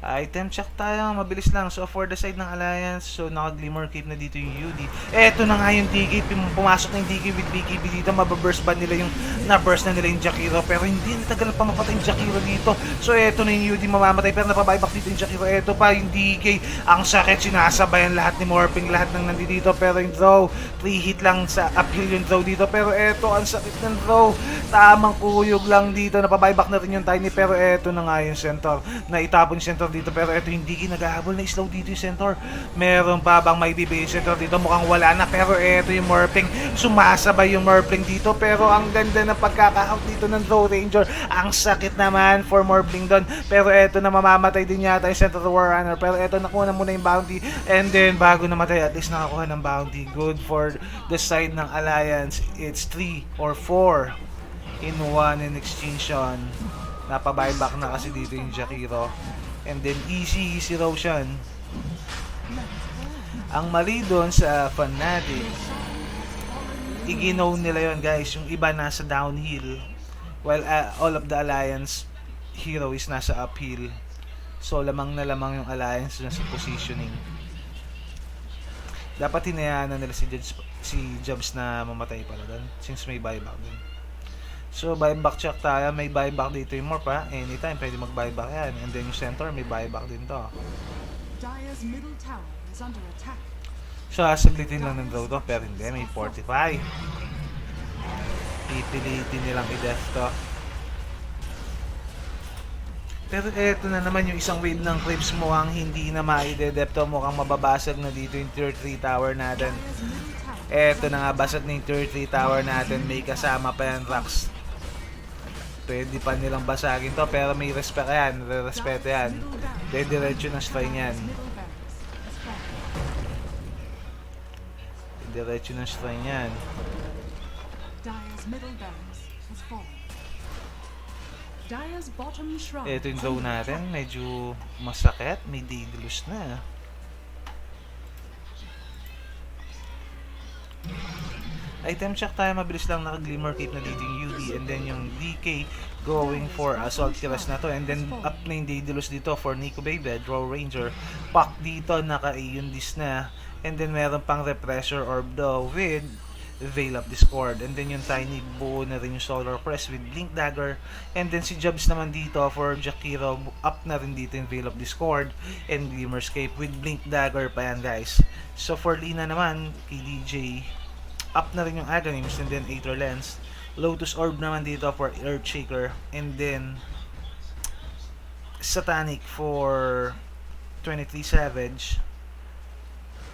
Item check tayo, mabilis lang. So for the side ng Alliance, so naka-glimmer cape na dito yung UD. Eto na nga yung DK, pumasok na yung DK with BKB dito. Mababurst ba nila yung na-burst na nila yung Jakiro? Pero hindi, natagal pa mapatay yung Jakiro dito. So eto na yung UD mamamatay, pero napabuyback dito yung Jakiro. Eto pa yung DK, ang sakit, sinasabayan lahat ni Morphing, lahat ng nandito. Pero yung throw, 3 hit lang sa uphill yung throw dito. Pero eto, ang sakit ng throw. Tamang kuyog lang dito, napabuyback na rin yung Tiny. Pero eto na nga yung Centaur, naitapon yung Centaur dito. Pero eto hindi naghahabol, na slow dito yung Centaur. Meron pa bang may bibigay yung Centaur dito? Mukhang wala na. Pero eto yung Morphling, sumasabay yung Morphling dito. Pero ang ganda ng pagkakahawk dito ng Low Ranger. Ang sakit naman for Morphling doon. Pero eto na mamamatay din yata yung Centaur Warrunner. Pero eto nakuha na muna yung bounty. And then bago namatay, at least nakakuha ng bounty. Good for the side ng Alliance. It's 3 or 4 in 1 in extinction. Napabuyback na kasi dito yung Jakiro. And then easy Roshan. Ang mali doon sa Fanatic, i-ginaw nila yon guys. Yung iba nasa downhill, while all of the Alliance hero is nasa uphill. So lamang na lamang yung Alliance na sa positioning. Dapat hinayaan na nila si Jobs na mamatay pala doon, since may buyback din. So buyback check tayo, may buyback dito yung Morph anytime pwede mag-buyback yan. And then yung Centaur may buyback din to. Dire's middle tower is under attack. So saglitin lang ng draw to, pero hindi, may 45. Pipilitin nilang i-death to. Pero eto na naman yung isang wave ng creeps, mukhang hindi na ma-i-death to. Mukhang mababasag na dito yung tier 3 tower natin. Eto na nga, basag na yung tier 3 tower natin. May kasama pa yan, Rax. Pwede pa nilang basagin to, pero may respect yan. Respeto yan. Diretso ng strain yan. Diretso ng strain yan. Dire's middle barracks has fallen. Dire's bottom shrine. Ito yung zone natin. Medyo masakit. May Daedalus na. Item check tayo, mabilis lang. Naka-glimmer cape na dito yung UD, and then yung DK going for assault kills na to, and then up na yung Daedalus dito for Nico Baby, Draw Ranger. Pack dito, naka-Aeon Dis na, and then meron pang Repressor Orb daw with Veil of Discord, and then yung Tiny buo na rin yung Solar Crest with Blink Dagger, and then si Jobs naman dito for Jakiro, up na rin dito yung Veil of Discord and Glimmer's Cape with Blink Dagger pa yan, guys. So for Lina naman, kay DJ, up na rin yung Agonyms, and then Aether Lens. Lotus Orb naman dito for Earthshaker, and then Satanic for 23 Savage,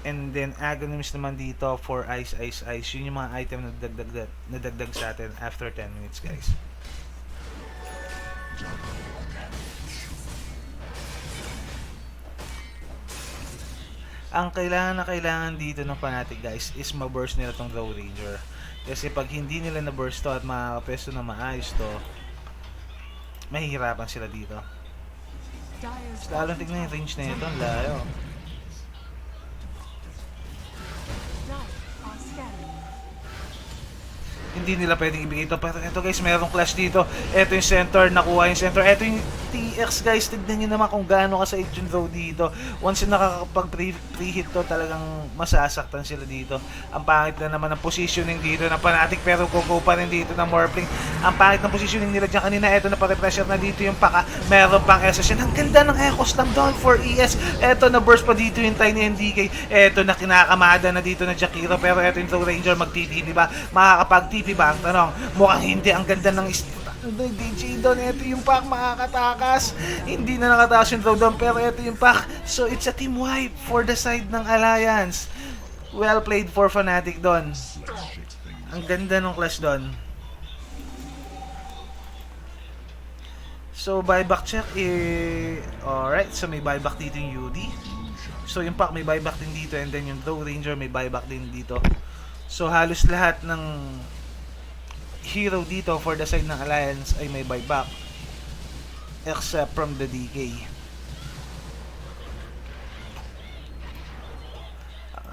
and then Agonyms naman dito for Ice Ice Ice. Yun yung mga item na nadagdag sa atin after 10 minutes, guys. Ang kailangan dito ng Fnatic, guys, is ma-burst nila tong Draw Ranger. Kasi pag hindi nila na-burst to at makakapesto na maayos to, mahihirapan sila dito. Lalong tignan yung range na ito, ang layo. Hindi nila pwedeng ibigay ito, pero ito, guys, merong clash dito. Ito yung center, nakuha yung center. Ito yung TX, guys, tignan nyo naman kung gaano kasait yung draw dito. Once yung nakakapag-pre-hit to, talagang masasaktan sila dito. Ang pangit na naman ng positioning dito ng Fnatic, pero kuko pa rin dito ng Morphling. Ang pangit ng positioning nila dyan kanina. Ito na pare-pressure na dito yung Paka. Meron pang SS. Ang ganda ng Echoes lang down for ES. Ito na burst pa dito yung Tiny NDK. Ito na kinakamada na dito ng Jakiro, pero ito yung Draw Ranger, mag-TP ba? Makakapag-TP ba? Ang tanong, mukhang hindi. Ang ganda ng DJ doon. Ito yung pack, makakatakas. Hindi na nakatakas yung draw down, pero ito yung pack. So it's a team wipe for the side ng Alliance. Well played for Fnatic doon. Ang ganda ng clash doon. So buyback check, alright, so may buyback dito yung UD. So yung pack may buyback din dito, and then yung Draw Ranger may buyback din dito. So halos lahat ng hero dito for the side ng Alliance ay may buyback, except from the DK.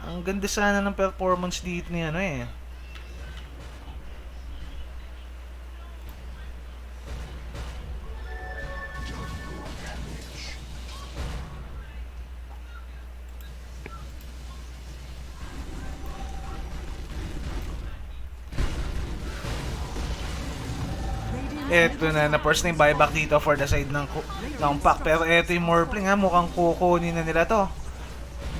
Ang ganda sana ng performance dito ni ano eh. Eto na first na yung buyback dito for the side ng pack. Pero eto yung Morphling, ha, mukhang kukunin na nila to.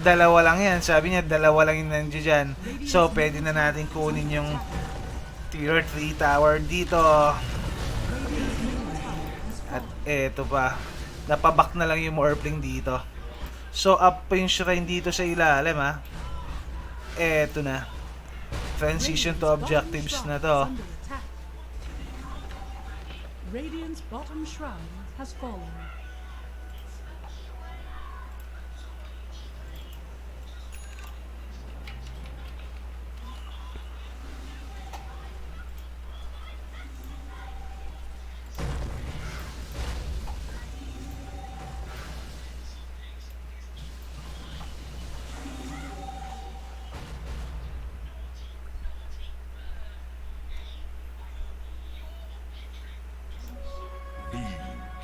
Dalawa lang yan, sabi niya dalawa lang yung nandiyo dyan. So pwede na natin kunin yung tier 3 tower dito. At eto pa, napaback na lang yung Morphling dito. So up pa yung shrine dito sa ilalim, ha. Eto na, transition to objectives na to. Radiant's bottom shrine has fallen.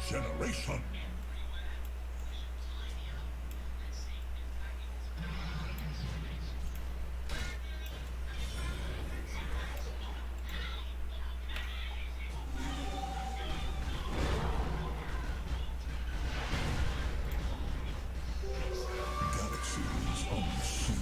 Generation. Galaxies unseen.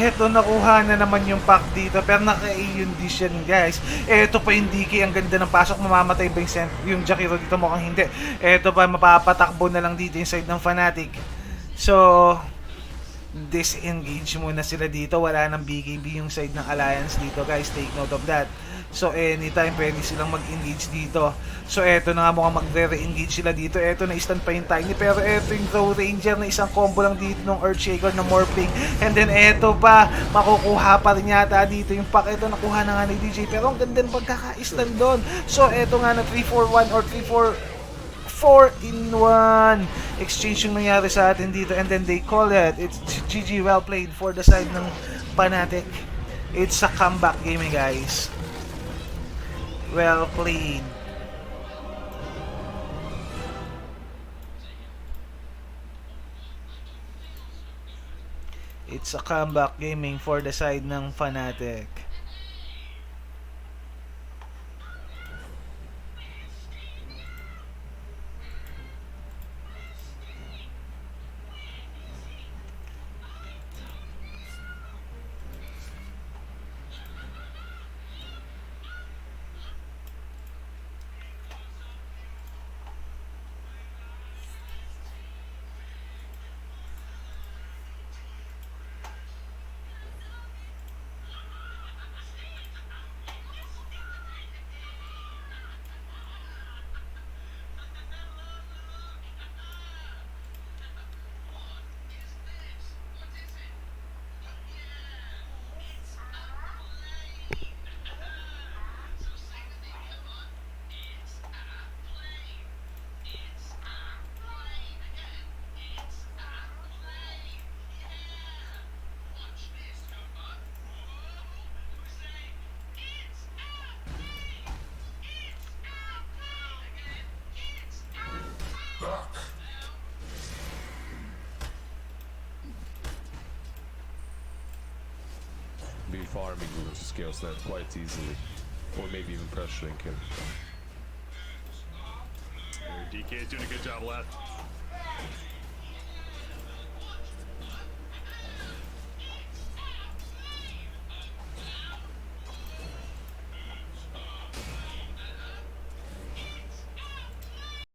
eto nakuha na naman yung pack dito, pero naka-A yung dish yan guys. Eto pa yung DK, ang ganda ng pasok, mamamatay ba yung Jakiro dito? Mukhang hindi. Eto pa, mapapatakbo na lang dito yung side ng Fnatic. So, disengage muna sila dito. Wala nang BKB yung side ng Alliance dito guys, take note of that. So anytime pwede silang mag-engage dito. So eto na nga, mukhang magre-re-engage sila dito. Eto na stun pa yung Tiny, pero eto yung Throw Ranger na isang combo lang dito ng Earthshaker na morphing. And then eto pa, makukuha pa rin yata dito yung pack. Eto nakuha na nga ni DJ, pero ang ganda ng pagkaka-stun doon. So eto nga na 3-4-1 or 4-in-1 exchange yung nangyari sa atin dito, and then they call it. It's GG, well played for the side ng Fnatic. It's a comeback game guys. Well played. It's a comeback gaming for the side ng Fnatic. Be farming those skills that quite easily, or maybe even pressuring him. DK is doing a good job left.